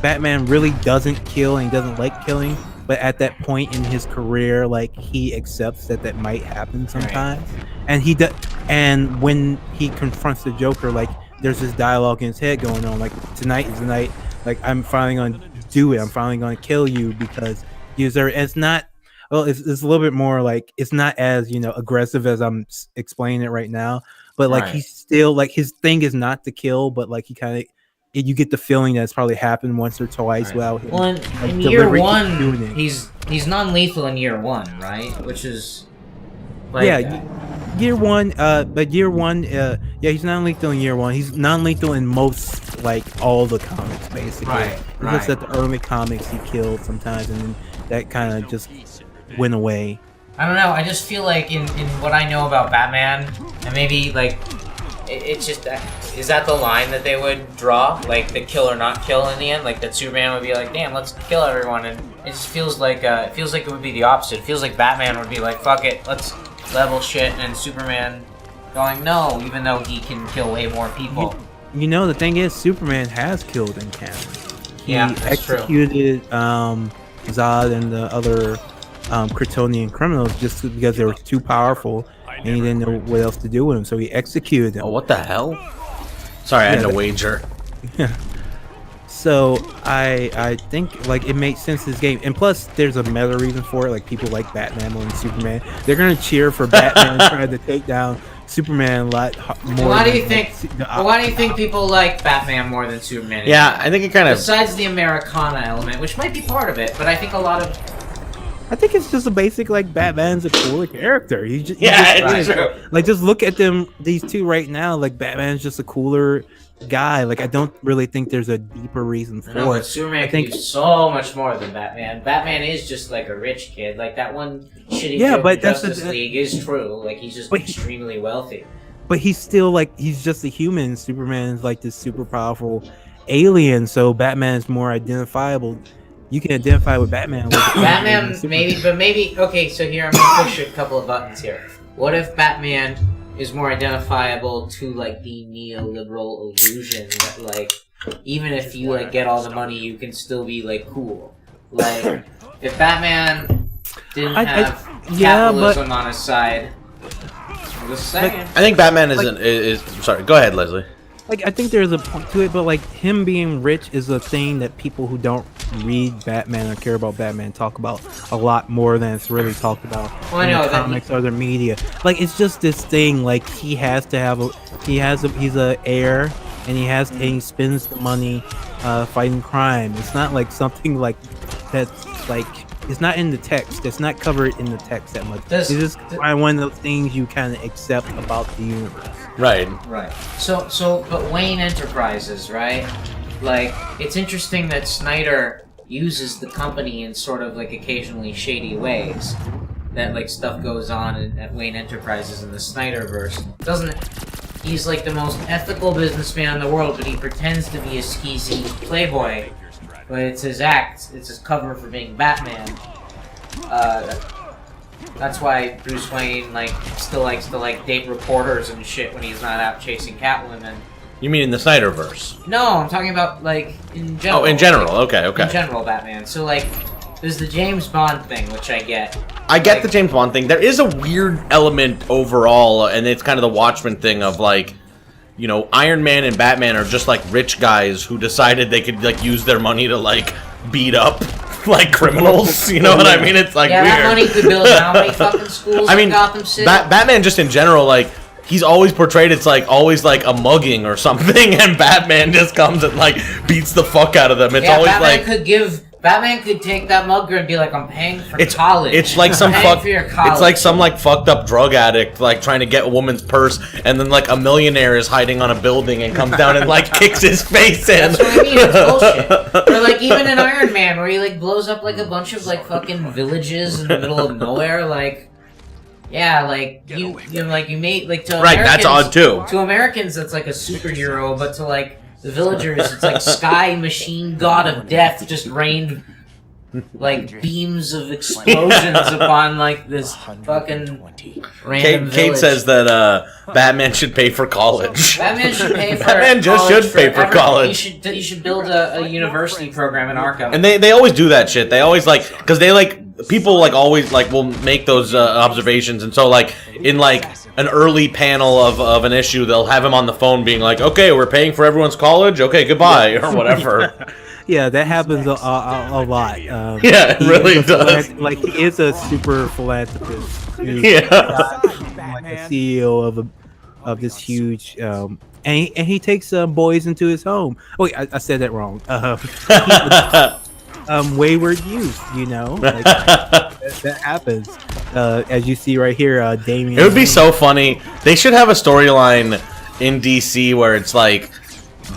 Batman really doesn't kill and he doesn't like killing. But at that point in his career, he accepts that might happen sometimes, right. And when he confronts the Joker, there's this dialogue in his head going on, tonight is the night, I'm finally gonna do it. I'm finally gonna kill you because you deserve it. And it's not. Well, it's a little bit more it's not as aggressive as I'm explaining it right now. But right. He's still his thing is not to kill, but he kind of. You get the feeling that it's probably happened once or twice right. without him. Well, in year one, he's non-lethal in year one, right? Which is year one. But year one, he's non-lethal in year one. He's non-lethal in most all the comics, basically. Right. Just that the early comics he killed sometimes, and then that kind of just went away. I don't know. I just feel like in what I know about Batman, and maybe like it's just is that the line that they would draw, like the kill or not kill in the end, like that Superman would be like, damn, let's kill everyone, and it just feels like it would be the opposite. It feels like Batman would be like, fuck it, let's level shit, and Superman going no, even though he can kill way more people. You know, the thing is, Superman has killed in canon. He executed Zod and the other Kryptonian criminals just because they were too powerful and he didn't know what else to do with them, so he executed them. Oh, what the hell? Sorry, I had to wager. So I think like it makes sense this game, and plus there's a meta reason for it. Like people like Batman more than Superman. They're gonna cheer for Batman trying to take down Superman a lot more. Why do you think? Why do you think people like Batman more than Superman? Yeah, I think it kind of. Besides the Americana element, which might be part of it, but I think a lot of. I think it's just a basic like Batman's a cooler character. It's true. Like just look at these two right now. Like Batman's just a cooler guy. Like I don't really think there's a deeper reason for it. Superman can do so much more than Batman. Batman is just like a rich kid. Like that one shitty joke in Justice League is true. Like he's just extremely wealthy. But he's still like he's just a human. Superman's like this super powerful alien. So Batman's more identifiable. You can identify with Batman. Batman, maybe. Okay, so here I'm gonna push a couple of buttons here. What if Batman is more identifiable to like the neoliberal illusion that like even if you like get all the money, you can still be like cool. Like if Batman didn't have capitalism on his side, I'm just saying. I think Batman is sorry. Go ahead, Leslie. Like I think there's a point to it, but like him being rich is a thing that people who don't read Batman or care about Batman talk about a lot more than it's really talked about in the comics or the media. Like it's just this thing. Like he has to have he's a heir, and he spends the money fighting crime. It's not like something like that's like it's not in the text. It's not covered in the text that much. It's just one of those things you kind of accept about the universe. Right. But Wayne Enterprises, right? Like, it's interesting that Snyder uses the company in sort of, like, occasionally shady ways. That, like, stuff goes on at Wayne Enterprises in the Snyderverse. He's, like, the most ethical businessman in the world, but he pretends to be a skeezy playboy. But it's his act. It's his cover for being Batman. That's why Bruce Wayne, like, still likes to, like, date reporters and shit when he's not out chasing Catwoman. You mean in the Snyderverse? No, I'm talking about, like, in general. Oh, in general. Like, Okay. In general, Batman. So, like, there's the James Bond thing, which I get. I get the James Bond thing. There is a weird element overall, and it's kind of the Watchmen thing of, like, you know, Iron Man and Batman are just, like, rich guys who decided they could, like, use their money to, like, beat up like criminals, you know what I mean? It's like weird. That money could build how many fucking schools in Gotham City? Batman just in general, like, he's always portrayed it's like always like a mugging or something, and Batman just comes and like beats the fuck out of them. It's always Batman could take that mugger and be like, I'm paying for college. It's like it's like some like fucked up drug addict like trying to get a woman's purse, and then like a millionaire is hiding on a building and comes down and like kicks his face in. That's what I mean. It's bullshit. Or like even in Iron Man, where he like blows up like a bunch of like fucking villages in the middle of nowhere, like. Yeah, like you made like to Americans, right. That's odd too. To Americans, that's like a superhero, but to like the villagers, it's like Sky Machine God of Death just rained like beams of explosions upon like this fucking random Kate says that Batman should pay for college. Batman should pay for Batman just should pay for college. You should build a university program in Arkham. And they always do that shit. They always like because they like. People like always like will make those observations, and so like in like an early panel of an issue, they'll have him on the phone being like, "Okay, we're paying for everyone's college. Okay, goodbye," or whatever. Yeah, that happens a lot. Yeah, it really does. Like he is a super philanthropist. Yeah, like a CEO of this huge. And he takes boys into his home. Oh, wait, I said that wrong. Wayward youth, you know, like, that happens. As you see right here, Damian. It would be so funny. They should have a storyline in DC where it's like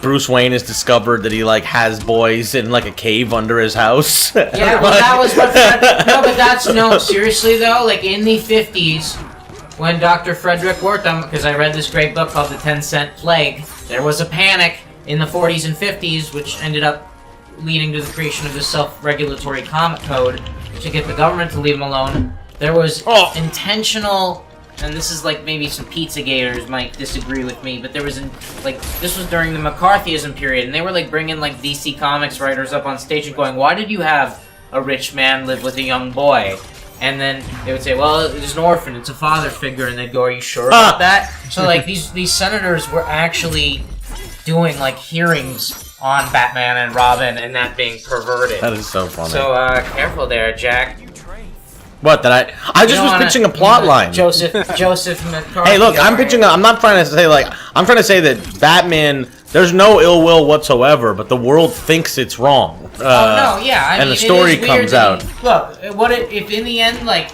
Bruce Wayne has discovered that he like has boys in like a cave under his house. Yeah, well, that was what. No, but that's no. Seriously though, like in the 50s, when Dr. Frederick Wertham, because I read this great book called The 10-Cent Plague, there was a panic in the 40s and 50s, which ended up leading to the creation of the self-regulatory comic code to get the government to leave them alone. There was intentional, and this is like maybe some Pizzagate might disagree with me, but there was this was during the McCarthyism period, and they were like bringing like DC Comics writers up on stage and going, "Why did you have a rich man live with a young boy?" And then they would say, "Well, it's an orphan, it's a father figure," and they'd go, "Are you sure about that?" So like these senators were actually doing like hearings on Batman and Robin, and that being perverted. That is so funny. So careful there, Jack. What? That I just was pitching a plot line. Joseph McCarthy. Hey, look, I'm pitching. I'm not trying to say I'm trying to say that Batman. There's no ill will whatsoever, but the world thinks it's wrong. Oh no, yeah. I mean, the story comes out. Look, if in the end, like,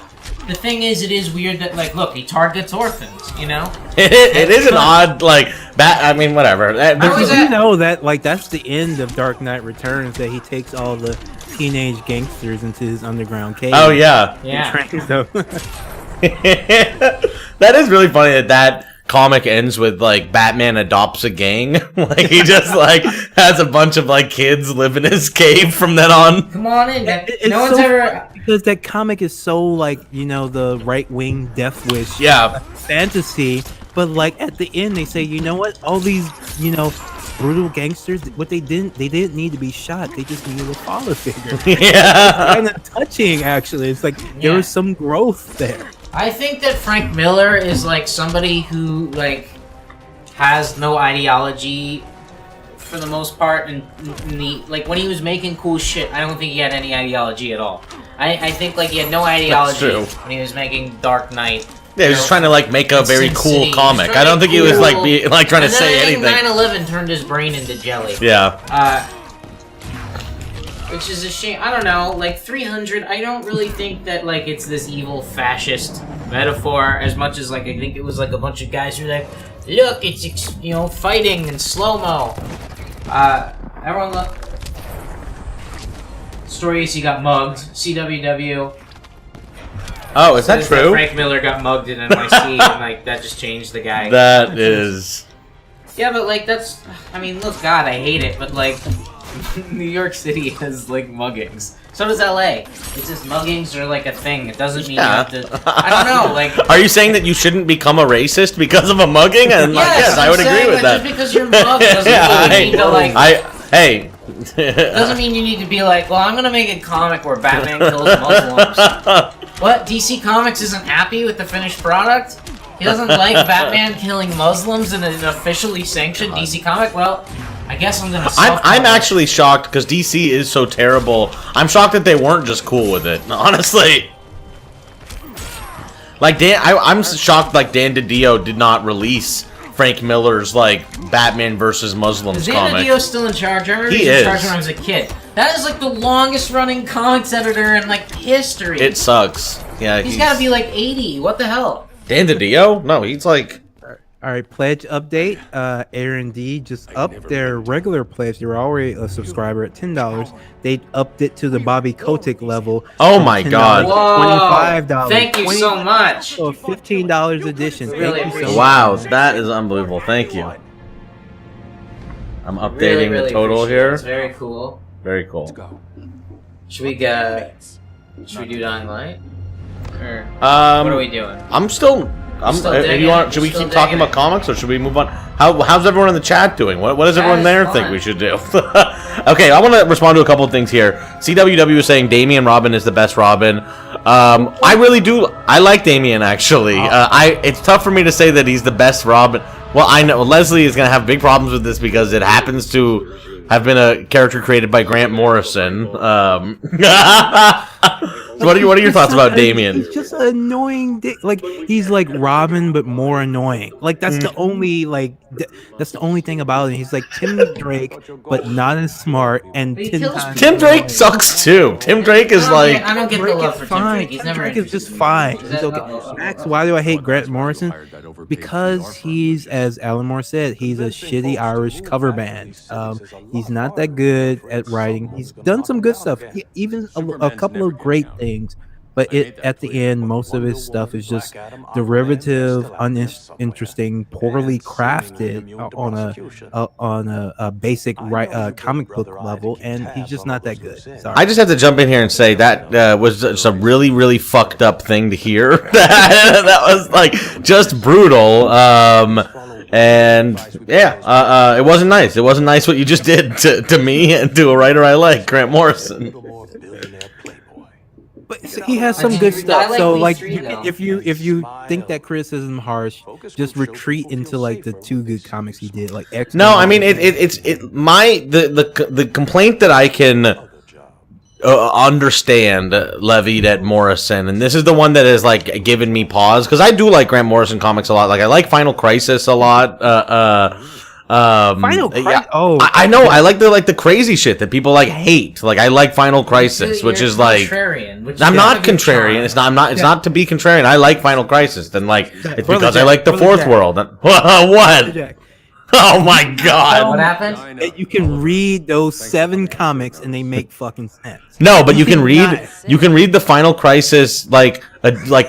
the thing is, it is weird that, like, look, he targets orphans, you know? It is an odd, like, I mean, whatever. You know that, like, that's the end of Dark Knight Returns, that he takes all the teenage gangsters into his underground cave. Oh, yeah. Yeah. And trains them. That is really funny that comic ends with, like, Batman adopts a gang. Like, he just, like, has a bunch of, like, kids live in his cave from then on. Come on in. No one's ever... Because that comic is so, like, you know, the right-wing Death Wish fantasy, but, like, at the end they say, you know what? All these, you know, brutal gangsters, what they didn't need to be shot. They just needed a father figure. Yeah. It's kind of touching, actually. It's like, there was some growth there. I think that Frank Miller is like somebody who like has no ideology for the most part, and like when he was making cool shit, I don't think he had any ideology at all. I think like he had no ideology when he was making Dark Knight. Yeah, he was just trying to like make a very cool comic. I don't think he was like trying to say anything. 9/11 turned his brain into jelly. Yeah. Which is a shame. I don't know, like 300, I don't really think that like it's this evil fascist metaphor as much as like I think it was like a bunch of guys who were like, look, it's, you know, fighting in slow-mo. Everyone story is he got mugged. CWW. Oh, is that true? Frank Miller got mugged in NYC and like that just changed the guy. That is... Yeah, but like that's, I mean, look, God, I hate it, but like New York City has like muggings. So does LA. It's just muggings are like a thing. It doesn't mean you have to. I don't know. Like, are you saying that you shouldn't become a racist because of a mugging? And like, yes, I would agree with that. Just because you're mugged doesn't mean you need to like. Hey. Doesn't mean you need to be like, well, I'm gonna make a comic where Batman kills Muslims. What? DC Comics isn't happy with the finished product? He doesn't like Batman killing Muslims in an officially sanctioned DC comic? Well, I guess I'm gonna. I'm actually shocked because DC is so terrible. I'm shocked that they weren't just cool with it. Honestly, like I'm shocked. Like Dan DiDio did not release Frank Miller's like Batman versus Muslims comic. Is Dan DiDio still in charge? I remember he was in charge when I was a kid. That is like the longest running comics editor in like history. It sucks. Yeah, he's got to be like 80. What the hell? Dan DiDio? No, he's like. All right, pledge update. Aaron D just upped their regular pledge. They were already a subscriber at $10. They upped it to the Bobby Kotick level. Oh my God! $25. Thank you so much. So $15 addition. Really Thank you so wow, much. that is unbelievable. Thank you. I'm updating really the total here. It's very cool. Very cool. Let's go. Should we do Dying Light? Or what are we doing? Should we keep talking about comics, or should we move on? How's everyone in the chat doing? What does everyone there think we should do? Okay, I want to respond to a couple of things here. CWW is saying Damian Robin is the best Robin. I really do. I like Damian actually. It's tough for me to say that he's the best Robin. Well, I know Leslie is gonna have big problems with this because it happens to have been a character created by Grant Morrison. So what are your thoughts about Damien? He's just an annoying dick. Like he's like Robin, but more annoying. Like that's the only that's the only thing about it. He's like Tim Drake, but not as smart and 10 times. Tim Drake sucks too. Tim Drake is like. I don't get the love for Tim Drake. He's Tim never Drake is just fine. He's okay. Max, why do I hate Grant Morrison? Because he's, as Alan Moore said, he's a shitty Irish cover band. He's not that good at writing. He's done some good stuff, even a couple of great things. But at the end, most of his stuff is just derivative, uninteresting, poorly crafted on a basic comic book level, and he's just not that good. Sorry. I just have to jump in here and say that was just a really, really fucked up thing to hear. That was like just brutal. And yeah, it wasn't nice. It wasn't nice what you just did to me and to a writer I like, Grant Morrison. But he has some good stuff. So like, if you think that criticism harsh, just retreat into like the two good comics he did, like X. No, I mean the complaint that I can understand levied at Morrison, and this is the one that has like given me pause, because I do like Grant Morrison comics a lot. Like I like Final Crisis a lot. Final Crisis. Yeah, I know. I like the crazy shit that people like hate. Like I like Final Crisis, which is like contrarian. I'm not contrarian. It's not. It's not to be contrarian. I like Final Crisis. Then like it's because I like the Fourth World. What? Oh my God! What happened? You can read those 7 comics and they make fucking sense. No, but you can read the Final Crisis like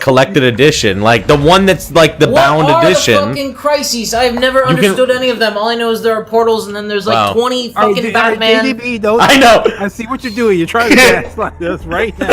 collected edition, like the one that's like the bound edition. What are the fucking crises? I've never understood any of them. All I know is there are portals, and then there's like 20 fucking Batman. I know. I see what you're doing. You're trying to gaslight this right now.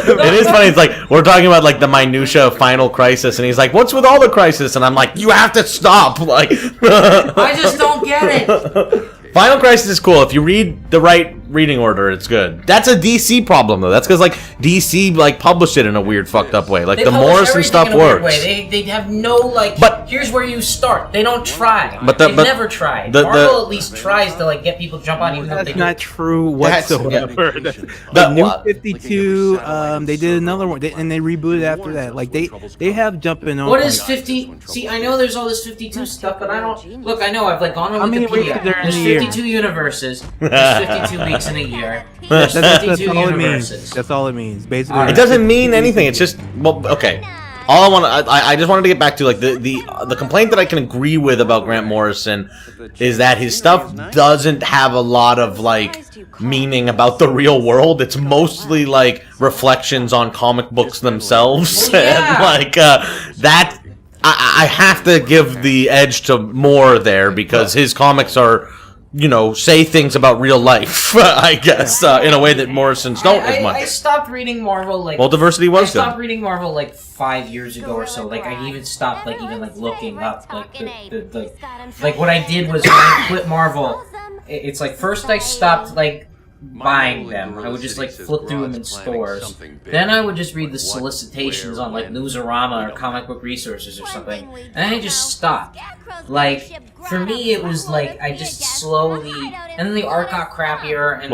It is funny. It's like we're talking about like the minutia of Final Crisis, and he's like, "What's with all the crisis?" And I'm like, "You have to stop!" Like, I just don't get it. Final Crisis is cool if you read the right reading order. It's good. That's a DC problem though. That's because like DC like published it in a weird, fucked up way. Like they the Morrison stuff works. They have no like. But here's where you start. They don't try. They never try. Marvel at least tries to like get people to jump on, even though that's not true whatsoever. The New 52, they did another one, and they rebooted after that. Like they have jumping on. What is 50? See, I know there's all this 52 stuff, but I don't look. I know I've like gone on Wikipedia. There's 52 universes. There's 52 weeks in a year. There's 52 all it universes. means. That's all it means. Basically, It doesn't mean anything. It's just okay. All I just wanted to get back to like the complaint that I can agree with about Grant Morrison is that his stuff doesn't have a lot of like meaning about the real world. It's mostly like reflections on comic books themselves, and like that. I have to give the edge to Moore there because his comics are, you know, say things about real life, I guess, in a way that Morrison's don't as much. I stopped reading Marvel like. Well, diversity was good. I stopped reading Marvel like 5 years ago or so. Like I even stopped like looking up like the like what I did was when I quit Marvel. It's like first I stopped like buying them. I would just like flip through them in stores. Then I would just read the solicitations on like Newsarama or Comic Book Resources or something. And I just stopped. Like for me it was like I just slowly, and then the art got crappier, and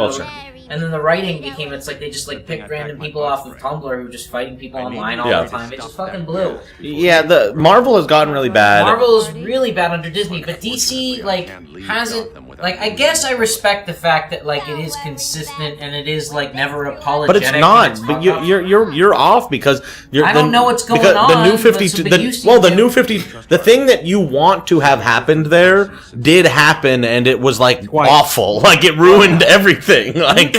then the writing became, it's like they just like picked random people off of Tumblr who were just fighting people online all the time. It just fucking blew. Yeah, the Marvel has gotten really bad. Marvel is really bad under Disney, but DC like hasn't. Like I guess I respect the fact that like it is consistent and it is like never apologetic. But it's not. But you're off because I don't know what's going on. The new 52. The new 50. The thing that you want to have happened there did happen, and it was like awful. Like it ruined everything. Like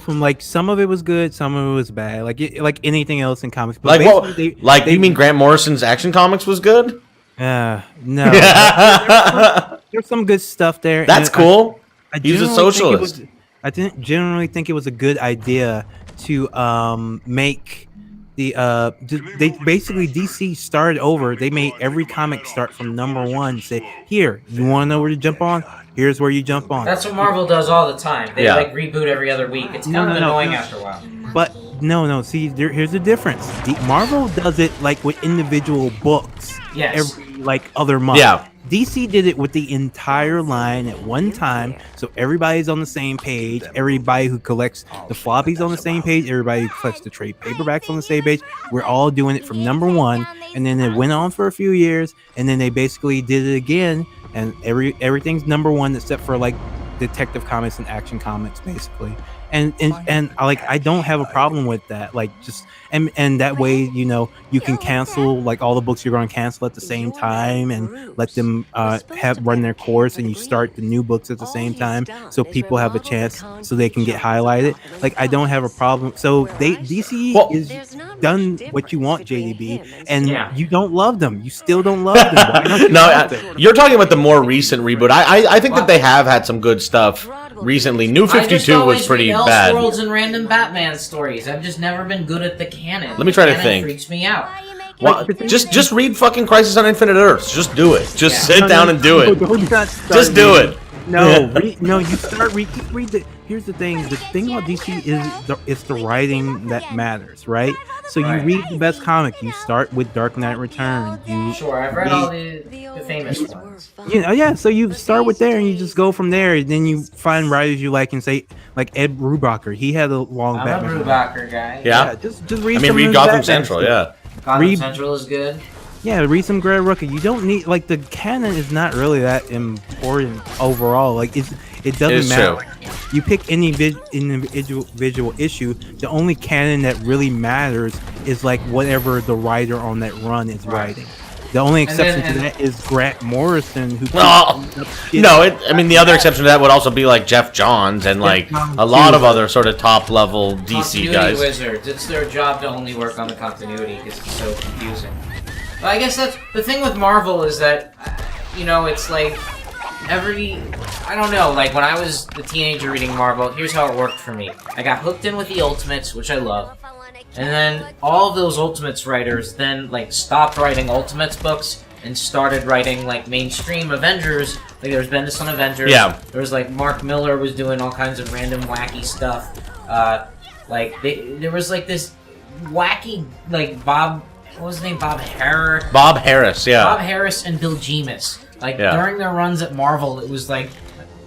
like some of it was good, some of it was bad. Like anything else in comics. But you mean Grant Morrison's Action Comics was good? No. There's some good stuff there. That's cool. He's a socialist. I didn't generally think it was a good idea to make the they basically DC started over. They made every comic start from #1. Say, here, you want to know where to jump on? Here's where you jump on. That's what Marvel does all the time. They like reboot every other week. It's kind of annoying after a while. But no. See, here's the difference. Marvel does it like with individual books. Yes. Every like other month. Yeah. DC did it with the entire line at one time, so everybody's on the same page. Everybody who collects the floppies on the same page. Everybody who collects the trade paperbacks on the same page. We're all doing it from number one, and then it went on for a few years, and then they basically did it again, and everything's number one except for like Detective Comics and Action Comics, basically. And like I don't have a problem with that. Like just and that way, you know, you can cancel like all the books you're going to cancel at the same time and let them run their course, and you start the new books at the same time, so people have a chance so they can get highlighted. Like I don't have a problem. So DC is done what you want, JDB, and you don't love them. You still don't love them. You're talking about the more recent reboot. I think that they have had some good stuff recently. New 52 was pretty bad. Elseworlds and random Batman stories. I've just never been good at the canon. Let me try to canon think. Freaks me out. Well, just read fucking Crisis on Infinite Earths. Just do it. Just sit down and do it. Just do it. No, no. You start just read the. Here's the thing. The thing about DC is it's the writing that matters, right? So you read the best comic. You start with Dark Knight Returns. I've read all the famous ones. You know, yeah. So you start with there, and you just go from there. And then you find writers you like, and say like Ed Brubaker. He had a long. I'm a Brubaker guy. Yeah. Just read. Read Gotham Central. Yeah. Gotham Central is good. Yeah, read some Greg Rucka. You don't need like the canon is not really that important overall. Like it doesn't matter. Like, you pick any individual issue. The only canon that really matters is like whatever the writer on that run is writing. The only exception to that is Grant Morrison, who. The other exception to that would also be like Jeff Johns and like a lot of other sort of top level DC guys. Wizards. It's their job to only work on the continuity because it's so confusing. But I guess that's the thing with Marvel is that, you know, it's like I don't know, like when I was a teenager reading Marvel, here's how it worked for me. I got hooked in with the Ultimates, which I love. And then all of those Ultimates writers then like stopped writing Ultimates books and started writing like mainstream Avengers. Like there was Bendis on Avengers. Yeah. There was like Mark Miller was doing all kinds of random wacky stuff. There was like this wacky like Bob. What was his name? Bob Harris. Bob Harris, yeah. Bob Harris and Bill Jemas. Like during their runs at Marvel, it was like,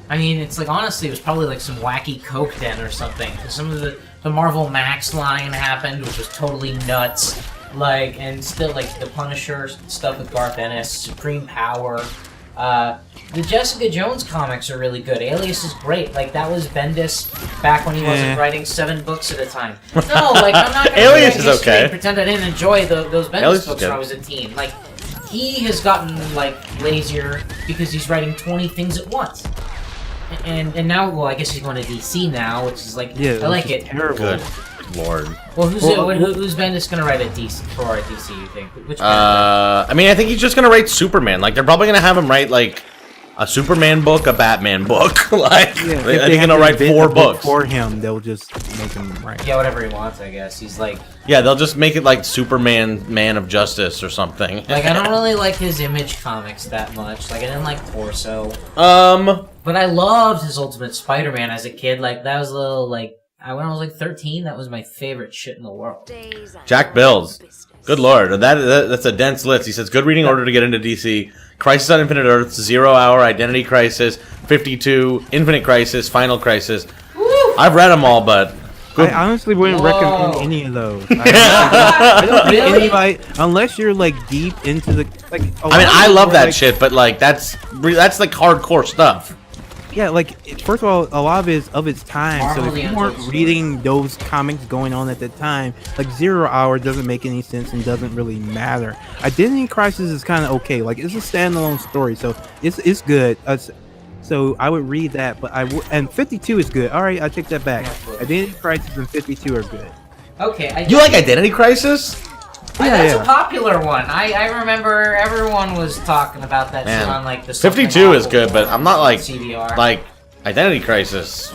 I mean, it's like honestly, it was probably like some wacky coke den or something. Some of the Marvel Max line happened, which was totally nuts. Like, and still like the Punisher stuff with Garth Ennis, Supreme Power. The Jessica Jones comics are really good. Alias is great. Like that was Bendis back when he wasn't writing 7 books at a time. No, like I'm not gonna Alias is okay. Pretend I didn't enjoy those Bendis books when I was a teen. Like he has gotten like lazier because he's writing 20 things at once. And now, well, I guess he's going to DC now, which is like I like it. Terrible. Good Lord. Well, who's Bendis going to write at DC for at DC? You think? Which I mean, I think he's just going to write Superman. Like they're probably going to have him write like a Superman book, a Batman book. Like they're going to write 4 books for him. They'll just make him write. Yeah, whatever he wants. I guess he's like. Yeah, they'll just make it like Superman, Man of Justice, or something. Like I don't really like his Image comics that much. Like I didn't like Torso. But I loved his Ultimate Spider-Man as a kid. Like that was a little like when I was like 13. That was my favorite shit in the world. Jack Bills. Good Lord, that's a dense list. He says, good reading order to get into DC. Crisis on Infinite Earths, 0 Hour, Identity Crisis, 52, Infinite Crisis, Final Crisis. Woo! I've read them all, but... I honestly wouldn't recommend any of those. I don't think anybody, unless you're like deep into the... like. I mean, I love that shit, but like that's like hardcore stuff. Yeah, like first of all, a lot of it is of its time. So if you weren't reading those comics going on at the time, like 0 Hour doesn't make any sense and doesn't really matter. Identity Crisis is kind of okay. Like it's a standalone story, so it's good. So I would read that, but and 52 is good. All right, I take that back. Identity Crisis and 52 are good. Okay, you like Identity Crisis? That's a popular one. I remember everyone was talking about that shit on like the 52 is good, but I'm not like CDR. Like Identity Crisis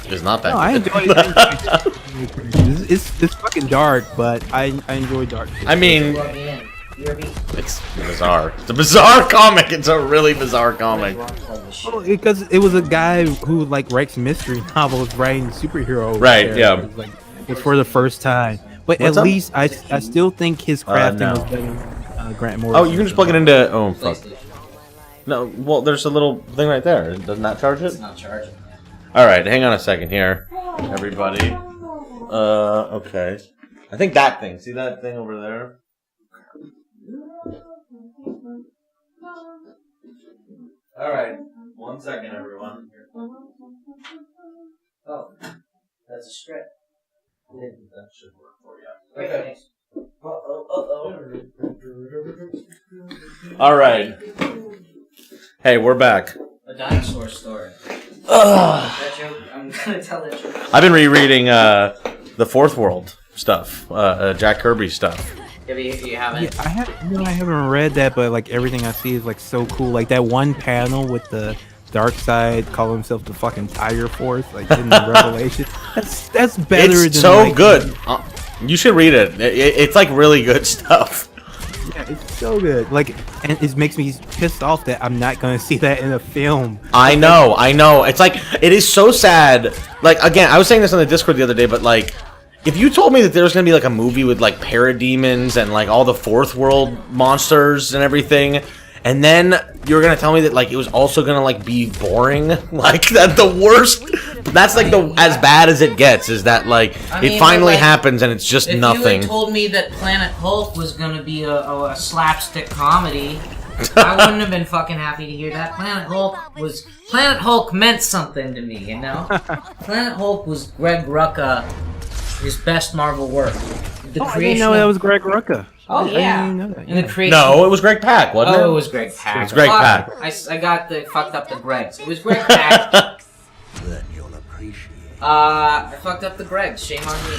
is not that good. I enjoy it. It's fucking dark, but I enjoy dark shit. I mean, it's bizarre. It's a bizarre comic. It's a really bizarre comic. Well, because it was a guy who like writes mystery novels writing superhero. Right, yeah. It's for the first time. But at least I still think his crafting was better than Grant Morrison. Oh, you can just plug it into... Oh, fuck. No, well, there's a little thing right there. Doesn't that charge it? It's not charging. All right, hang on a second here, everybody. Okay. I think that thing. See that thing over there? All right. 1 second, everyone. Oh, that's a strip. That should work for you. Okay. All right. Hey, we're back. A dinosaur story. That joke, I'm gonna tell that joke. I've been rereading the Fourth World stuff, Jack Kirby stuff. You haven't? Yeah, I haven't read that, but like everything I see is like so cool. Like that one panel with the dark side calling himself the fucking Tiger Force, like in the Revelation. That's better. It's than so like, good. You should read it. It's like really good stuff. Yeah, it's so good. Like, and it makes me pissed off that I'm not going to see that in a film. I know. It's like, it is so sad. Like, again, I was saying this on the Discord the other day, but like, if you told me that there was going to be like a movie with like parademons and like all the Fourth World monsters and everything, and then you were going to tell me that like it was also going to like be boring, like that the worst, that's like the as bad as it gets, is that like it finally happens and it's just nothing. If you had told me that Planet Hulk was going to be a slapstick comedy, I wouldn't have been fucking happy to hear that. Planet Hulk meant something to me, you know? Planet Hulk was Greg Rucka, his best Marvel work. I didn't know that was Greg Rucka. Oh, yeah. I didn't know that. In the creation. No, it was Greg Pak, wasn't it? Oh, it was Greg Pak. It was Greg Pak. I got fucked up the Gregs. It was Greg Pak. Then you'll appreciate. I fucked up the Gregs. Shame on me.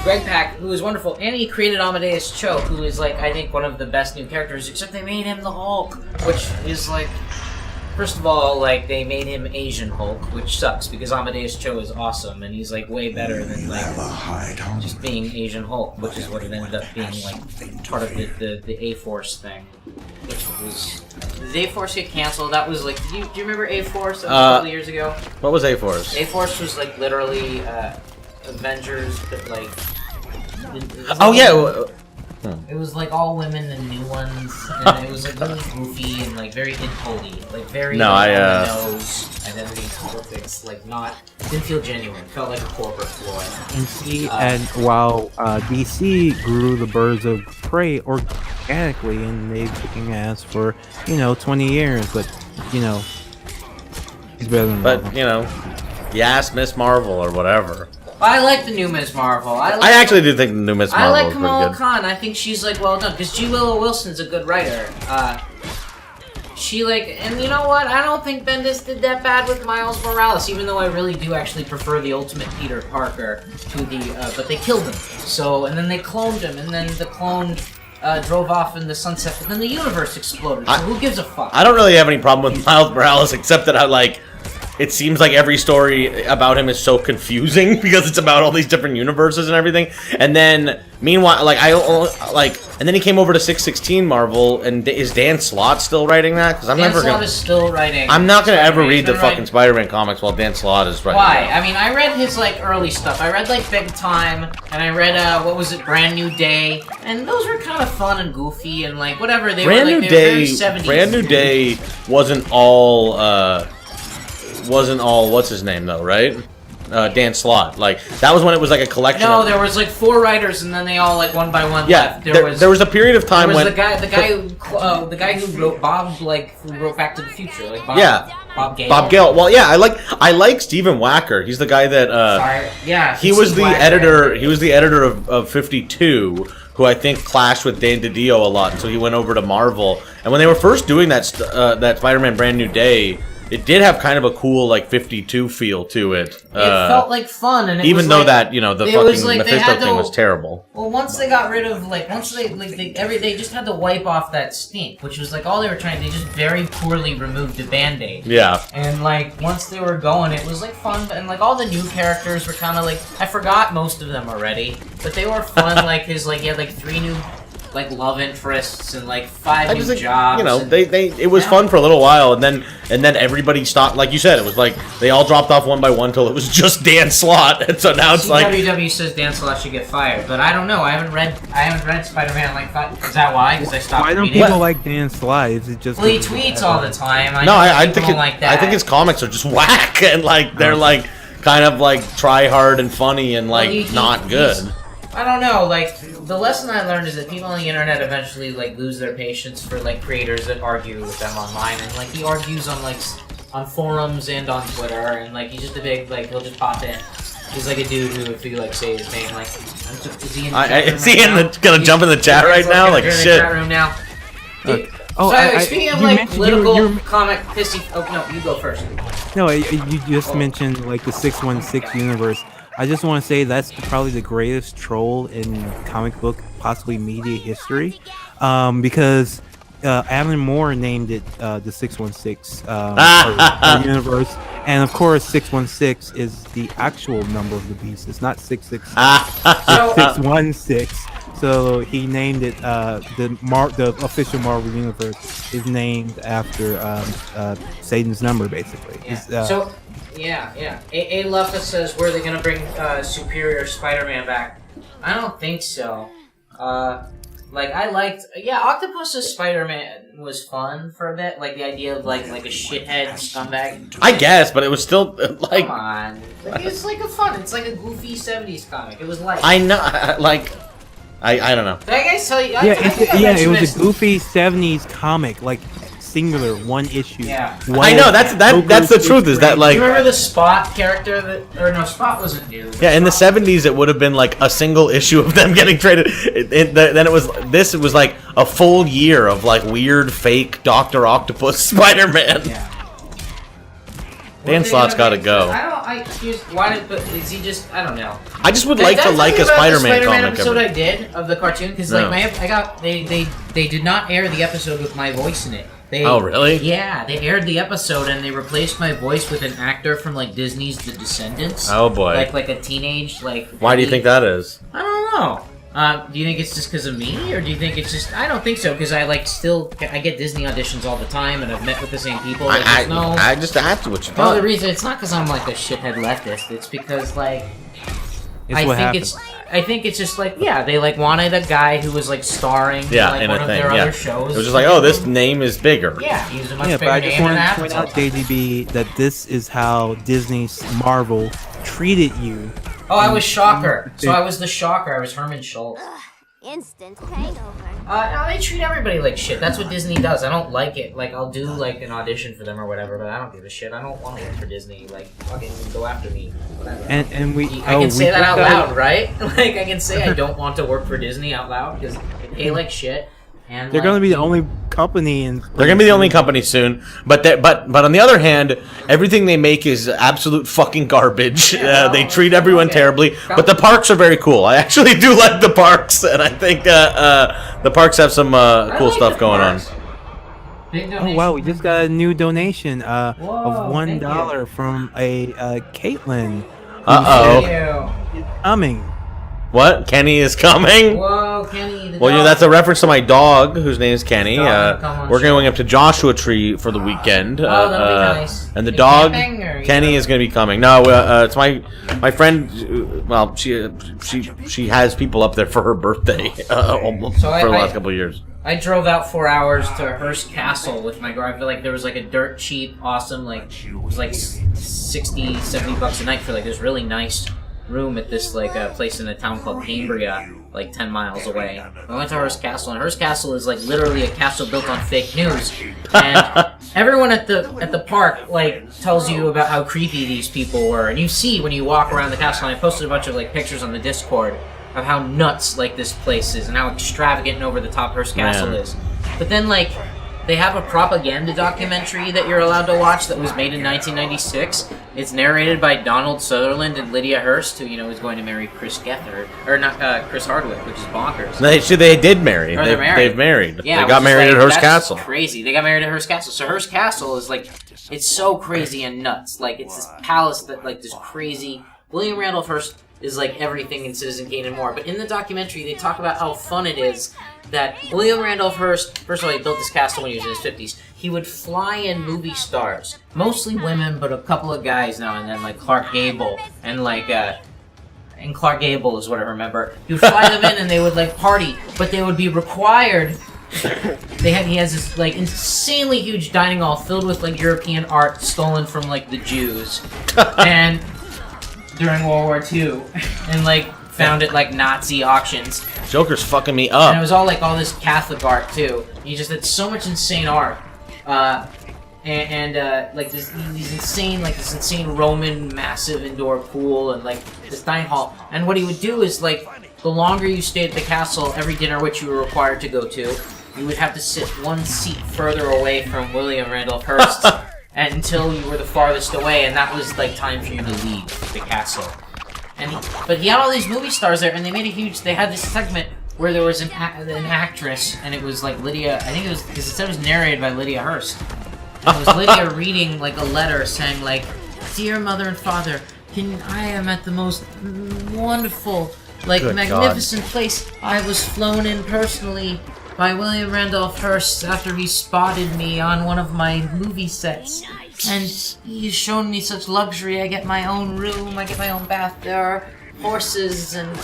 Greg Pak, who is wonderful, and he created Amadeus Cho, who is like I think one of the best new characters. Except they made him the Hulk, which is like. First of all, like, they made him Asian Hulk, which sucks, because Amadeus Cho is awesome, and he's, like, way better than, like, just being Asian Hulk, which is what it ended up being, like, part of the A-Force thing. Which was... Did the A-Force get canceled? That was, like... Do you remember A-Force? That was a couple of years ago? What was A-Force? A-Force was, like, literally, Avengers, but, like... Oh, yeah! It was like all women and new ones, and it was like really goofy and like very id-holy, like very on the nose, identity politics, like didn't feel genuine, felt like a corporate ploy. And see, and while DC grew the Birds of Prey organically, and they've been kicking ass for 20 years, but he's better than Marvel. But yes, Miss Marvel or whatever. I like the new Ms. Marvel. I actually do think the new Ms. Marvel is pretty good. I like Kamala Khan. I think she's like well done because G. Willow Wilson's a good writer. She and you know what? I don't think Bendis did that bad with Miles Morales, even though I really do actually prefer the Ultimate Peter Parker to the. But they killed him. So and then they cloned him, and then the clone drove off in the sunset, and then the universe exploded. So who gives a fuck? I don't really have any problem with Miles Morales, except that I like. It seems like every story about him is so confusing because it's about all these different universes and everything. And then, meanwhile, and then he came over to 616 Marvel, and is Dan Slott still writing that? Because Dan Slott is still writing. I'm not gonna ever read the fucking Spider-Man comics while Dan Slott is writing. Why? I mean, I read his early stuff. I read Big Time, and I read Brand New Day, and those were kind of fun and goofy and whatever. They Brand were New very 70s. Brand New Day wasn't all what's his name though, right? Dan Slott. That was when it was a collection. No, there was 4 writers, and then they all one by one left. There was a period of time when the guy who wrote Bob who wrote Back to the Future, Bob Gale. Bob Gale. Well, yeah, I like Stephen Wacker. He's the guy that he was the editor. He was the editor of 52, who I think clashed with Dan DiDio a lot, and so he went over to Marvel. And when they were first doing that Spider-Man Brand New Day. It did have kind of a cool 52 feel to it. It felt like fun, and even though that the fucking Mephisto thing was terrible. Well, once they got rid of they just had to wipe off that stink, which was all they were trying. They just very poorly removed the Band-Aid. Yeah. And once they were going, it was fun, and all the new characters were kind of I forgot most of them already, but they were fun. He had 3 new like love interests and like 5 new think, jobs. you know, and, it was fun for a little while, and then everybody stopped. Like you said, it was like they all dropped off one by one till it was just Dan Slott, and so now it's like WWE says Dan Slott should get fired, but I don't know. I haven't read Spider-Man like 5. Is that why? Because I stopped Why don't reading. people like Dan Slott? Is it just Well, he tweets all the time. I think think like that. I think his comics are just whack, and like they're like kind of like try hard and funny and like not good. I don't know, like, the lesson I learned is that people on the internet eventually, like, lose their patience for, like, creators that argue with them online, and, like, he argues on, like, on forums and on Twitter, and, like, he's just a big, like, he'll just pop in. He's like a dude who, if you, like, say his name, like, is he in the chat room is he gonna jump in the chat right now? Like, shit. Chat room now. Speaking of, like, political comic pissy... Oh, no, you go first. No, you just mentioned, like, the 616 universe. I just want to say that's probably the greatest troll in comic book, possibly media history, because Alan Moore named it the 616 universe, and of course 616 is the actual number of the beast. It's not 666. It's 616. So he named it the official Marvel universe is named after Satan's number, basically. Yeah. Yeah. A Luffa says, were they gonna bring Superior Spider-Man back? I don't think so. Like, I liked... Yeah, Octopus's Spider-Man was fun for a bit. Like, the idea of, like a shithead scumbag. I guess, but it was still, like... Come on. Like, it's like a fun... It's like a goofy 70s comic. It was light. I know, like... I don't know. Did I guys tell you... it was a goofy 70s comic, like... singular, one issue. Yeah. I know, that's the truth, is that, like... You remember the Spot character that... Or no, Spot wasn't new. Yeah, in the 70s it would have been like a single issue of them getting traded. Then it was like a full year of like weird fake Dr. Octopus Spider-Man. Yeah. Dan Slott's gotta go. But is he just... I don't know. I just would like to like a Spider-Man comic. Episode I did of the cartoon, because like they did not air the episode with my voice in it. Oh, really? Yeah, they aired the episode and they replaced my voice with an actor from like Disney's The Descendants. Oh boy. Like a teenage like. Why do you think that is? I don't know. Do you think it's just because of me, or do you think it's just? I don't think so, because I I get Disney auditions all the time, and I've met with the same people. I just asked you what you thought. No, the reason it's not because I'm like a shithead leftist. It's because like. I think it's just like, yeah, they like wanted a guy who was like starring in like one of their other shows. It was just like, oh, this name is bigger. Yeah, he was a much bigger but I just name want than to point out, JDB, that this is how Disney's Marvel treated you. Oh, I was Shocker. So I was the Shocker. I was Herman Schultz. Instant hangover. No, they treat everybody like shit. That's what Disney does. I don't like it. Like, I'll do, like, an audition for them or whatever, but I don't give a shit. I don't want to work for Disney. Like, fucking go after me. Whatever. And we... I can say that out loud, right? Like, I can say I don't want to work for Disney out loud, because they pay like shit. And they're going to be the only company in... They're going to be the only company soon. But on the other hand, everything they make is absolute fucking garbage. They treat everyone terribly. But the parks are very cool. I actually do like the parks, and I think the parks have some cool stuff going on. Oh wow, we just got a new donation of $1 from a Caitlin. Uh-oh. Coming. What? Kenny is coming? Whoa, Kenny. Well, yeah, that's a reference to my dog, whose name is Kenny. We're going up to Joshua Tree for the weekend. That'll be nice. And the dog, Kenny, is going to be coming. No, it's my friend. Well, she has people up there for her birthday almost for the last couple of years. I drove out 4 hours to Hearst Castle with my girl. I feel like there was like a dirt cheap, awesome, like it was like $60-$70 a night for like this really nice room at this like place in a town called Cambria, like 10 miles away. I went to Hearst Castle, and Hearst Castle is like literally a castle built on fake news. And everyone at the park like tells you about how creepy these people were, and you see when you walk around the castle. And I posted a bunch of like pictures on the Discord of how nuts like this place is and how extravagant and over the top Hearst Castle is. But then like they have a propaganda documentary that you're allowed to watch that was made in 1996. It's narrated by Donald Sutherland and Lydia Hearst, who is going to marry Chris Gethard, or not Chris Hardwick, which is bonkers. They did marry. They're married. They've married. Yeah, they got married at Hearst Castle. Crazy. They got married at Hearst Castle. So Hearst Castle is like, it's so crazy and nuts. Like it's this palace that like this crazy William Randolph Hearst is like everything in Citizen Kane and more. But in the documentary, they talk about how fun it is that William Randolph Hearst, first of all, he built this castle when he was in his 50s. He would fly in movie stars, mostly women, but a couple of guys now and then, like Clark Gable and and Clark Gable is what I remember. He would fly them in and they would like party, but they would be required. He has this like insanely huge dining hall filled with like European art stolen from like the Jews, and during World War II, and like found at like Nazi auctions. Joker's fucking me up. And it was all like all this Catholic art too. He just had so much insane art, like this insane Roman massive indoor pool and like this dining hall. And what he would do is like the longer you stayed at the castle, every dinner which you were required to go to, you would have to sit one seat further away from William Randolph Hearst until you were the farthest away, and that was like time for you to leave the castle. But he had all these movie stars there, and they had this segment where there was an actress, and it was like Lydia, I think it was, because it said it was narrated by Lydia Hearst. And it was Lydia reading like a letter saying like, "Dear Mother and Father, I am at the most wonderful, like magnificent place. I was flown in personally by William Randolph Hearst after he spotted me on one of my movie sets. And he's shown me such luxury. I get my own room, I get my own bath. There are horses and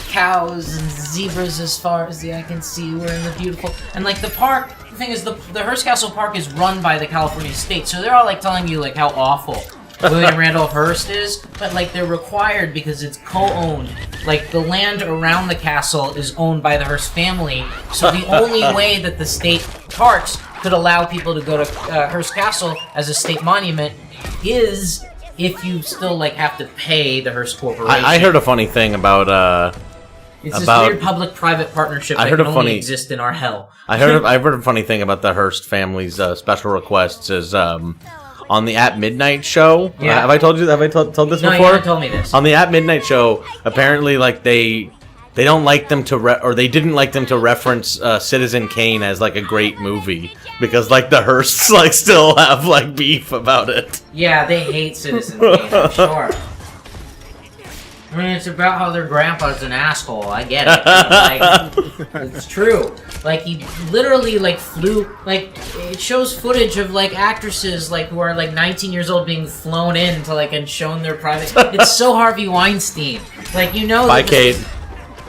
cows and zebras as far as the eye can see. We're in the beautiful..." And like the park, the thing is, the Hearst Castle Park is run by the California state, so they're all like telling you like how awful William Randolph Hearst is, but like they're required because it's co-owned. Like the land around the castle is owned by the Hearst family, so the only way that the state parks could allow people to go to Hearst Castle as a state monument is if you still like have to pay the Hearst Corporation. I heard a funny thing about it's this weird public-private partnership that can only exist in our hell. I've heard a funny thing about the Hearst family's special requests is on the At Midnight show. Yeah. Have I told you? Have I told this No, before? you haven't told me this. On the At Midnight show, apparently, like they don't like them to they didn't like them to reference Citizen Kane as like a great movie because like the Hearsts like still have like beef about it. Yeah, they hate Citizen Kane, I'm sure. I mean, it's about how their grandpa's an asshole. I get it. Like, it's true. Like, he literally, like, flew... Like, it shows footage of, like, actresses, like, who are, like, 19 years old being flown in to, like, and shown their private... It's so Harvey Weinstein. Like, you know... Bye, Kate.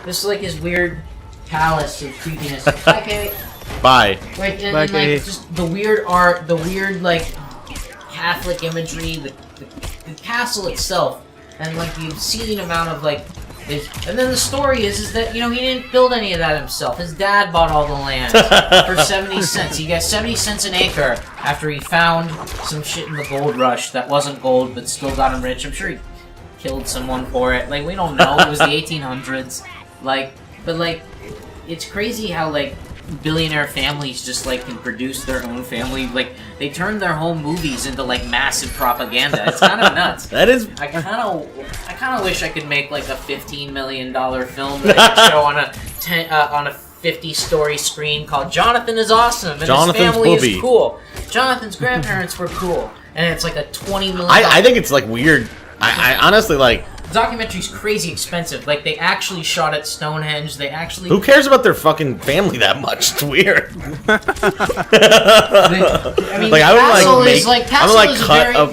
This is, like, his weird palace of creepiness. Bye, Kate. Bye. Like, and like, just the weird art, the weird, like, Catholic imagery, the castle itself... And, like, the obscene amount of, like... And then the story is that, you know, he didn't build any of that himself. His dad bought all the land for 70 cents. He got 70 cents an acre after he found some shit in the gold rush that wasn't gold but still got him rich. I'm sure he killed someone for it. Like, we don't know. It was the 1800s. Like, but, like, it's crazy how, like, billionaire families just, like, can produce their own family. Like, they turn their home movies into, like, massive propaganda. It's kind of nuts. That is... I kind of wish I could make, like, a $15 million film that I could show on a 50-story screen called Jonathan is Awesome, and Jonathan's his family Booby. is cool. Jonathan's grandparents were cool. And it's, like, a $20 million... I think it's, like, weird. I honestly, like... The documentary's crazy expensive. Like, they actually shot at Stonehenge. They actually... Who cares about their fucking family that much? It's weird. I mean, like, Castle is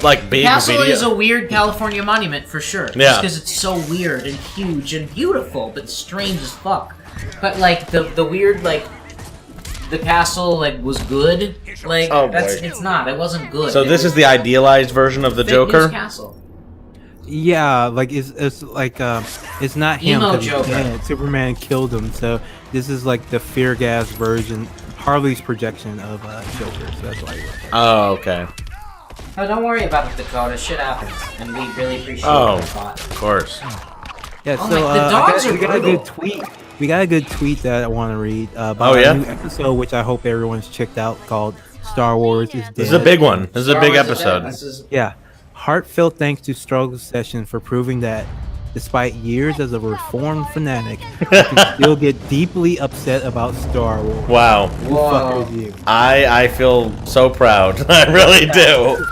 like big Castle video. is a weird California monument for sure. Yeah. Just because it's so weird and huge and beautiful, but strange as fuck. But like the weird like the castle like was good. Like it's not. It wasn't good. So this is the idealized version of the Joker. Castle. Yeah, like it's like it's not him. Emo 'cause he's Joker. dead. Superman killed him, so this is like the fear gas version, Harley's projection of Joker. So that's why. Oh, okay. Oh, don't worry about it, Dakota. Shit happens, and we really appreciate the thought. Of course. Yeah, Oh so my- the dogs are we got a brutal. good tweet. We got a good tweet that I want to read about Oh, yeah? a new episode, which I hope everyone's checked out, called Star Wars is Dead. This is a big one. This is a Star big Wars is episode. dead. This is- Yeah. Heartfelt thanks to Struggle Session for proving that, despite years as a reformed fanatic, you can still get deeply upset about Star Wars. Wow. Who the fuck is you? I feel so proud. I really do.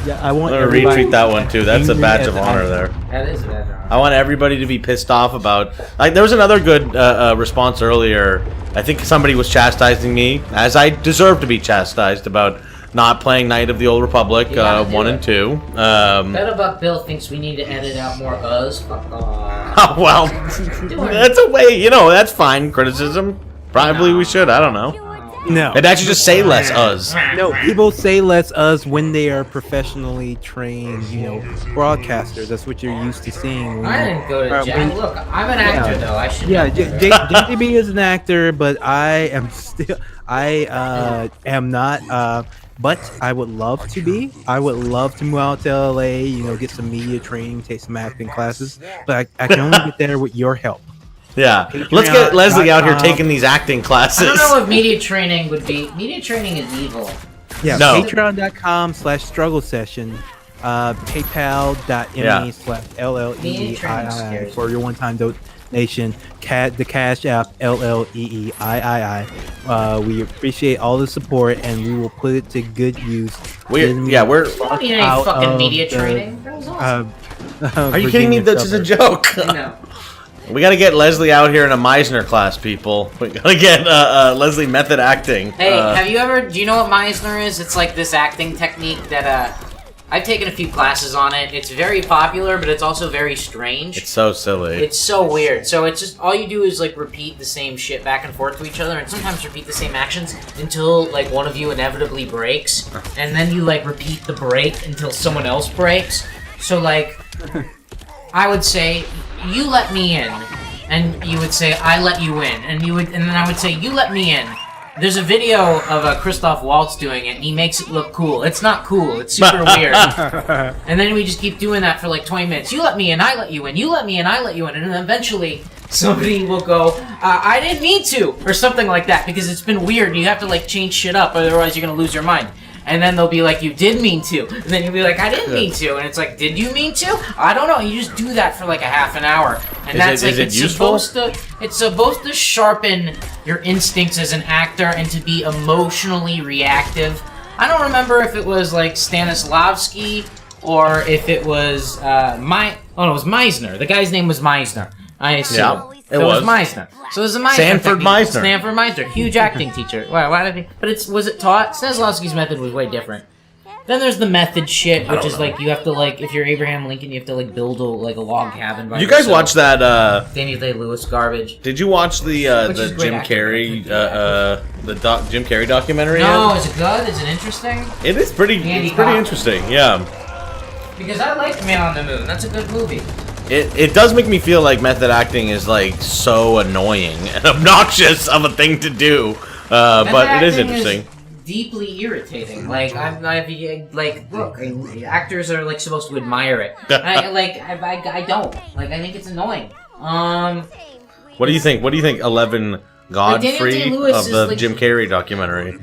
Yeah, I want I'm gonna everybody retweet that one too. That's a angry badge as of I honor am. there. That is a badge of honor. I want everybody to be pissed off about. Like, there was another good response earlier. I think somebody was chastising me, as I deserve to be chastised, about not playing Knight of the Old Republic 1 and 2. Bettabuck Bill thinks we need to edit out more us. Fuck off. Oh, well, that's a way. You know, that's fine. Criticism. Probably we should. I don't know. No. It'd actually just say less us. No, people say less us when they are professionally trained, broadcasters. That's what you're used to seeing. I didn't go to jail. Look, I'm an actor, though. I should. Yeah, know better. JDB is an actor, but I am not. But I would love to be. I would love to move out to LA. Get some media training, take some acting classes. But I can only get there with your help. Yeah, let's get Leslie out here taking these acting classes. I don't know if media training would be. Media training is evil. Yeah, no. Patreon.com/struggle session, PayPal.me/LLEEII for your one-time donation. The Cash App LLEEIII. We appreciate all the support, and we will put it to good use. We're You don't need any fucking media training. That was awesome. Are you kidding me? That's just a joke. I know. We gotta get Leslie out here in a Meisner class, people. We gotta get Leslie method acting. Hey, do you know what Meisner is? It's like this acting technique that, I've taken a few classes on it. It's very popular, but it's also very strange. It's so silly. It's so weird. So it's just, all you do is, like, repeat the same shit back and forth to each other, and sometimes repeat the same actions until, like, one of you inevitably breaks, and then you, like, repeat the break until someone else breaks. So, like, I would say, you let me in, and you would say, I let you in, and then I would say, you let me in. There's a video of Christoph Waltz doing it, and he makes it look cool. It's not cool. It's super weird. And then we just keep doing that for like 20 minutes. You let me in, I let you in. You let me in, I let you in. And then eventually, somebody will go, I didn't mean to, or something like that, because it's been weird, and you have to like change shit up, otherwise you're gonna lose your mind. And then they'll be like, you did mean to. And then you'll be like, I didn't mean to. And it's like, did you mean to? I don't know. You just do that for like a half an hour. And it's supposed to sharpen your instincts as an actor and to be emotionally reactive. I don't remember if it was like Stanislavski or if it was it was Meisner. The guy's name was Meisner. I assume. Yeah. It was Meisner. So there's a Meisner Sanford technique. Meisner. Sanford Meisner. Huge acting teacher. Why did he? But was it taught? Stanislavski's method was way different. Then there's the method shit, which is like, you have to like, if you're Abraham Lincoln, you have to like build a log cabin by You guys yourself. watch that, Daniel Day-Lewis garbage. Did you watch the is great Jim acting. Carrey, Jim Carrey documentary? No, is it good? Is it interesting? It is pretty, it's pretty interesting, yeah. Because I like Man on the Moon. That's a good movie. It does make me feel like method acting is like so annoying and obnoxious of a thing to do, but it is interesting. Deeply irritating. Like look, actors are like supposed to admire it. I don't. Like, I think it's annoying. What do you think? What do you think? 11 Godfrey of the like, Jim Carrey documentary.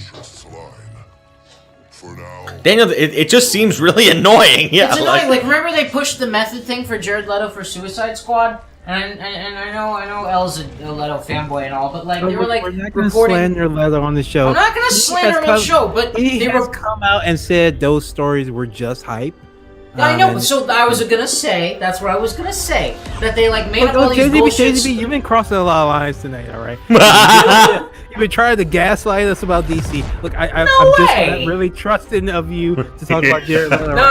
Daniel, it just seems really annoying. Yeah, it's annoying. Like, remember they pushed the method thing for Jared Leto for Suicide Squad? And I know Elle's a Leto fanboy and all, but like they were like we're not gonna reporting. slander Leto on the show. I'm not gonna slander him on the show, but he they has come out and said those stories were just hype. I know. So I was gonna say that's what I was gonna say, that they like made up all these bullshit. JDB, you've been crossing a lot of lines tonight. All right. You've been trying to gaslight us about DC. Look, I'm just not really trusting of you to talk about Jared Leto. No.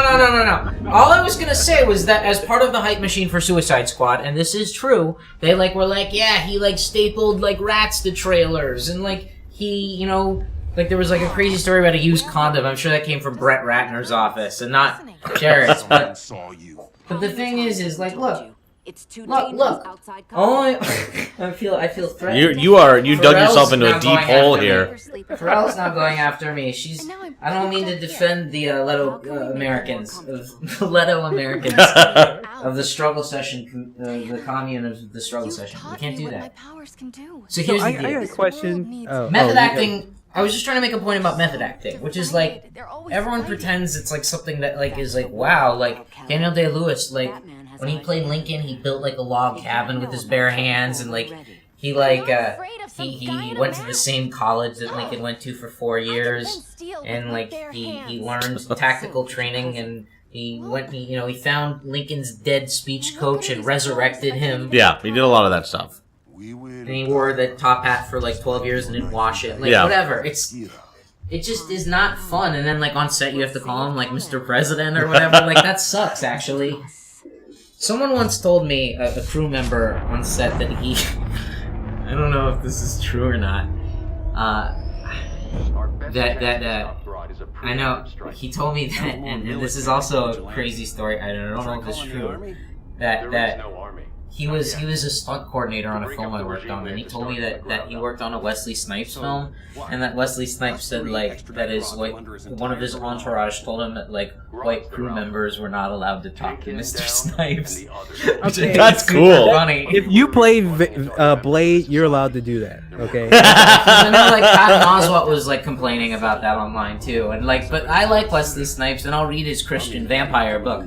All I was gonna say was that as part of the hype machine for Suicide Squad, and this is true, they like were like, yeah, he like stapled like rats to trailers, and like he, like there was like a crazy story about a used condom. I'm sure that came from Brett Ratner's office and not Jared's. But the thing is like, look. Only I feel threatened. You dug yourself into a deep hole here. Pharrell's not going after me. I don't mean to defend the Leto Americans of the struggle session, the commune of the struggle session. We can't do that. So here's the deal. I got a question. Method acting. I was just trying to make a point about method acting, which is like everyone pretends it's like something that like is like wow, like Daniel Day-Lewis, like when he played Lincoln, he built like a log cabin with his bare hands, and like he like he went to the same college that Lincoln went to for 4 years, and like he learned tactical training, and he found Lincoln's dead speech coach and resurrected him. Yeah, he did a lot of that stuff. And he wore the top hat for like 12 years and didn't wash it. Like whatever. It just is not fun. And then like on set you have to call him like Mr. President or whatever. Like that sucks actually. Someone once told me, a crew member on set, that he I don't know if this is true or not. I know he told me that, and this is also a crazy story. I don't know if it's true. That he was a stunt coordinator on a film I worked on, and he told me that he worked on a Wesley Snipes film, and that Wesley Snipes said like that is like one of his entourage told him that like white crew members were not allowed to talk to Mr. Snipes. Okay, that's cool. Funny. If you play Blade, you're allowed to do that. Okay. I know like Patton Oswalt was like complaining about that online too, and like, but I like Wesley Snipes, and I'll read his Christian Vampire book.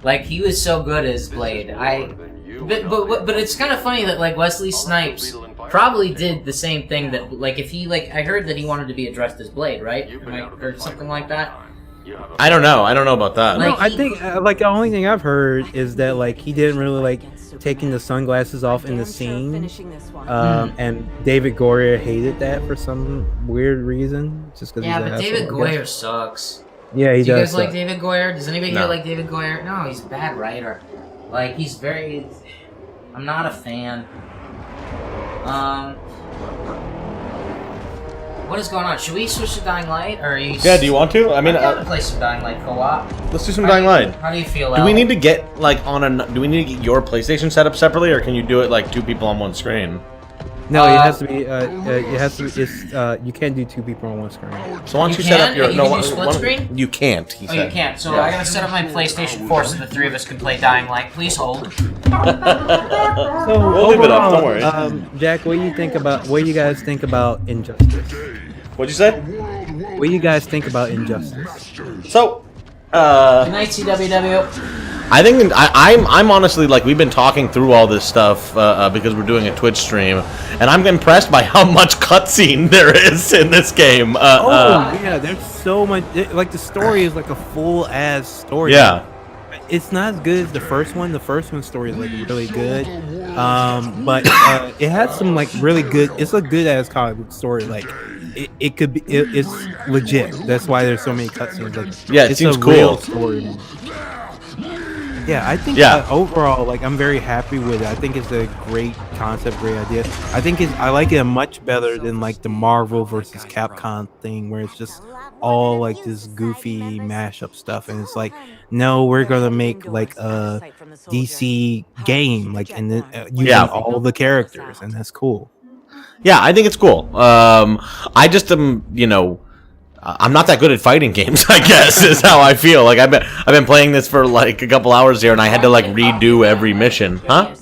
Like he was so good as Blade. But it's kind of funny that like Wesley Snipes probably did the same thing that like if he like I heard that he wanted to be addressed as Blade, right? Or something like that. I don't know about that. No, I think like the only thing I've heard is that like he didn't really like taking the sunglasses off in the scene, and David Goyer hated that for some weird reason, just because. Yeah, but David Goyer sucks. Yeah, he does. Do you guys suck. like David Goyer? Does anybody here like David Goyer? No, he's a bad writer. Like he's very. I'm not a fan. What is going on? Should we switch to Dying Light, or are you? Yeah, do you want to? I mean, I'm play some Dying Light co-op. Let's do some Dying Light. How do you feel? Do we need to get like on a? Do we need to get your PlayStation set up separately, or can you do it like 2 people on one screen? No, it has to be. It has to. It's. You can't do 2 people on one screen. So why don't you set up your? You can do split screen? You can't. He said. You can't. So I gotta set up my PlayStation 4 so the 3 of us can play Dying Light. Please hold. So we'll leave it up. Don't worry. Jack, what do you think about? What do you guys think about Injustice? What'd you say? What do you guys think about Injustice? So, Good night, CWW. I think I'm honestly like we've been talking through all this stuff because we're doing a Twitch stream, and I'm impressed by how much cutscene there is in this game. Yeah, there's so much. Like the story is like a full ass story. Yeah. It's not as good as the first one. The first one's story is like really good, but it has some like really good. It's a good ass comic book story. Like it could be. It's legit. That's why there's so many cutscenes. Like yeah, it it's seems a cool. Real story. Yeah, I think overall, like I'm very happy with it. I think it's a great concept, great idea. I think I like it much better than like the Marvel versus Capcom thing, where it's just all like this goofy mashup stuff, and it's like, no, we're gonna make like a DC game, like, and then using all the characters, and that's cool. Yeah, I think it's cool. I just am, I'm not that good at fighting games, I guess, is how I feel. Like I've been playing this for like a couple hours here, and I had to like redo every mission. Huh?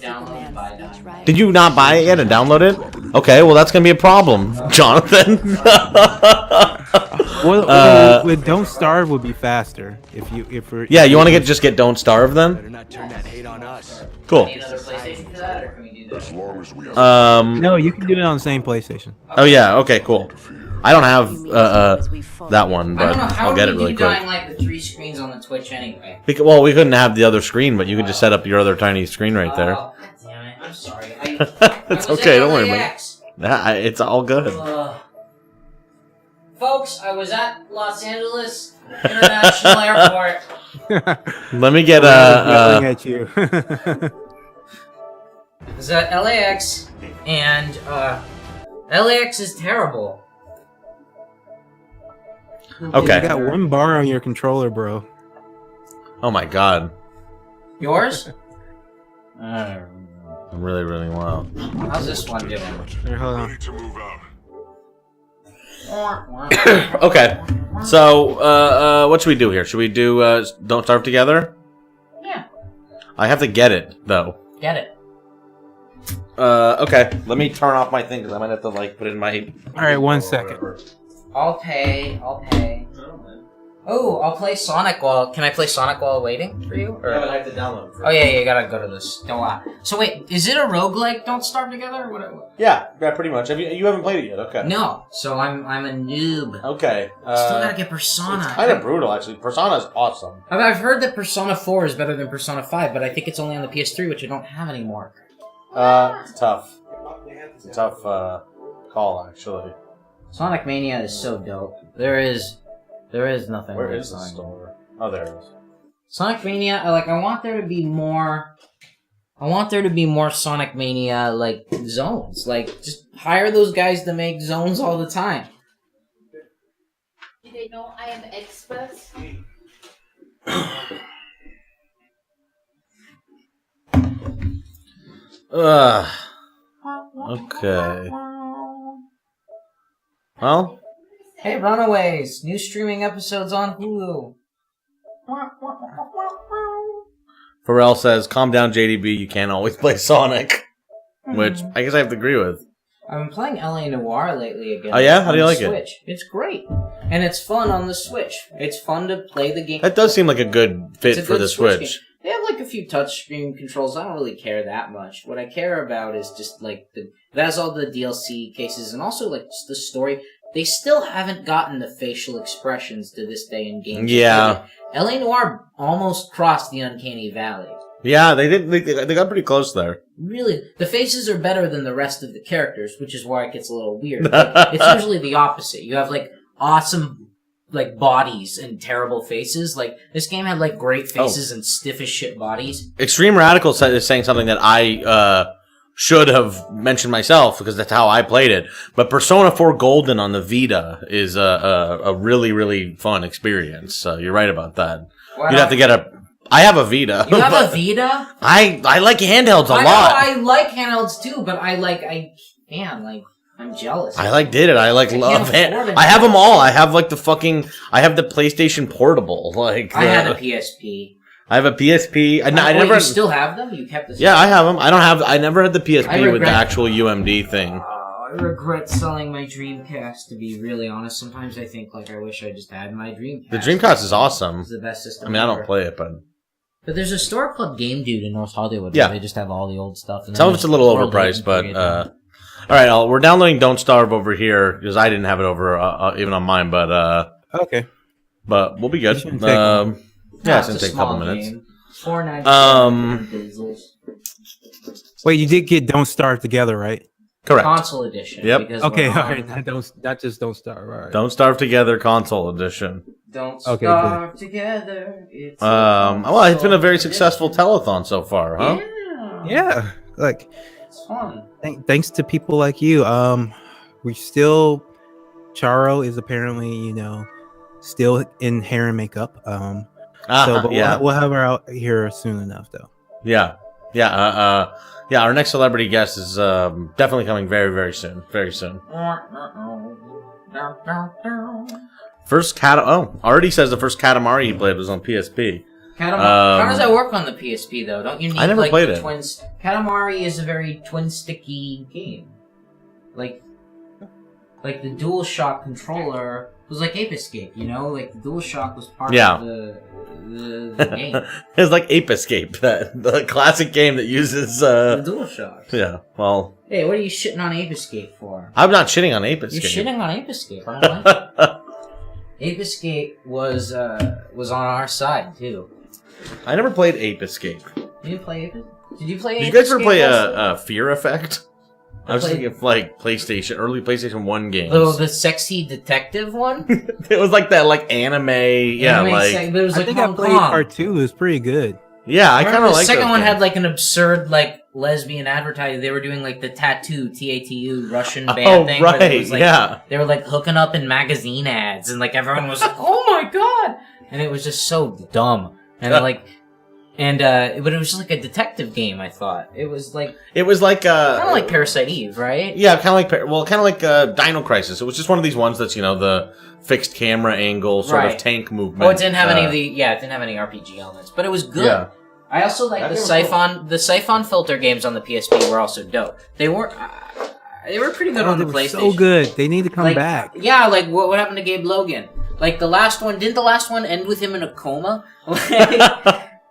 Did you not buy it yet and download it? Okay, well that's gonna be a problem, Jonathan. With Don't Starve would be faster if we're. Yeah, you want to just get Don't Starve then? Better not turn that hate on us. Cool. No, you can do it on the same PlayStation. Oh yeah. Okay. Cool. I don't have that one, but I'll get it really quick. Dying Light with 3 screens on the Twitch anyway. Well, we couldn't have the other screen, but you could just set up your other tiny screen right there. God damn it! I'm sorry. It's okay. Don't worry about it. It's all good. Folks, I was at Los Angeles International Airport. Let me get yelling at you. Is that LAX, and LAX is terrible. Okay. You got 1 bar on your controller, bro. Oh my god. Yours? I'm really, really low. How's this one doing? Here, hold on. Okay. So, what should we do here? Should we do Don't Starve together? Yeah. I have to get it, though. Get it. Okay. Let me turn off my thing, because I might have to, like, put it in my... Alright, 1 second. I'll pay. Oh, I'll play Sonic while... Can I play Sonic while waiting for you? Or... I have to download. Oh, yeah, you gotta go to this. So wait, is it a roguelike Don't Starve Together? What? Yeah, pretty much. You haven't played it yet, okay. No, so I'm a noob. Okay. Still gotta get Persona. It's kind of brutal, actually. Persona's awesome. I've heard that Persona 4 is better than Persona 5, but I think it's only on the PS3, which I don't have anymore. It's tough. It's a tough call, actually. Sonic Mania is so dope. There is nothing. Where is the store? Oh, there it is. Sonic Mania, I want there to be more... I want there to be more Sonic Mania, zones. Just hire those guys to make zones all the time. Do they know I am expert? Okay. Well? Hey, Runaways! New streaming episodes on Hulu. Pharrell says, calm down, JDB, you can't always play Sonic. Which, I guess I have to agree with. I've been playing LA Noire lately again. Oh yeah? How do you like Switch. It's great. And it's fun on the Switch. It's fun to play the game. That does seem like a good fit for the Switch. Game. They have a few touchscreen controls. I don't really care that much. What I care about is just it has all the DLC cases and also just the story. They still haven't gotten the facial expressions to this day in games. Yeah. LA Noire almost crossed the Uncanny Valley. Yeah, they did. They got pretty close there. Really, the faces are better than the rest of the characters, which is why it gets a little weird. It's usually the opposite. You have awesome bodies and terrible faces. This game had great faces and stiff as shit bodies. Extreme Radical is saying something that I should have mentioned myself because that's how I played it. But Persona 4 Golden on the Vita is a really, really fun experience. So you're right about that. You'd have to get a... I have a Vita. You have a Vita? I like handhelds a lot. I like handhelds too, but I'm jealous. I did it. I love it. I have them all. I have I have the PlayStation Portable. I had a PSP. I have a PSP. You still have them? You kept this? Yeah, I have them. I never had the PSP with the actual UMD thing. I regret selling my Dreamcast, to be really honest. Sometimes I think I wish I just had my Dreamcast. The Dreamcast is awesome. It's the best system. I don't play it, but there's a store called Game Dude in North Hollywood. Yeah, where they just have all the old stuff. And some of it's a little overpriced, but all right. We're downloading Don't Starve over here because I didn't have it over even on mine, but okay. But we'll be good. It's gonna take a couple minutes. $4.99. Wait, you did get Don't Starve Together, right? Correct. Console edition. Yep. Okay, all right. Not just Don't Starve. All right. Don't Starve Together console edition. Don't Starve Together. Well, it's been a very successful telethon so far, huh? Yeah. It's fun. Thanks to people like you. Charo is apparently, still in hair and makeup. We'll have her out here soon enough, though. Yeah. Our next celebrity guest is definitely coming very, very soon. Very soon. Already says the first Katamari he played was on PSP. How does that work on the PSP, though? Don't you need, I never played it. twins? Katamari is a very twin-sticky game. Like the DualShock controller was like Ape Escape, the DualShock was part of the game. It's like Ape Escape, the classic game that uses the DualShock. Yeah, well. Hey, what are you shitting on Ape Escape for? I'm not shitting on Ape Escape. You're shitting on Ape Escape. I don't like it. Ape Escape was on our side too. I never played Ape Escape. Did you play Ape? Did you play? Did you guys ever play a Fear Effect? I was thinking of early PlayStation 1 games. Oh, the sexy detective one? It was like that anime. It was I think I played part 2. It was pretty good. Yeah, I kind of like the second one had an absurd lesbian advertising. They were doing the tattoo TATU Russian band thing. Right, it was, yeah. They were hooking up in magazine ads, and everyone was like, "Oh my god!" And it was just so dumb. And but it was just a detective game. I thought it was kind of like Parasite Eve, right? Yeah, kind of like Dino Crisis. It was just one of these ones that's the fixed camera angle sort of tank movement. Oh, it didn't have any of it didn't have any RPG elements, but it was good. Yeah. I also like the Siphon. The Siphon filter games on the PSP were also dope. They were pretty good on the PlayStation. So good. They need to come back. Yeah, what happened to Gabe Logan? Like the last one, didn't the last one end with him in a coma?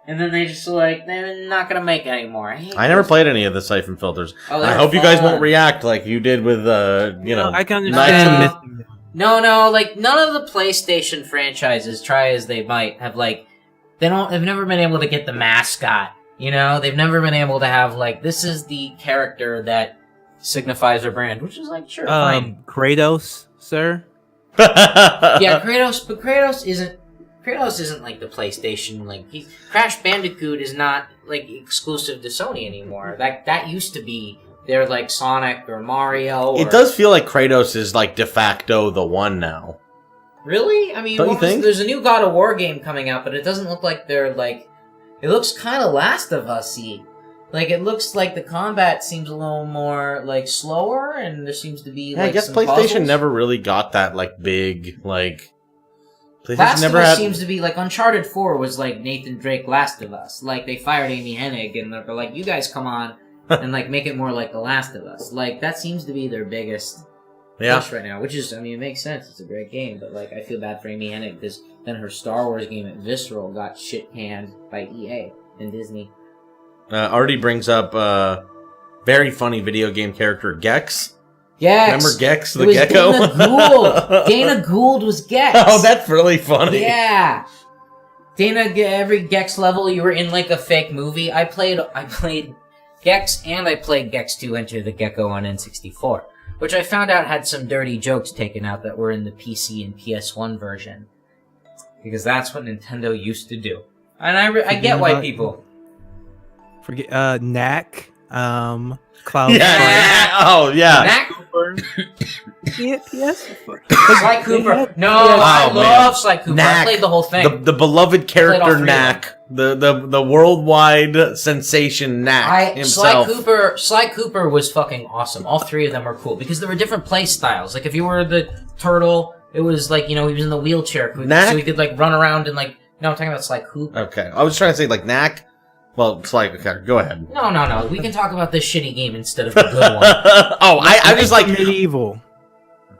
And then they just like, they're not gonna make anymore. I never played any of the Siphon Filters. Oh, I hope you guys won't react like you did with, you know. I can understand. No, like none of the PlayStation franchises, try as they might, have like, they've never been able to get the mascot. You know, they've never been able to have like, this is the character that signifies their brand, which is like, sure, fine. Kratos, sir. Yeah, Kratos, but Kratos isn't like the PlayStation, like Crash Bandicoot is not like exclusive to Sony anymore. That used to be their like Sonic or Mario. It does feel like Kratos is like de facto the one now. Really? I mean, don't you think? There's a new God of War game coming out, but it doesn't look like they're like. It looks kind of Last of Us-y. Like it looks like the combat seems a little more like slower, and there seems to be. Like, I guess some PlayStation puzzles. never really got that like big like. PlayStation Last never of Us had... seems to be like Uncharted 4 was like Nathan Drake Last of Us. Like they fired Amy Hennig and they're like, you guys come on and like make it more like The Last of Us. Like that seems to be their biggest push right now, which is, I mean, it makes sense. It's a great game, but like I feel bad for Amy Hennig because then her Star Wars game at Visceral got shit canned by EA and Disney. Artie brings up very funny video game character Gex. Gex. Remember Gex the gecko? Dana Gould. Dana Gould was Gex. Oh, that's really funny. Yeah. Dana, every Gex level you were in like a fake movie. I played Gex and I played Gex 2 Enter the Gecko on N64, which I found out had some dirty jokes taken out that were in the PC and PS1 version. Because that's what Nintendo used to do. And I get white people. Forget Knack, Cloud. Yeah. Oh yeah. Knack. Yes. Sly Cooper. No, I love Sly Cooper. Knack, I played the whole thing. The beloved character Knack. The worldwide sensation Knack himself. Sly Cooper was fucking awesome. All three of them were cool because there were different play styles. Like if you were the turtle, it was like, you know, he was in the wheelchair, so he could like run around and like. No, I'm talking about Sly Cooper. Okay, I was trying to say like Knack. Well, it's like, okay, go ahead. No. We can talk about this shitty game instead of the good one. I just like Medieval.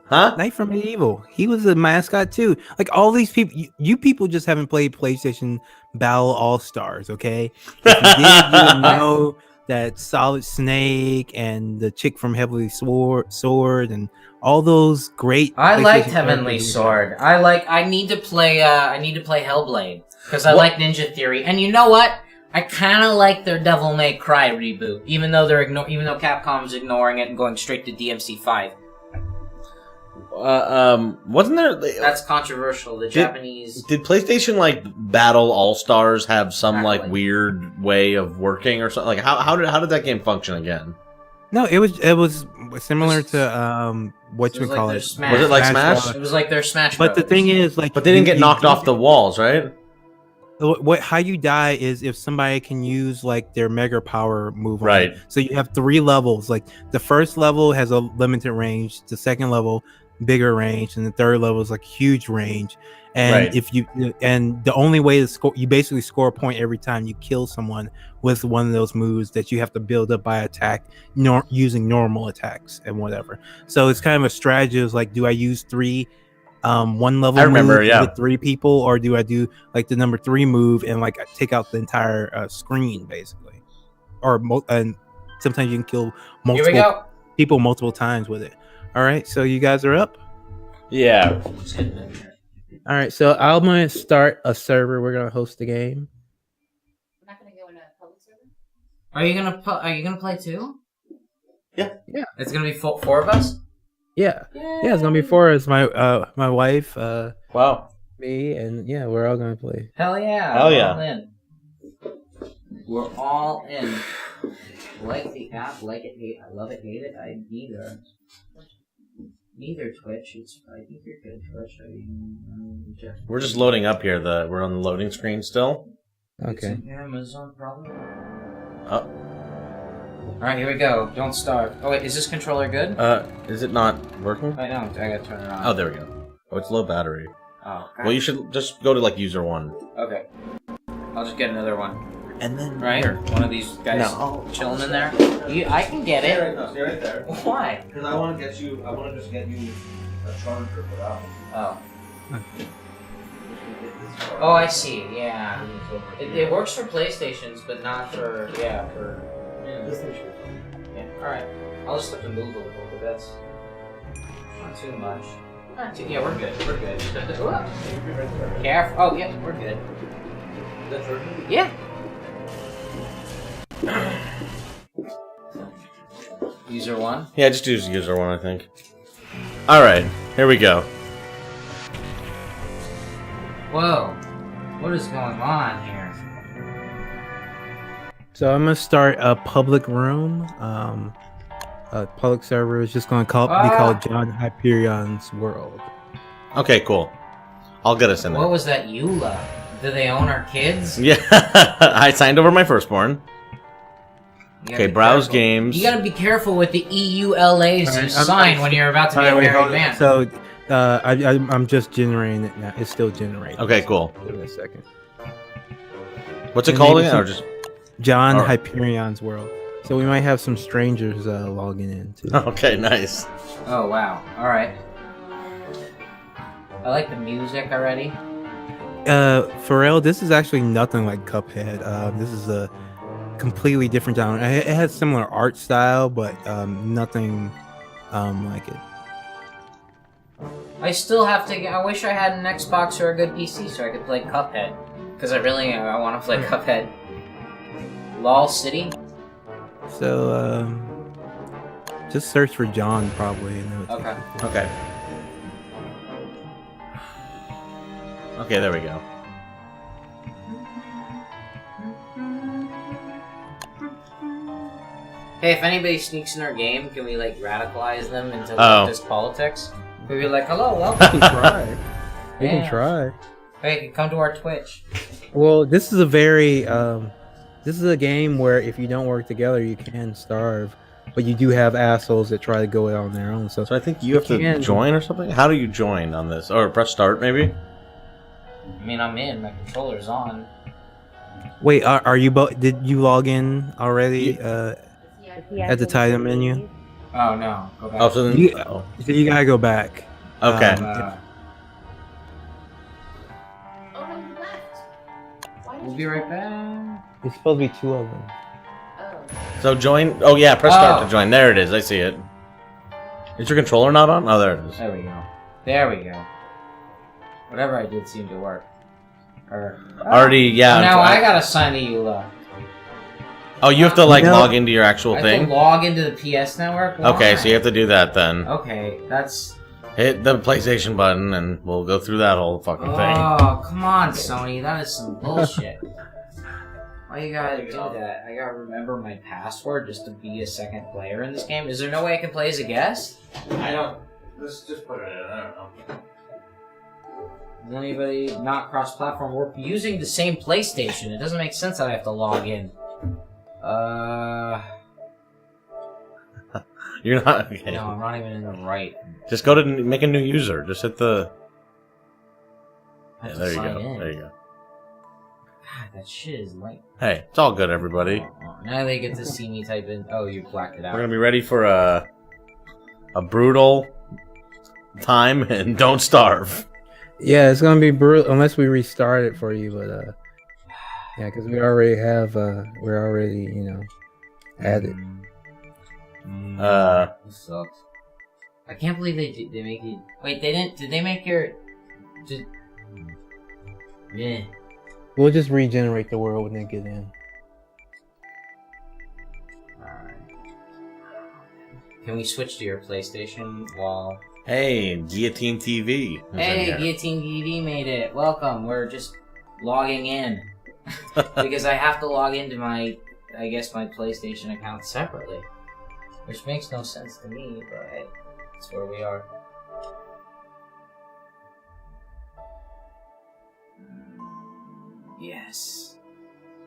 Huh? Knight from Medieval. He was a mascot too. Like all these people, you people just haven't played PlayStation Battle All Stars. Okay, if you did, you would know that Solid Snake and the chick from Heavenly Sword and all those great. I liked Heavenly Sword. I need to play Hellblade because I like Ninja Theory. And you know what? I kind of like their Devil May Cry reboot, even though Capcom's ignoring it and going straight to DMC5. Wasn't there? That's controversial. The Japanese. Did PlayStation like Battle All Stars have some like weird way of working or something? Like how did that game function again? No, it was similar to what you call it. Was it like Smash? It was like their Smash. But the thing is, like, but they didn't get knocked off the walls, right? How you die is if somebody can use like their mega power move. Right. So you have 3 levels. Like the first level has a limited range. The second level, bigger range, and the third level is like huge range. And if you the only way to score, you basically score a point every time you kill someone with one of those moves that you have to build up by attack, using normal attacks and whatever. So it's kind of a strategy. Is like, do I use 3 one level I remember, move with 3 people, or do I do like the number 3 move and like take out the entire screen basically? Or and sometimes you can kill multiple people multiple times with it. All right, so you guys are up. Yeah. All right, so I'm gonna start a server. We're gonna host the game. I'm not gonna go in a public server. Are you gonna play too? Yeah. It's gonna be 4 of us. Yeah. Yeah, it's gonna be 4 as my wife, wow, me, and yeah, we're all gonna play. Hell yeah! Hell yeah! All in. We're all in. Like the app, like it, hate. I love it, hate it. I neither Twitch. I think you're good, Twitch. We're just loading up here. We're on the loading screen still. Okay. Amazon probably. Oh. Alright, here we go. Don't starve. Oh wait, is this controller good? Is it not working? I don't. I gotta turn it on. Oh, there we go. Oh, it's low battery. Oh. Well, you should just go to like user 1. Okay. I'll just get another one. And then right here, one of these guys chilling in there. I can get it. Stay right there. Why? Because I want to just get you a charger for that one. Oh. Oh, I see. Yeah. It works for PlayStations, but not for yeah. All right. I'll just have to move a little, but that's not too much. Not too, yeah, we're good. We're good. Careful. Oh, yeah, we're good. Yeah. User 1? Yeah, just use user 1, I think. Alright, here we go. Whoa. What is going on here? So I'm gonna start a public room. A public server is just gonna be called John Hyperion's World. Okay, cool. I'll get us in there. What was that EULA? Do they own our kids? Yeah, I signed over my firstborn. Okay, browse careful. games. You gotta be careful with the EULAs you sign when you're about to be a married man. So, I'm just generating it now. It's still generating. Okay, cool. Give it a second. What's it called again? Or just John Hyperion's World. So we might have some strangers logging in too. Okay, nice. Oh wow! All right. I like the music already. Pharrell, this is actually nothing like Cuphead. This is a completely different genre. It has similar art style, but nothing like it. I still have to. I wish I had an Xbox or a good PC so I could play Cuphead. Because I want to play Cuphead. LOL City. So just search for John probably. Okay. Okay. Okay, there we go. Hey, if anybody sneaks in our game, can we like radicalize them into leftist politics? We'd be like, hello, welcome. We can try. We can try. Hey, come to our Twitch. Well, this is a very this is a game where if you don't work together, you can starve. But you do have assholes that try to go it on their own. So I think you have to join or something. How do you join on this? Or press start, maybe? I mean, I'm in. My controller's on. Wait, are you both? Did you log in already? At the title menu. Oh no! Go back. Oh, so then so you gotta go back. Okay. We'll be right back. There's supposed to be 2 of them. So join. Oh yeah, press start to join. There it is. I see it. Is your controller not on? Oh, there it is. There we go. There we go. Whatever I did seemed to work. Already, yeah. Now I gotta sign the EULA. Oh, you have to like log into your actual I thing? have to log into the PS Network? Why? Okay, so you have to do that then. Okay, that's... Hit the PlayStation button and we'll go through that whole fucking thing. Oh, come on, Sony. That is some bullshit. Why you gotta do that? I gotta remember my password just to be a second player in this game? Is there no way I can play as a guest? I don't... Let's just put it in. I don't know. Is anybody not cross-platform? We're using the same PlayStation. It doesn't make sense that I have to log in. You're not... Okay. No, I'm not even in the right. Just go to make a new user. Just hit the... Yeah, there you go. In. There you go. God, that shit is late. Hey, it's all good, everybody. Now they get to see me type in... Oh, you blacked it out. We're gonna be ready for a brutal time and don't starve. Yeah, it's gonna be brutal unless we restart it for you, but yeah, because we already have we're already, you know, added. This sucks. I can't believe they make you... Wait, they didn't... Did they make your... Yeah. We'll just regenerate the world when they get in. Alright. Can we switch to your PlayStation while... Hey, Guillotine TV. Hey, Guillotine TV made it. Welcome. We're just logging in. Because I have to log into my... I guess my PlayStation account separately. Which makes no sense to me, but hey, that's where we are. Yes.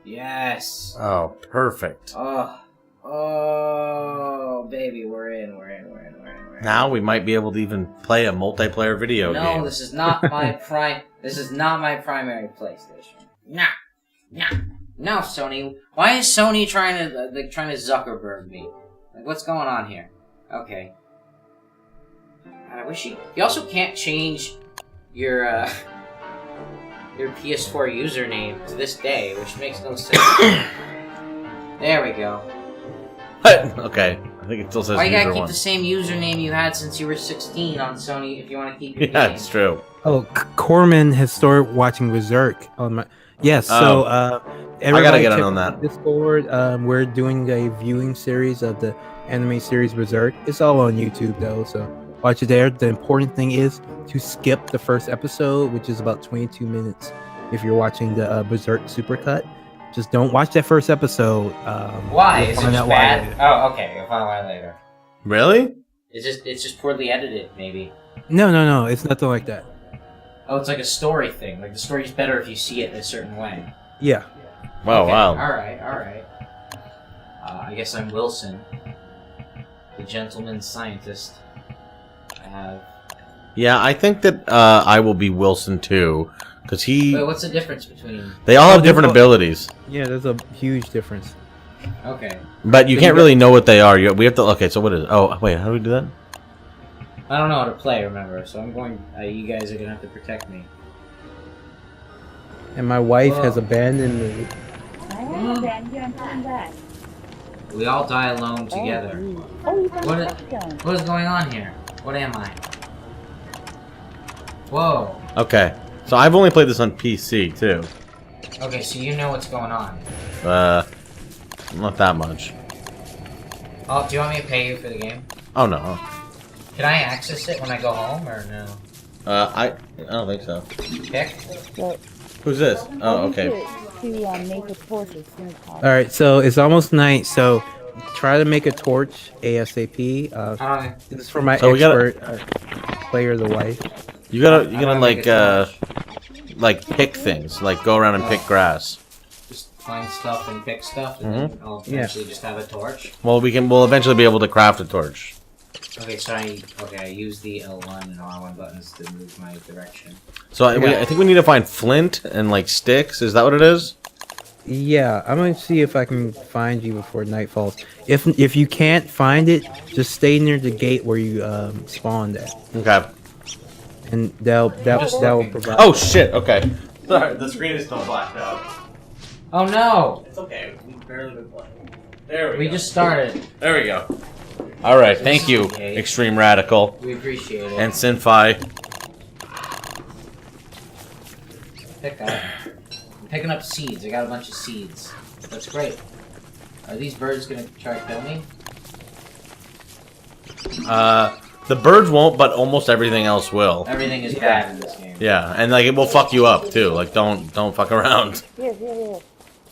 Yes. Oh, perfect. Oh, baby, we're in. Now we might be able to even play a multiplayer video game. No, this is not my This is not my primary PlayStation. Nah. No, Sony. Why is Sony trying to Zuckerberg me? Like, what's going on here? Okay. I wish you also can't change your PS4 username to this day, which makes no sense. There we go. Okay, I think it still says Why you gotta user keep one. the same username you had since you were 16 on Sony if you want to keep your Yeah, game? it's true. Oh, Corman has started watching Berserk on my. Yes, so I everybody gotta get check in on out that. Discord. We're doing a viewing series of the anime series Berserk. It's all on YouTube though, so watch it there. The important thing is to skip the first episode, which is about 22 minutes. If you're watching the Berserk supercut, just don't watch that first episode. Why? You'll Is it find just out why bad? later. Oh, okay. You'll find out why later. Really? It's just poorly edited, maybe. No, it's nothing like that. Oh, it's like a story thing. Like the story's better if you see it in a certain way. Yeah. Wow, Okay, wow. All right. I guess I'm Wilson, the gentleman scientist. I have. Yeah, I think that I will be Wilson too, because he. Wait, what's the difference between? They all have there's different a- abilities, Yeah, there's a huge difference. Okay. but you So can't you really know what they are. We have to. Okay, so what is? Oh, wait, how do we do that? I don't know how to play, remember? So I'm going. You guys are gonna have to protect me. And my wife has Whoa. abandoned me. We all die alone together. What is going on here? What am I? Whoa. Okay, so I've only played this on PC too. Okay, so you know what's going on. Not that much. Oh, do you want me to pay you for the game? Oh no. Can I access it when I go home or no? I don't think so. Pick? Who's this? Oh, okay. All right, so it's almost night, so try to make a torch ASAP. This is for my So we gotta- expert player, the wife. You gotta wanna make like pick things, like go around and pick grass. Just find stuff and pick stuff, and then I'll eventually just have a torch. Well, we'll eventually be able to craft a torch. Okay, so I use the L1 and R1 buttons to move my direction. So I think we need to find flint and like sticks. Is that what it is? Yeah, I'm gonna see if I can find you before night falls. If you can't find it, just stay near the gate where you spawned at, Okay. and that will provide. Oh shit. Okay. Sorry, the screen is still blacked out. Oh no! It's okay. We've barely been playing. There We just started. There we go. All right. Thank is you, the gate. Extreme Radical We appreciate it. and Sinfi. Pick up. I'm picking up seeds. I got a bunch of seeds. That's great. Are these birds gonna try to kill me? The birds won't, but almost everything else will. Everything is bad in this game. Yeah, and like it will fuck you up too. Like don't fuck around.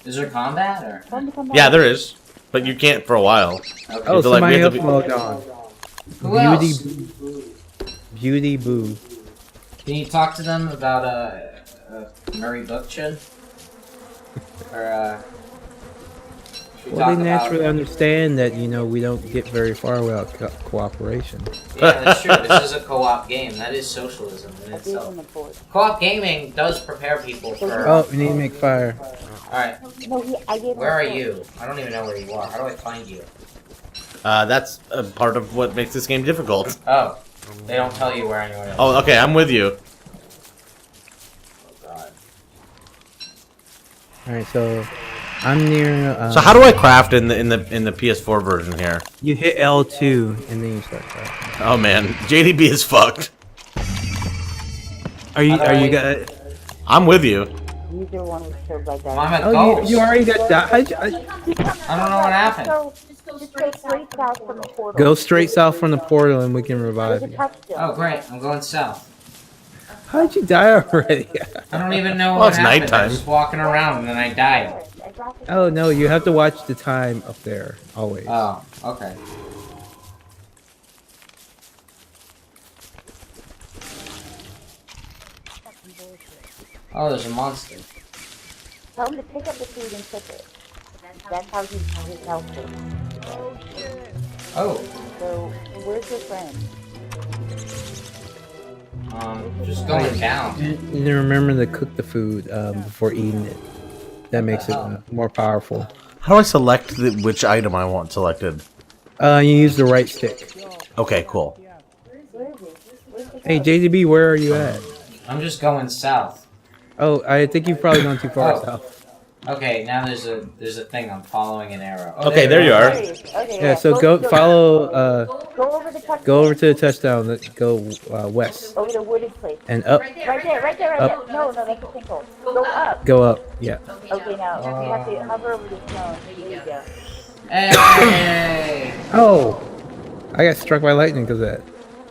Is there combat or? Yeah, there is, but you can't for a while. Okay. Oh, So, like, we somebody have else to logged on. Who else? Beauty Boo. Can you talk to them about Murray Bookchin? Or should we Well, talk they naturally about... understand that we don't get very far without cooperation. Yeah, that's true. This is a co-op game. That is socialism in itself. Co-op gaming does prepare people for. Oh, we need to make fire. All right. Where are you? I don't even know where you are. How do I find you? That's a part of what makes this game difficult. Oh, they don't tell you where anyone is. Oh, okay, I'm with you. Oh God. All right, so I'm near. So how do I craft in the PS4 version here? You hit L2 and then you start crafting. Oh man, JDB is fucked. Are you I- got? I'm with you. Well, I'm a Oh, ghost. you already got died. I don't know what happened. Go straight south from the portal and we can revive you. Oh great, I'm going south. How'd you die already? I don't even know Well, what it's happened. nighttime. I was walking around and then I died. Oh no, you have to watch the time up there always. Oh, okay. Oh, there's a monster. Tell him to pick up the food and cook it. That's how he's helpful. Oh, So, where's your friend? just going down. You remember to cook the food before eating it. That makes it more powerful. How do I select which item I want selected? You use the right stick. Okay, cool. Hey JDB, where are you at? I'm just going south. Oh, I think you've probably gone too far south. Okay, now there's a thing. I'm following an arrow. Oh, Okay, there you are. Okay, Yeah, so go follow. Go over the touchdown. Go over to the touchdown. Go west Over the wooded place. and up. Right there. Up. No, that's a sinkhole. Go up. Go up. Yeah. Okay, now you have to hover over the stone. There you go. Hey! Oh, I got struck by lightning because of that.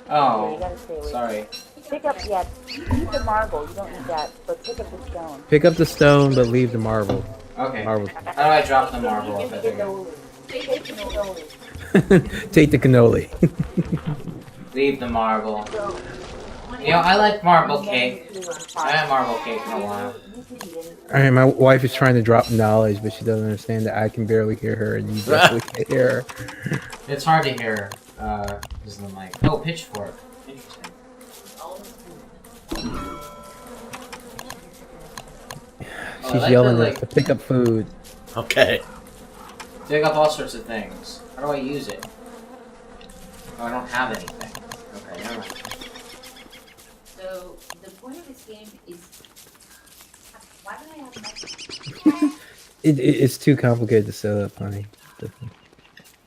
Oh, You gotta stay away. sorry. Pick up, yeah. Use the marble. You don't need that, but pick up the stone. Pick up the stone, but leave the marble. Okay. Marble. How do I drop the marble off at there? Take the cannoli. Take the cannoli. Leave the marble. You know, I like marble cake. I haven't marble cake in a while. Alright, my wife is trying to drop knowledge, but she doesn't understand that I can barely hear her and you definitely can't hear her. It's hard to hear. Is the mic? Oh, pitchfork. Interesting. She's yelling at us to pick up food. Okay. Pick up all sorts of things. How do I use it? Oh, I don't have anything. Okay, never mind. So the point of this game is, why do I have nothing? It's too complicated to set up, honey.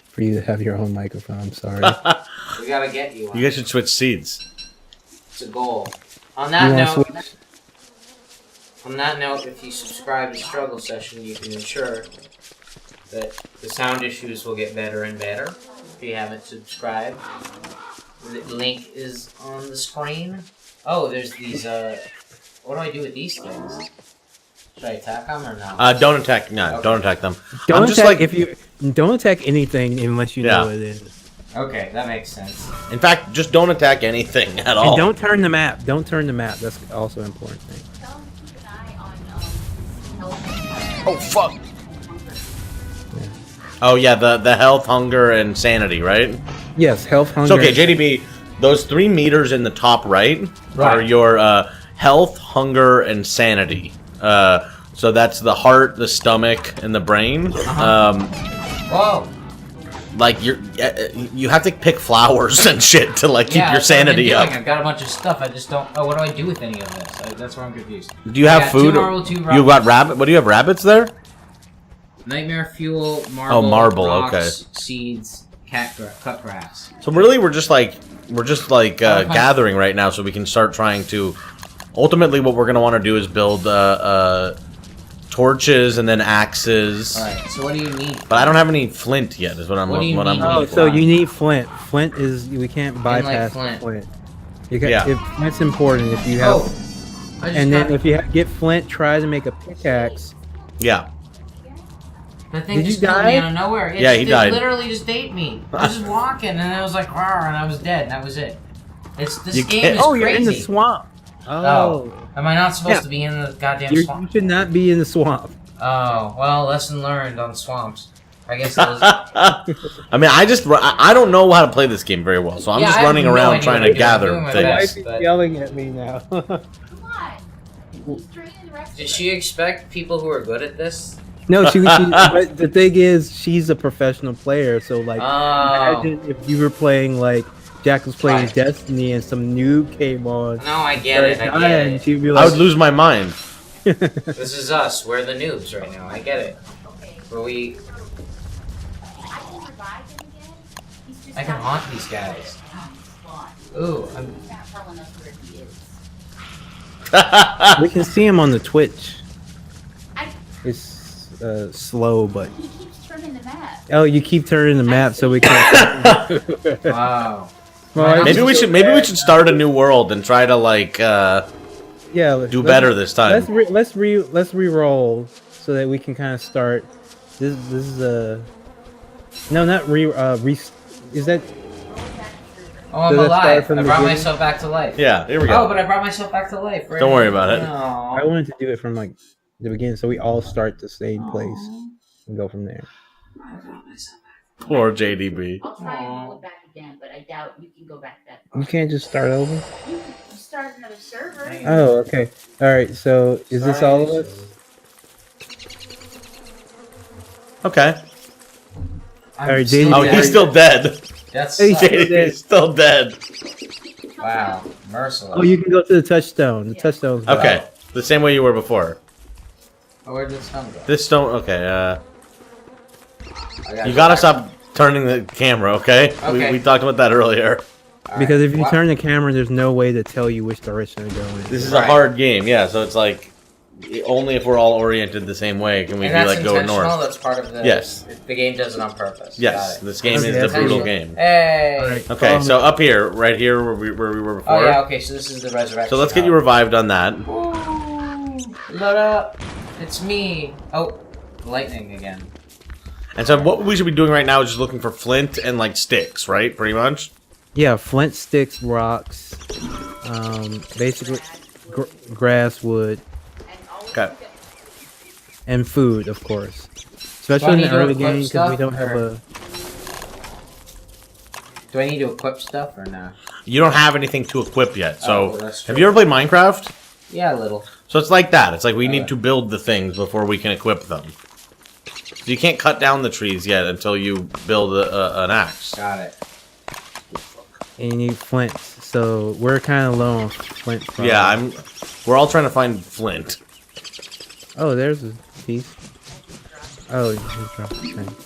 For you to have your own microphone. I'm sorry. We gotta get you one. You guys should switch seeds. It's a goal. On You that wanna note, switch? if you subscribe to Struggle Session, you can ensure that the sound issues will get better and better. If you haven't subscribed, the link is on the screen. Oh, there's these, what do I do with these things? Should I attack them or not? Don't attack. No, okay. Don't attack them. Don't I'm attack just like if you don't attack anything unless you know it is. Okay, that makes sense. In fact, just don't attack anything at all. And don't turn the map. Don't turn the map. That's also an important thing. Oh fuck! Yeah. Oh yeah, the health, hunger, and sanity, right? Yes, health, hunger. So okay, JDB, those 3 meters in the top right are your health, hunger, and sanity. So that's the heart, the stomach, and the brain. Whoa! Like you have to pick flowers and shit to like keep your sanity up. I've got a bunch of stuff. I just don't. Oh, what do I do with any of this? That's where I'm confused. Do you have food? You got rabbit? What do you have? Rabbits there? Nightmare fuel, marble. Oh, marble. Rocks, okay. Seeds, cut grass. So really, we're just gathering right now, so we can start trying to. Ultimately, what we're gonna want to do is build torches and then axes. Alright, so what do you need? But I don't have any flint yet, is what I'm looking for. Oh, so you need flint. Flint is, we can't bypass flint. You got, that's important if you have. And then if you get flint, try to make a pickaxe. Yeah. That thing just killed me out of nowhere. Yeah, he died. It literally just ate me. I was just walking and I was like, "Rawr," and I was dead, and that was it. This game is crazy. You're in the swamp. Oh. Am I not supposed to be in the goddamn swamp? You should not be in the swamp. Oh, well, lesson learned on swamps. I guess that was... I mean, I don't know how to play this game very well, so I'm just running around trying to gather things. My wife is yelling at me now. Did she expect people who are good at this? No, but the thing is, she's a professional player, so like, imagine if you were playing like, Jack was playing Destiny and some noob came on. No, I get it. And she'd be like, I would lose my mind. This is us. We're the noobs right now. I get it. But I can haunt these guys. Ooh, we can see him on the Twitch. It's slow, but. He keeps turning the map. Oh, you keep turning the map so we can. Wow. Well, maybe we should start a new world and try to like do better this time. Let's re-roll so that we can kind of start. This is a no, not is that? Oh, I'm alive. I brought myself back to life. Yeah, here we go. Oh, but I brought myself back to life. Right? Don't worry about it. I wanted to do it from like the beginning, so we all start the same place and go from there. Poor JDB. I'll try and go back again, but I doubt you can go back that far. You can't just start over? You can start another server. Oh, okay. Alright, so is this all of us? Okay. Alright, JDB. Oh, he's still dead. That's JDB's still dead. Wow. merciless. Oh, you can go to the touchstone. The touchstone's Okay, the same way you were before. Oh, where'd this stone go? This stone. Okay. You gotta stop turning the camera. Okay. Okay. We talked about that earlier. Because if you turn the camera, there's no way to tell you which direction to go in. This is a hard game, yeah. So it's like only if we're all oriented the same way can we And be that's like go intentional? north. That's part of the. Yes. The game does it on purpose. Yes. Got it. This game is the brutal game. Hey. Okay, so up here, right here, where we were before. Oh yeah. Okay. So this is the resurrection. So let's get you revived on that. Load up. It's me. Oh, lightning again. And so what we should be doing right now is just looking for flint and like sticks, right? Pretty much. Yeah, flint, sticks, rocks, basically grass, wood. Okay. And food, of course. Especially in the early game because we don't have a. Do I need to equip stuff or no? You don't have anything to equip yet. So Oh, that's true. have you ever played Minecraft? Yeah, a little. So it's like that. It's like we need to build the things before we can equip them. So you can't cut down the trees yet until you build an axe. Got it. And you need flint, so we're kind of low on flint. Probably. Yeah, we're all trying to find flint. Oh, there's a piece. Oh, you dropped the thing.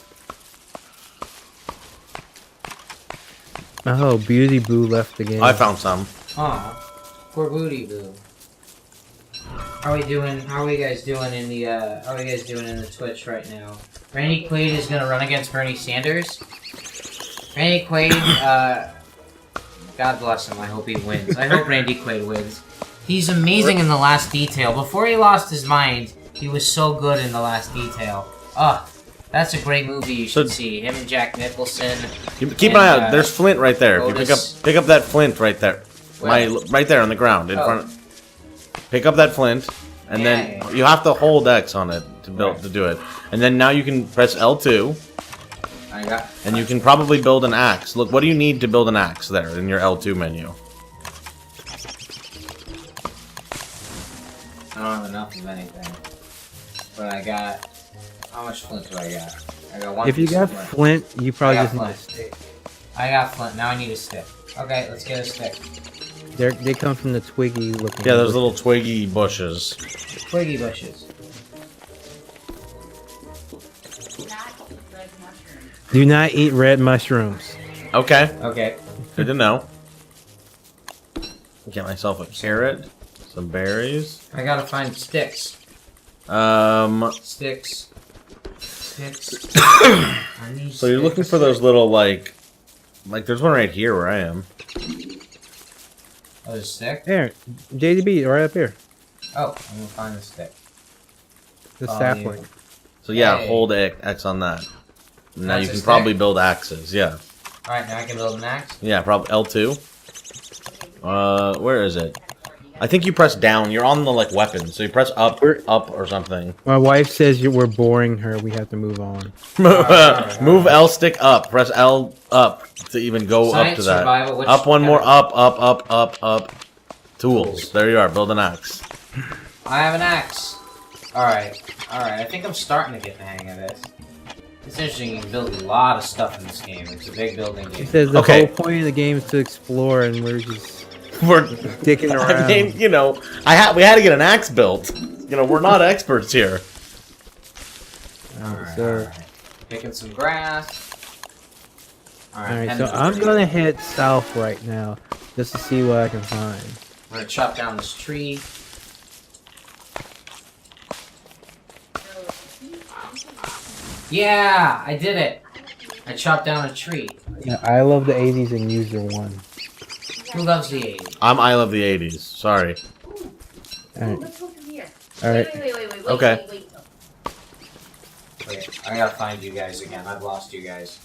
Oh, Beauty Boo left the game. I found some. Aw, poor Booty Boo. How are we doing? How are we guys doing in the? How are we guys doing in the Twitch right now? Randy Quaid is gonna run against Bernie Sanders. Randy Quaid, God bless him. I hope he wins. I hope Randy Quaid wins. He's amazing in The Last Detail. Before he lost his mind, he was so good in The Last Detail. That's a great movie you should see. Him and Jack Nicholson. Keep an eye out. There's flint right there. If you pick up that flint right there. Right there on the ground in front. Pick up that flint, and then you have to hold X on it to do it. And then now you can press L2. And you can probably build an axe. Look, what do you need to build an axe there in your L2 menu? I don't have enough of anything. But I got... How much flint do I got? I got one. If you got flint, you probably just need a flint. stick. I got flint. Now I need a stick. Okay, let's get a stick. They come from the twiggy looking. Yeah, those little twiggy bushes. Twiggy bushes. Do not eat red mushrooms. Okay. Okay. Good to know. Get myself a carrot, some berries. I gotta find sticks. Sticks. I need So you're looking for those little like there's one right here where I am. Oh, there's a stick? There, JDB, right up here. Oh, I'm gonna find the stick. The sapling. So yeah, Hey. hold X on that. Now That's you a can stick? probably build axes. Yeah. Alright, now I can build an axe? Yeah, probably L2. Where is it? I think you press down. You're on the like weapon, so you press up or something. My wife says we're boring her. We have to move on. Move L stick up. Press L up to even go Science up to that. survival, which Up one more. category? Up. Tools. There you are. Build an axe. I have an axe. Alright. I think I'm starting to get the hang of this. It's interesting, you can build a lot of stuff in this game. It's a big building game. She says the whole point of the game is to explore, and we're dicking around. I mean, you know, we had to get an axe built. You know, we're not experts here. Alright. Picking some grass. Alright, so I'm gonna head south right now, just to see what I can find. I'm gonna chop down this tree. Yeah, I did it. I chopped down a tree. Yeah, I love the 80s and user one. Who loves the 80s? I love the 80s. Sorry. Alright. Wait. Okay. Wait, I gotta find you guys again. I've lost you guys.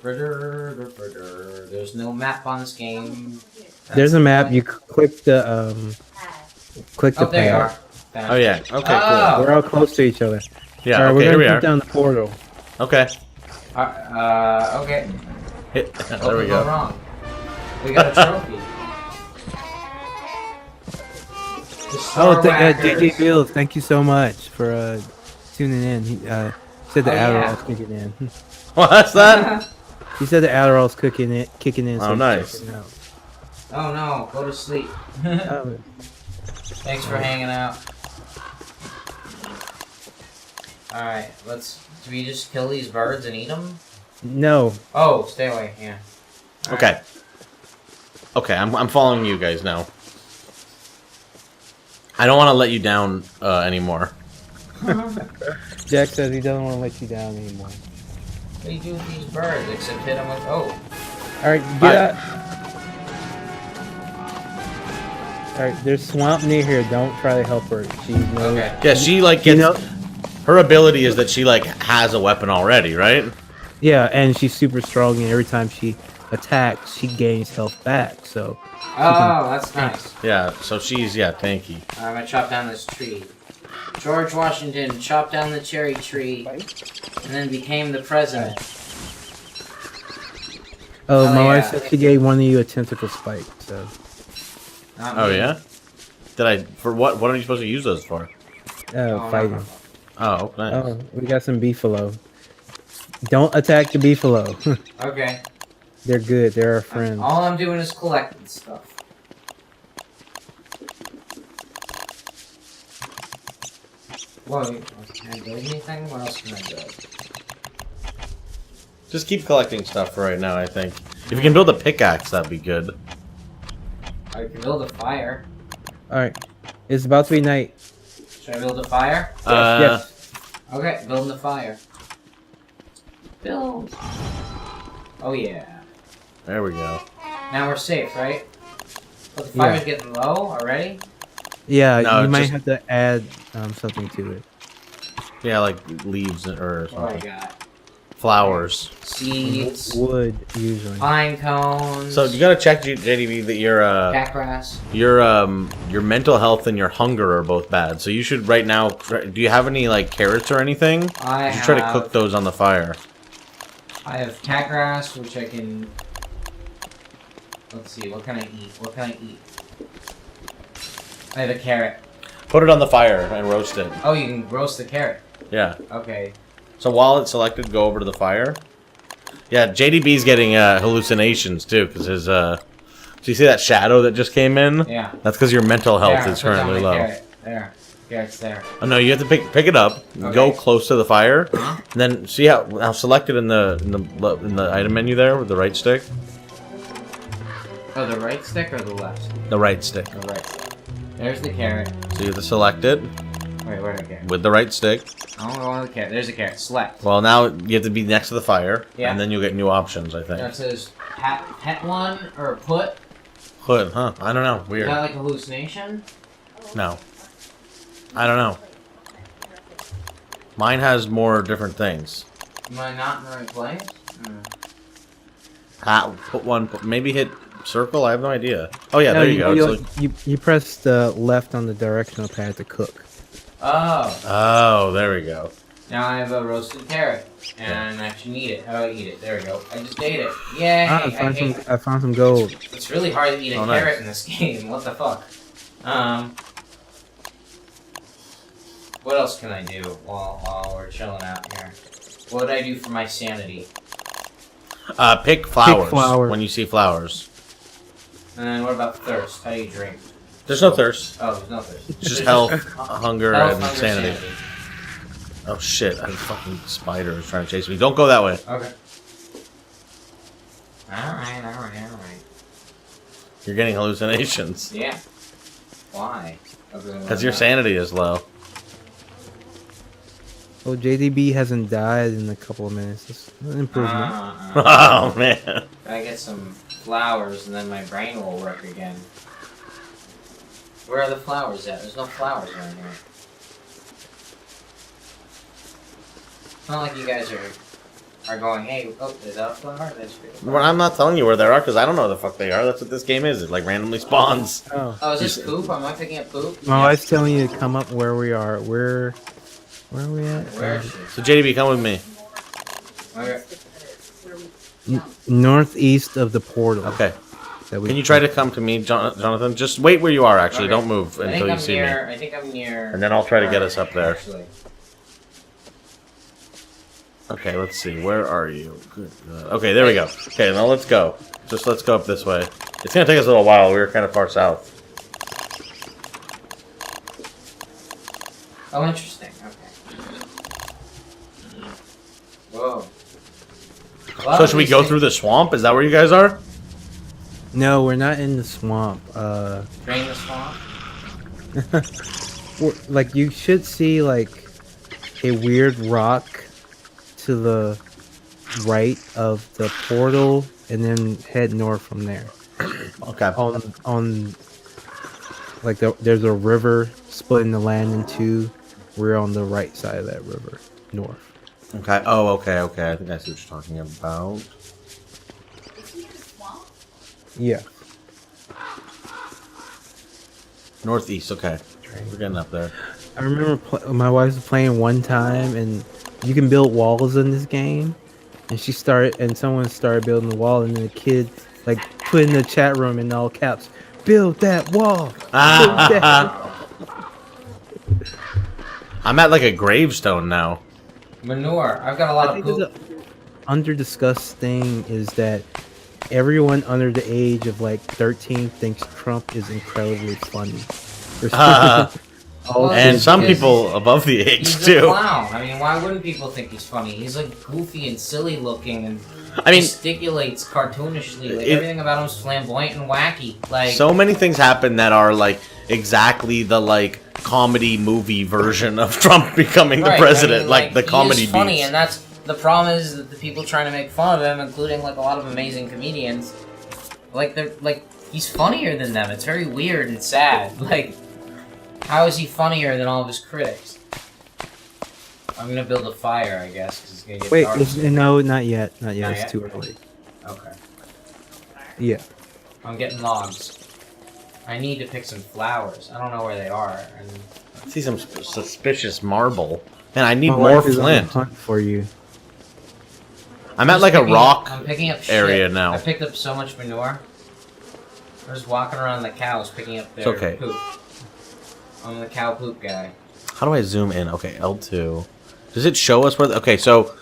There's no map on this game. There's a map. You click the there you are. Oh yeah. Okay. Cool. We're all close to each other. Yeah. Alright, Okay. we're Here we gonna are. put down the portal. Okay. Okay. There we go. Wrong. We got a trophy. Oh, JJ Fields, thank you so much for tuning in. He said the Adderall's kicking in. What's that? He said the Adderall's kicking in. So Oh, nice. check it out. Oh no, go to sleep. Oh, Thanks for hanging out. Alright, do we just kill these birds and eat them? no. Oh, stay away, yeah. All Okay. right. Okay, I'm following you guys now. I don't want to let you down anymore. Jack says he doesn't want to let you down anymore. What do you do with these birds except hit them with... Oh. Alright, get out. Alright, there's swamp near here. Don't try to help her. She's no... Okay. Yeah, she like gets... Her ability is that she like has a weapon already, right? Yeah, and she's super strong, and every time she attacks, she gains health back, so... Oh, that's nice. Yeah, so she's, tanky. I'm gonna chop down this tree. George Washington chopped down the cherry tree and then became the president. Oh, my wife yeah. said she gave one of you a tentacle spike, so... Not Oh, me. yeah? Did I... For what? What are you supposed to use those for? Fighting. Oh, nice. Oh, we got some beefalo. Don't attack the beefalo. Okay. They're good. They're our friends. All I'm doing is collecting stuff. Whoa, can I build anything? What else can I build? Just keep collecting stuff for right now, I think. If you can build a pickaxe, that'd be good. I can build a fire. Alright. It's about to be night. Should I build a fire? Yes. Okay, building the fire. Build. Oh yeah. There we go. Now we're safe, right? But the fire's getting low already? Yeah, No, you might just- have to add something to it. Yeah, like leaves or What do I something. got? Flowers. Seeds. Wood, usually. Pine cones. So you gotta check, JDB, that cat grass. your mental health and your hunger are both bad. So you should right now. Do you have any like carrots or anything? You should try to cook those on the fire. I have cat grass, which I can... Let's see, what can I eat? What can I eat? I have a carrot. Put it on the fire and roast it. Oh, you can roast the carrot. Yeah. Okay. So while it's selected, go over to the fire. Yeah, JDB's getting hallucinations too, because his do you see that shadow that just came in? Yeah. That's because your mental health There, is put down currently my low. Carrot. There. Carrot's there. Oh no, you have to pick it up, Okay. go close to the fire, and then see how selected in the item menu there with the right stick. Oh, the right stick or the left stick? The right stick. The right stick. There's the carrot. So you have to select it Wait, where did I get? with the right stick. I don't want the carrot. There's a carrot. Select. Well, now you have to be next to the fire, Yeah. and then you'll get new options, I think. That says pet one or put. Hood, huh? I don't know. Is Weird. that like a hallucination? No. I don't know. Mine has more different things. Am I not in the right place? Put one. Maybe hit circle. I have no idea. Oh yeah, there you go. It's like, You press the left on the directional pad to cook. Oh. oh, there we go. Now I have a roasted carrot, and I should eat it. How do I eat it? There we go. I just ate it. Yay! I found some gold. It's really hard to eat a Oh, carrot nice. in this game. What the fuck? What else can I do while we're chilling out here? What would I do for my sanity? Pick flowers, flowers. when you see flowers. And then what about thirst? How do you drink? There's no thirst. Oh, there's no thirst. It's just health, hunger, Health, and hunger, sanity. Oh shit! A fucking spider is trying to chase me. Don't go that way. Okay. Alright. You're getting hallucinations. Yeah. Why? Because your sanity is low. Well, JDB hasn't died in a couple of minutes. It's an improvement. Oh man. I get some flowers and then my brain will work again. Where are the flowers at? There's no flowers around here. It's not like you guys are going, hey, oh, is that a flower? That's great. Well, I'm not telling you where they are because I don't know where the fuck they are. That's what this game is. It like randomly spawns. Oh, is this poop? Am I picking up poop? My wife's telling you to come up where we are. Where are we at? Where is she? So JDB, come with me. Okay. Northeast of the portal. Okay. That we Can you try to come to me, Jonathan? Just wait where you are. Actually, Okay. don't move until you see me. I think I'm near. And then I'll try to get us up there. Actually. Okay, let's see. Where are you? Good. Okay, there we go. Okay, now let's go. Just let's go up this way. It's gonna take us a little while. We were kind of far south. Oh, interesting. Okay. Whoa. So should we go through the swamp? Is that where you guys are? No, we're not in the swamp. Drain the swamp? Like, you should see, like, a weird rock to the right of the portal, and then head north from there. Okay. On like, there's a river splitting the land in two. We're on the right side of that river, north. Okay. Oh, okay. I think I see what you're talking about. Is he in the swamp? Yeah. Northeast. Okay. We're getting up there. I remember my wife was playing one time, and you can build walls in this game. And someone started building the wall, and then the kid like put in the chat room in all caps, "Build that wall." Build that. I'm at like a gravestone now. Manure. I've got a lot I of think poop. the under-discussed thing is that everyone under the age of like 13 thinks Trump is incredibly funny. And some people above the age He's too. a clown. I mean, why wouldn't people think he's funny? He's like goofy and silly looking, and I mean, gesticulates cartoonishly. Like, everything about him is flamboyant and wacky. Like, so many things happen that are like exactly the like comedy movie version of Trump becoming the president, I mean, like the comedy he is funny, beats. and that's the problem is that the people trying to make fun of him, including like a lot of amazing comedians, like they're like he's funnier than them. It's very weird and sad. Like, how is he funnier than all of his critics? I'm gonna build a fire, I guess, because it's gonna get Wait, dark. no, not yet. Not yet. Not It's yet? too early. Okay. Yeah. I'm getting logs. I need to pick some flowers. I don't know where they are. And I see some suspicious marble, and I need My more wife is on the flint. hunt for you. I'm at like a rock I'm picking up area shit. now. I picked up so much manure. I'm just walking around the cows picking up their It's okay. poop. I'm the cow poop guy. How do I zoom in? Okay, L2. Does it show us where? Okay, so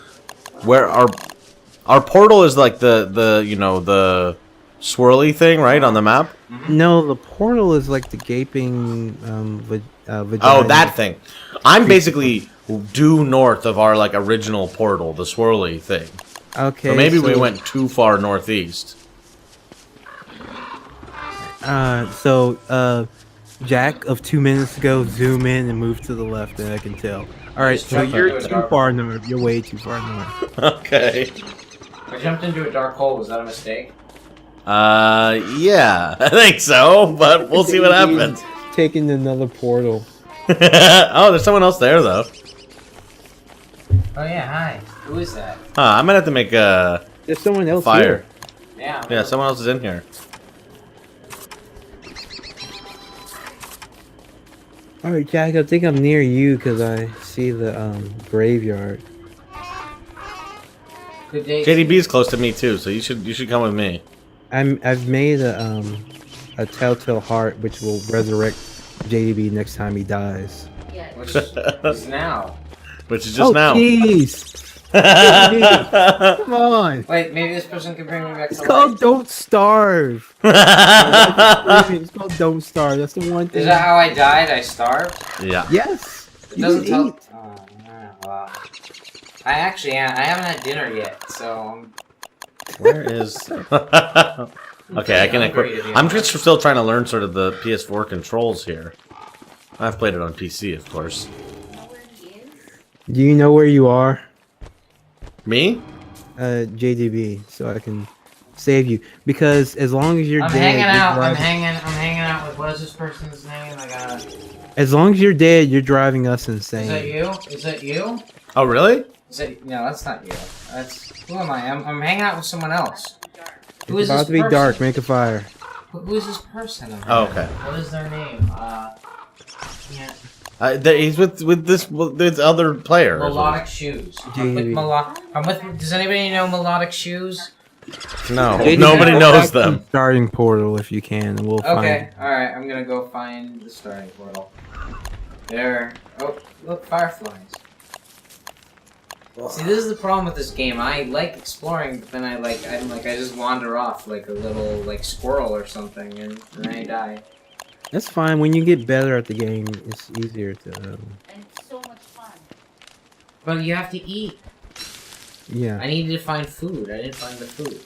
where our portal is like the you know the swirly thing, right, on the map? No, the portal is like the gaping vagina. Oh, that thing. I'm basically due north of our like original portal, the swirly thing. Okay. So maybe we so- went too far northeast. Jack of 2 minutes ago, zoom in and move to the left, and I can tell. All right, so jumped you're into a too dark far north. You're way too far north. Okay. I jumped into a dark hole. Was that a mistake? Yeah, I think so, but we'll see what happens. Taking another portal. Oh, there's someone else there though. Oh yeah, hi. Who is that? Huh, I'm gonna have to make a There's someone else fire. Yeah. Yeah, someone else is in here. All right, Jack. I think I'm near you because I see the graveyard. Good day. JDB is close to me too, so you should come with me. I've made a telltale heart which will resurrect JDB next time he dies. Yeah. Which is now. Which is just now. Jeez. Come on. Wait, maybe this person can bring me back It's to called life. Don't Starve. It's called Don't Starve. That's the one thing. Is that how I died? I starved? Yeah. Yes. It You doesn't can tell. eat. Oh, wow. I actually am. I haven't had dinner yet, so. Where is? Okay, I can equip. I'm just still trying to learn sort of the PS4 controls here. I've played it on PC, of course. Do you know where you are? Me? JDB, so I can save you. Because as long as you're I'm dead, hanging you're out. I'm driving- hanging out with what is this person's name? I got. As long as you're dead, you're driving us Is that insane. you? Is that you? Oh, really? Is that no? That's not you. That's who am I? I'm hanging out with someone else. Who It's is about this to be person? dark. Make a fire. Who is this person? Oh, okay. What is their name? Yeah. He's with this other player. Melodic Shoes. I'm with does anybody know Melodic Shoes? No, JDB, nobody go knows back to them. the starting portal if you can, and we'll find. Okay, alright, I'm gonna go find the starting portal. There. Oh, look, fireflies. See, this is the problem with this game. I like exploring, but then I just wander off like a little like squirrel or something, and then I die. That's fine. When you get better at the game, it's easier to. And it's so much fun. But you have to eat. Yeah. I needed to find food. I didn't find the food.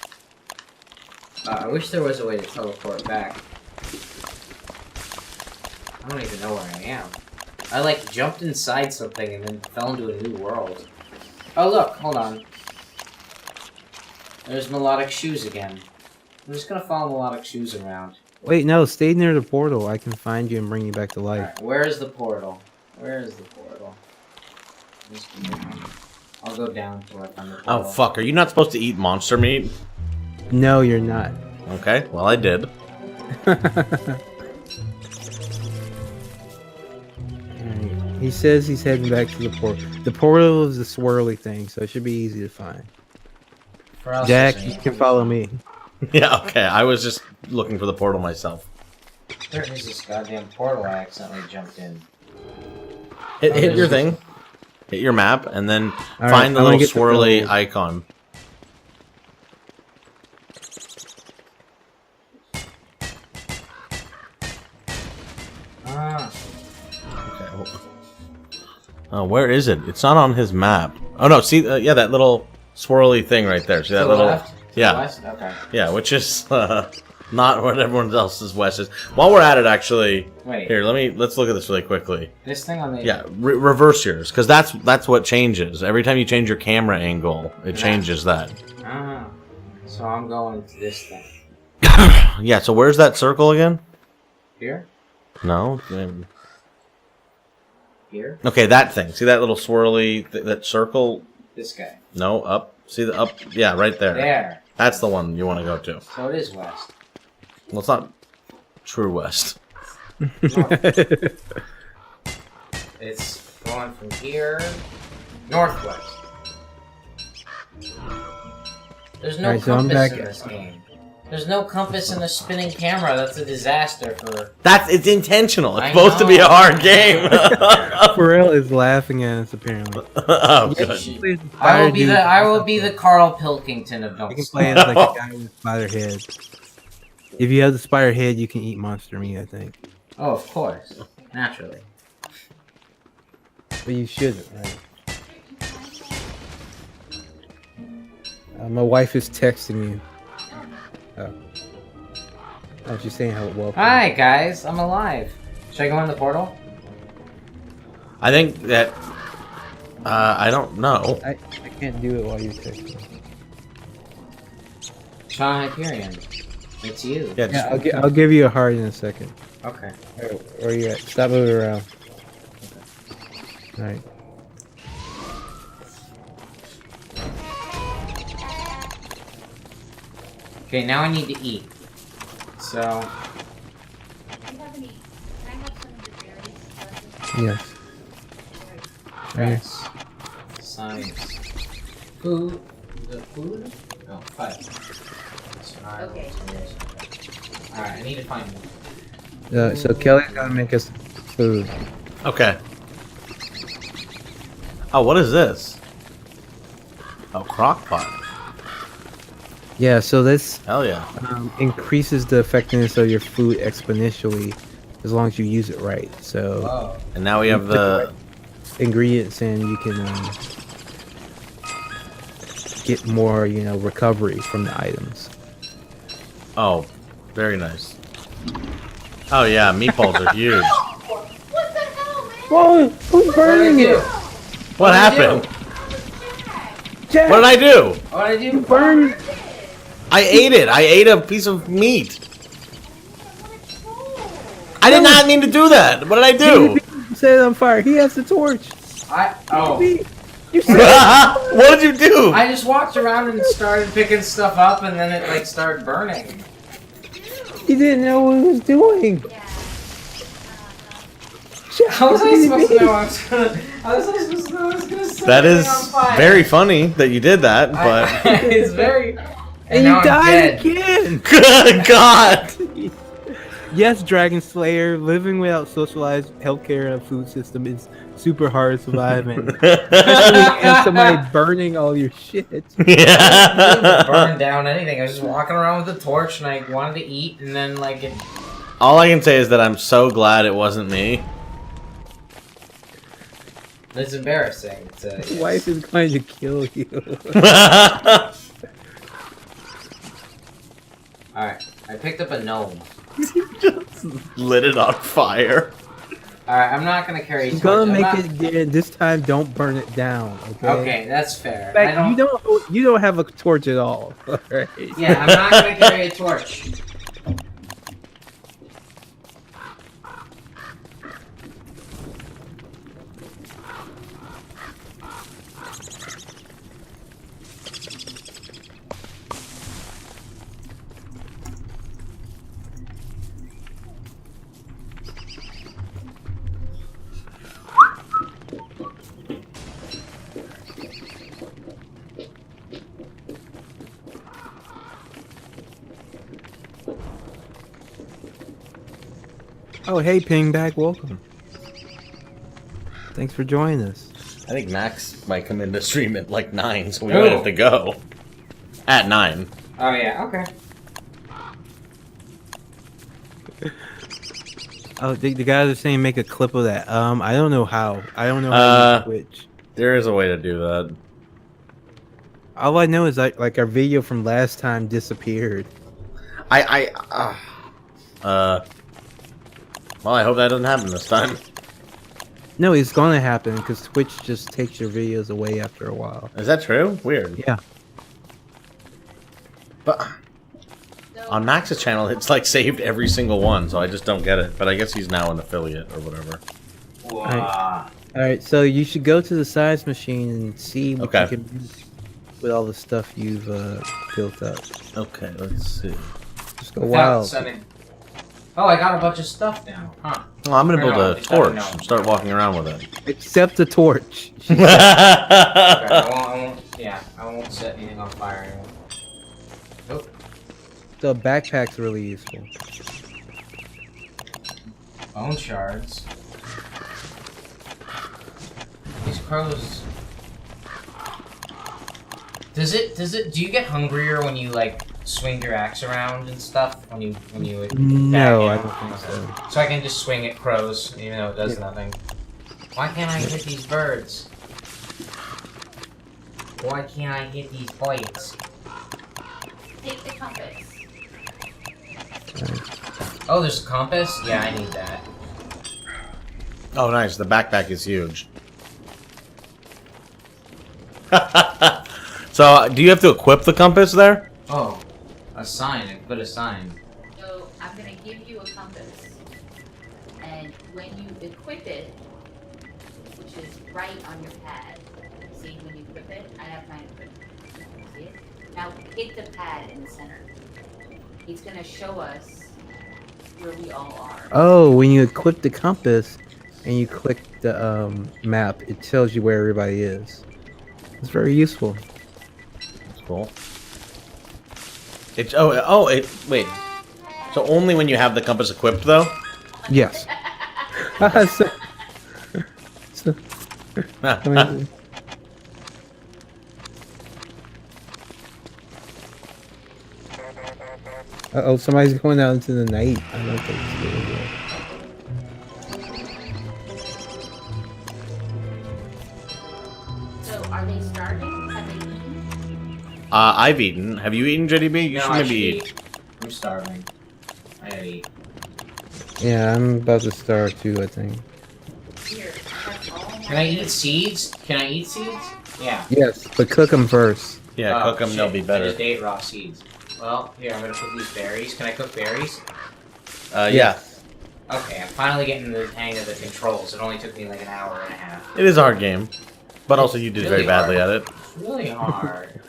I wish there was a way to teleport back. I don't even know where I am. I like jumped inside something and then fell into a new world. Oh look, hold on. There's melodic shoes again. I'm just gonna follow melodic shoes around. Wait, no, stay near the portal. I can find you and bring you back to life. Alright, where is the portal? Where is the portal? I'll go down to where I find the portal. Oh fuck! Are you not supposed to eat monster meat? No, you're not. Okay, well I did. He says he's heading back to the portal. The portal is the swirly thing, so it should be easy to find. Jack, you can follow me. Yeah, okay. I was just looking for the portal myself. There is this goddamn portal I accidentally jumped in. Hit your thing. Hit your map, and then All find right, the I'm gonna little get the swirly gold. icon. Ah. Okay. Oh, where is it? It's not on his map. Oh no, see, yeah, that little swirly thing right there. See that To the little? left? To Yeah. the west? Okay. Yeah, which is not what everyone else's west is. While we're at it, actually, Wait. here, let's look at this really quickly. This thing on the Yeah, reverse yours, because that's what changes. Every time you change your camera angle, it changes that. Ah. So I'm going to this thing. Yeah. So where's that circle again? Here? No. Here? Okay, that thing. See that little swirly that circle? This guy. No, up. See the up? Yeah, right there. There. That's the one you want to go to. So it is west. Well, it's not true west. It's going from here northwest. There's no Alright, so I'm compass back in this game. There's no compass in a spinning camera. That's a disaster for. It's intentional. It's I supposed to be a know. hard game. Pharrell is laughing at us apparently. Oh, Yeah, good. you can play as the I will spider be dude. I will be the Carl Pilkington of You Don't can Sleep. play as like a guy with a spider head. If you have the spider head, you can eat monster meat, I think. Oh, of course, naturally. But you shouldn't, right? My wife is texting you. Oh, she's saying how well. Hi guys, I'm alive. Should I go in the portal? I think that. I don't know. I can't do it while you're texting. Sean Hyperion. It's you. Yeah, I'll give you a heart in a second. Okay. Where are you at? Stop moving around. Alright. Okay, now I need to eat. So. Yes. Yes. Science. Food. The food? No, 5. Okay. Alright, I need to find one. So Kelly's gonna make us food. Okay. Oh, what is this? Oh, crock pot. Yeah, so this Hell yeah. increases the effectiveness of your food exponentially as long as you use it right. So Oh. And now we have the. ingredients in, you can get more, recovery from the items. Oh, very nice. Oh yeah, meatballs are huge. What the hell, man? Whoa! Who's burning it? What happened? Jack, What did I do? What did I do? burn? I ate it. I ate a piece of meat. I did not mean to do that. What did I do? Set it on fire. He has the torch. You said What did you do? I just walked around and started picking stuff up, and then it like started burning. he didn't know what he was doing. How was I supposed to know I was gonna? How was I supposed to know I was gonna set That everything is on fire? very funny that you did that, but It's very. And now you I'm died dead. again. good God! Yes, Dragon Slayer, living without socialized healthcare and food system is super hard surviving. Especially if somebody burning all your shit. Yeah. I didn't even burn down anything. I was just walking around with a torch and I wanted to eat and then like it... All I can say is that I'm so glad it wasn't me. It's embarrassing. Your wife is going to kill you. Alright, I picked up a gnome. Just lit it on fire. Alright, I'm not gonna carry a torch. Gonna make it again. This time, don't burn it down. Okay. Okay, that's fair. In fact, you don't have a torch at all. Right? Yeah, I'm not gonna carry a torch. Oh, hey, Pingback, welcome. Thanks for joining us. I think Max might come in to stream at like 9, so we might have to go. At 9. Oh yeah, okay. Oh, the guys are saying make a clip of that. I don't know how. I don't know how to switch. There is a way to do that. All I know is like our video from last time disappeared. Well, I hope that doesn't happen this time. No, it's gonna happen because Twitch just takes your videos away after a while. Is that true? Weird. Yeah. But on Max's channel, it's like saved every single one, so I just don't get it. But I guess he's now an affiliate or whatever. Wow. Alright, so you should go to the science machine and see what you can do with all the stuff you've built up. Okay, let's see. Just go wild. Oh, I got a bunch of stuff now, huh? Well, I'm gonna build a torch and start walking around with it. Except the torch. Okay, I won't set anything on fire anymore. Nope. The backpack's really useful. Bone shards. These crows. Do you get hungrier when you like swing your axe around and stuff when you No, I don't think so. So I can just swing at crows even though it does nothing. Why can't I hit these birds? Why can't I hit these bites? Take the compass. Oh, there's a compass? Yeah, I need that. Oh, nice. The backpack is huge. So, do you have to equip the compass there? Oh, a sign. I put a sign. So I'm gonna give you a compass, and when you equip it, which is right on your pad. See, when you equip it, I have mine equipped. See it? Now hit the pad in the center. It's gonna show us where we all are. Oh, when you equip the compass and you click the map, it tells you where everybody is. It's very useful. That's cool. It's wait. So only when you have the compass equipped, though? Yes. I mean, uh-oh, somebody's going out into the night. I don't think it's good. So are they starving? Have they eaten? I've eaten. Have you eaten, JDB? You No, should I maybe eat. I'm starving. I gotta eat. Yeah, I'm about to starve too, I think. Here, that's all. Can I eat seeds? Can I eat seeds? Yeah. Yes, but cook them first. Yeah, cook them, they'll be I better. just ate raw seeds. Well, here, I'm gonna cook these berries. Can I cook berries? Yeah. Okay, I'm finally getting the hang of the controls. It only took me like an hour and a half. It is a hard game. But also you did very badly at it. It's really hard.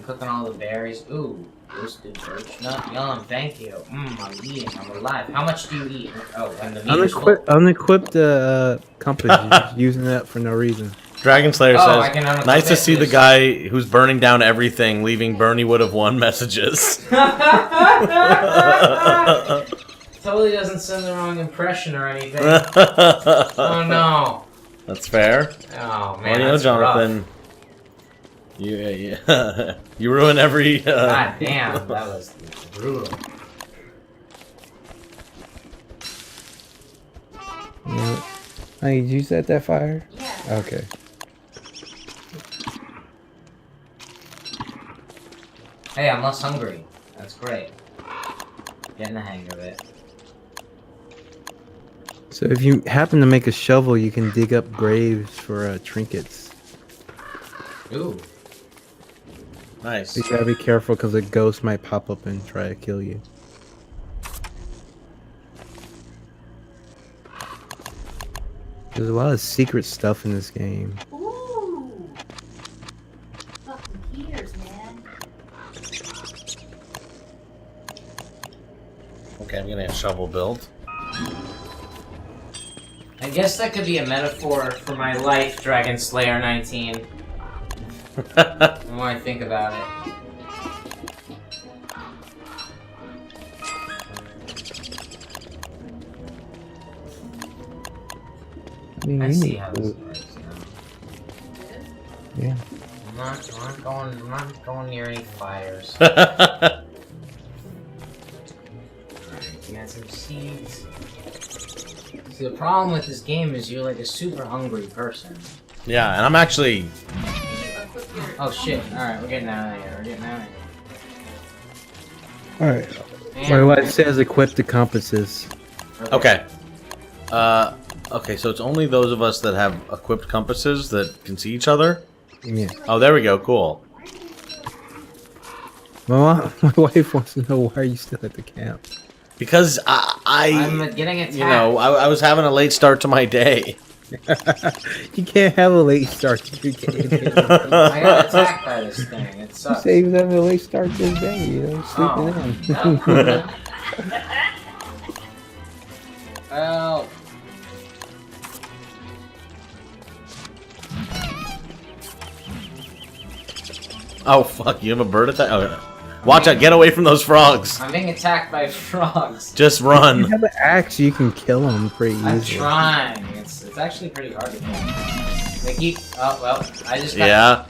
Cooking all the berries. Ooh, roasted birch nut. Yum, thank you. I'm eating. I'm alive. How much do you eat? Oh, and the meter's full. Unequip the compass. You're just using that for no reason. Dragon Slayer I can says, nice to unequip see the this. guy who's burning down everything, leaving Bernie would have won messages. Totally doesn't send the wrong impression or anything. Oh no. That's fair. Oh man, Well, you know, that's Jonathan, rough. you ruin every. God damn, that was brutal. Yeah. Hey, did you set that fire? Yeah. Okay. Hey, I'm less hungry. That's great. Getting the hang of it. So if you happen to make a shovel, you can dig up graves for trinkets. Ooh. Nice. You gotta be careful because a ghost might pop up and try to kill you. There's a lot of secret stuff in this game. Ooh. Fucking Peters, man. Okay, I'm getting a shovel build. I guess that could be a metaphor for my life, Dragon Slayer 19. The more I think about it. I see how this works now. Yeah. I'm not going near any fires. Yeah, Alright, got some seeds. See, the problem with this game is you're like a super hungry person. and I'm actually. Oh shit, alright, we're getting out of here. We're getting out of here. Alright. My wife says equip the compasses. Okay. Okay, so it's only those of us that have equipped compasses that can see each other? Yeah. Oh, there we go, cool. My wife wants to know why are you still at the camp? Because I'm getting attacked. you know, I was having a late start to my day. You can't have a late start to your day. I got attacked by this thing. It You sucks. say you have a late start to your day, you know, sleeping in. Well, Oh, fuck, you have a bird attack? Okay. Watch out, get away from those frogs. I'm being attacked by frogs. Just You run. have an axe, you can kill them pretty I'm easily. trying. It's actually pretty hard to kill. They keep. Oh well, I just got. Yeah.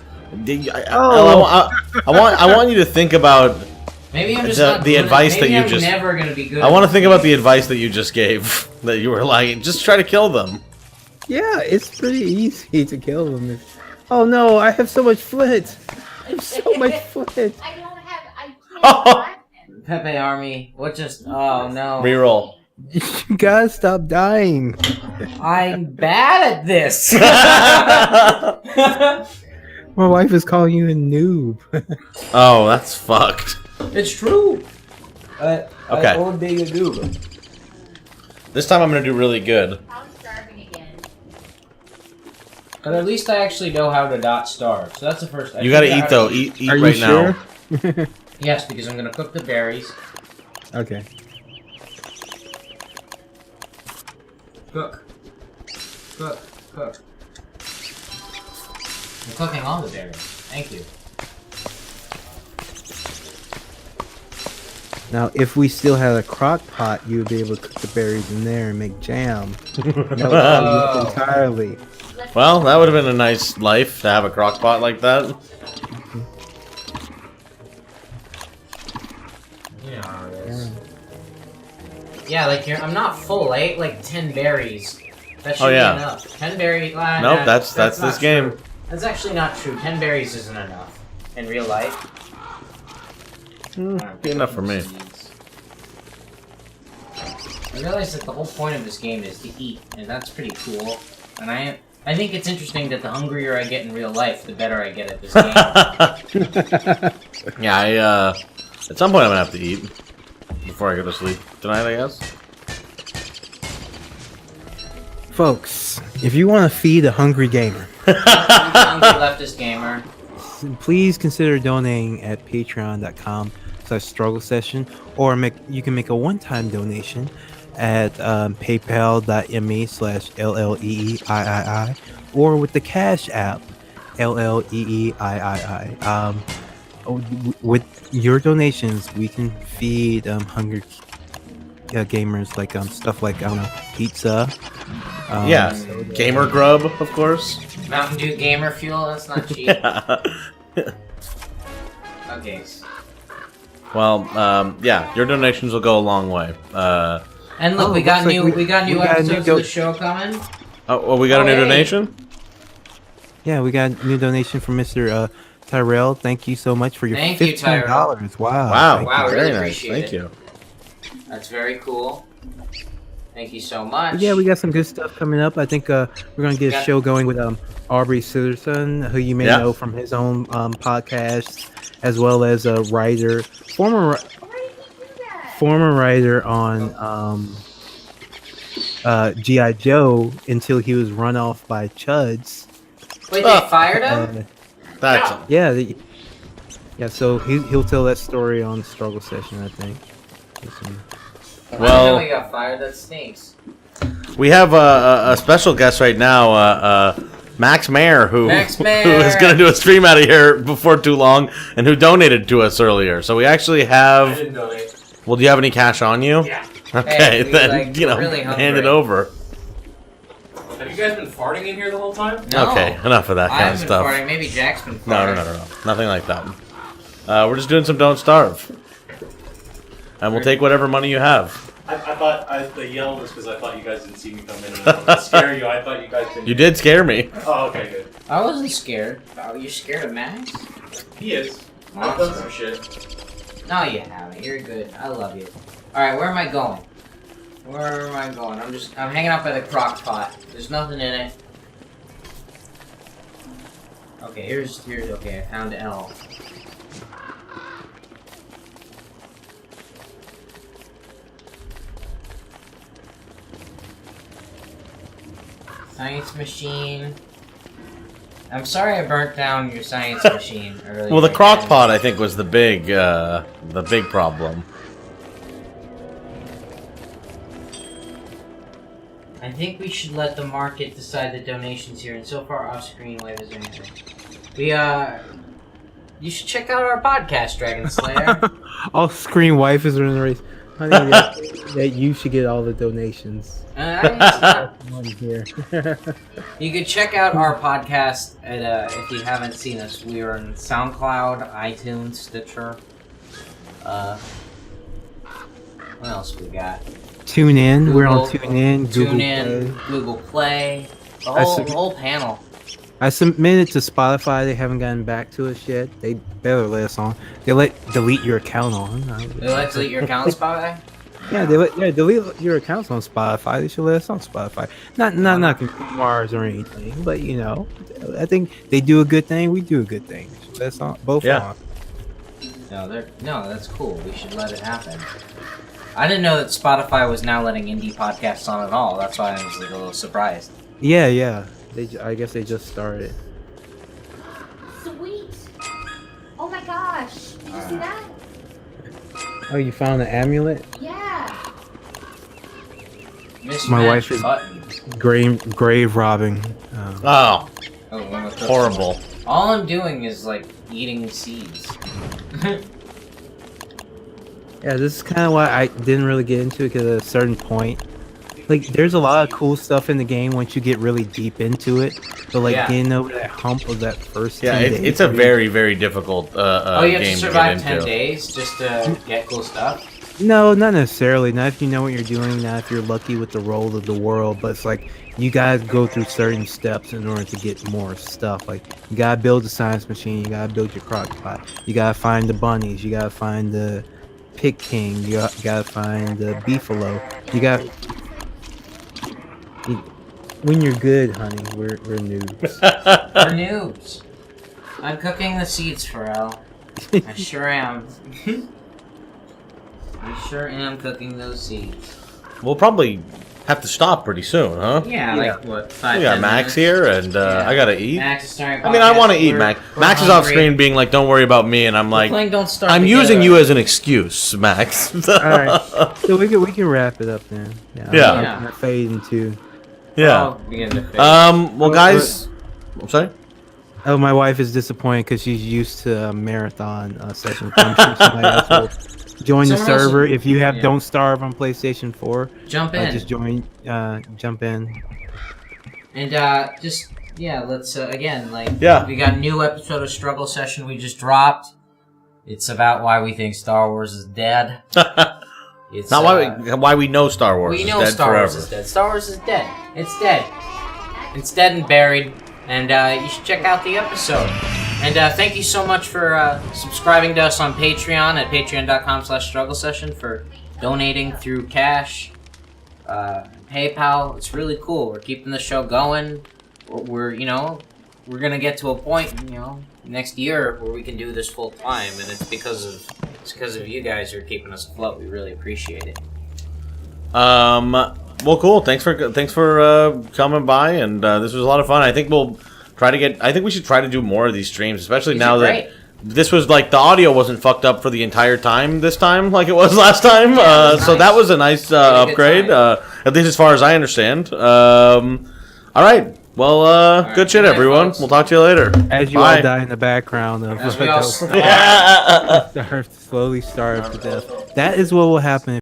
I want you to think about Maybe I'm just the not good at- advice that maybe you I'm just. never gonna be good. I want to at think about the advice that you just gave. That you were like, just try to kill them. Yeah, it's pretty easy to kill them. Oh no, I have so much flint. I have so much flint. I don't have. I can't. Pepe Army. What just? Oh no. Reroll. You gotta stop dying. I'm bad at this. My wife is calling you a noob. Oh, that's fucked. It's true. Okay. I would be a noob. This time I'm gonna do really good. I'm starving again. But at least I actually know how to not starve. So that's the first. You gotta eat though. Eat Are right you now. sure? Yes, because I'm gonna cook the berries. Okay. Cook. Cook. Cook. I'm cooking all the berries. Thank you. Now, if we still had a crock pot, you would be able to cook the berries in there and make jam. That would help you entirely. Well, that would have been a nice life to have a crock pot like that. You know how it is. Yeah, like I'm not full. I ate like 10 berries. That should Oh, yeah. be enough. 10 berries. Nope, that's not this game. true. That's actually not true. 10 berries isn't enough in real life. Be enough for me. I realize that the whole point of this game is to eat, and that's pretty cool. And I think it's interesting that the hungrier I get in real life, the better I get at this game. Yeah, at some point I'm gonna have to eat before I go to sleep tonight, I guess. Folks, if you want to feed a hungry gamer, Hungry leftist gamer. please consider donating at patreon.com/struggle session, or you can make a one-time donation at paypal.me/LLEEIII or with the Cash App LLEEIII. With your donations, we can feed hungry gamers like stuff like I don't know, pizza. Gamer Grub, of course. Mountain Dew Gamer Fuel. That's not cheap. Okay. Well, your donations will go a long way. And look, we got new episodes of the show coming. Oh, well, we got a new donation? Yeah, we got a new donation from Mr. Tyrell. Thank you so much for your $15. Wow. Wow, very really nice. appreciate Thank it. you. That's very cool. Thank you so much. Yeah, we got some good stuff coming up. I think we're gonna get a show going with Aubrey Sitterson, who you may know from his own podcast, as well as a writer, former writer on G.I. Joe until he was run off by Chuds. Wait, they fired him? So he'll tell that story on Struggle Session, I think. I know he got fired. That stinks. We have a special guest right now, Max Mayer, who is going to do a stream out of here before too long, and who donated to us earlier. So we actually have. I didn't donate. Well, do you have any cash on you? Yeah. Okay, then really hand it over. Have you guys been farting in here the whole time? No. Okay, enough of that kind of stuff. Farting. Maybe Jack's been farting. No. Nothing like that. We're just doing some Don't Starve. And we'll take whatever money you have. I thought the yell was because I thought you guys didn't see me come in and to scare you. I thought you guys didn't. You did scare me. Oh, okay, good. I wasn't scared. Oh, you're scared of Max? He is. I've done some shit. No, you haven't. You're good. I love you. Alright, where am I going? I'm hanging out by the crock pot. There's nothing in it. Okay, okay, I found L. Science machine. I'm sorry I burnt down your science machine earlier. Well, the crock pot, I think, was the big problem. I think we should let the market decide the donations here, and so far off-screen wave is anything. You should check out our podcast, Dragon Slayer. All screen wifers are in the race. I think that you should get all the donations. You could check out our podcast at, if you haven't seen us. We are on SoundCloud, iTunes, Stitcher. What else we got? Tune in. Google, We're on Tune In. Google Play. The whole panel. I submitted to Spotify. They haven't gotten back to us yet. They better let us on. They let delete your account on. They let delete your account on Spotify? Yeah, delete your accounts on Spotify. They should let us on Spotify. Not Mars or anything, but you know, I think they do a good thing. We do a good thing. That's on both. Yeah. On. No, that's cool. We should let it happen. I didn't know that Spotify was now letting indie podcasts on at all. That's why I was like a little surprised. Yeah. I guess they just started. Sweet. Oh my gosh. Did you see that? Oh, you found the amulet? Yeah. My wife is grave robbing. Horrible. All I'm doing is like eating seeds. Yeah, this is kind of why I didn't really get into it, because at a certain point, like, there's a lot of cool stuff in the game once you get really deep into it, but like getting over that hump of that first 10 days. It's a very, very difficult you have game to survive to get 10 into. days just to get cool stuff? No, not necessarily. Not if you know what you're doing, not if you're lucky with the roll of the world, but it's like, you gotta go through certain steps in order to get more stuff. Like, you gotta build the science machine, you gotta build your crock pot, you gotta find the bunnies, you gotta find the pig king, you gotta find the beefalo, you gotta... When you're good, honey, we're noobs. We're noobs. I'm cooking the seeds for Elle. I sure am. I sure am cooking those seeds. We'll probably have to stop pretty soon, huh? Yeah, like what? 5, We got 10 Max minutes? here, and I gotta eat. Max is starting. I mean, I want to eat, We're- Max. we're Max is off hungry. screen being like, "Don't worry about me," and I'm like, playing Don't Starve I'm Together. using you as an excuse, Max. All right, so we can wrap it up then. Yeah. I'm gonna fade into. Yeah. I'll begin to fade. Well, guys, I'm sorry. Oh, my wife is disappointed because she's used to a marathon session. I'm sure somebody else will join the Someone else server. will- If you have yeah. Don't Starve on PlayStation 4, Jump in. just join. Jump in. And just let's again Yeah. we got a new episode of Struggle Session we just dropped. It's about why we think Star Wars is dead. It's Not why we know Star Wars. we is know dead Star forever. Wars is dead. Star Wars is dead. It's dead. It's dead and buried. And you should check out the episode. And thank you so much for subscribing to us on Patreon at patreon.com/struggle session, for donating through cash, PayPal. It's really cool. We're keeping the show going. We're gonna get to a point, next year where we can do this full time, and it's because of you guys who are keeping us afloat. We really appreciate it. Well, cool. Thanks for coming by, and this was a lot of fun. I think we'll try to get. I think we should try to do more of these streams, especially now that this was like the audio wasn't fucked up for the entire time this time, like it was last time. So that was a nice upgrade, at least as far as I understand. All right. Well, good shit, everyone. We'll talk to you later. As you Bye. all die in the background of As we all slowly starve to death. That is what will happen.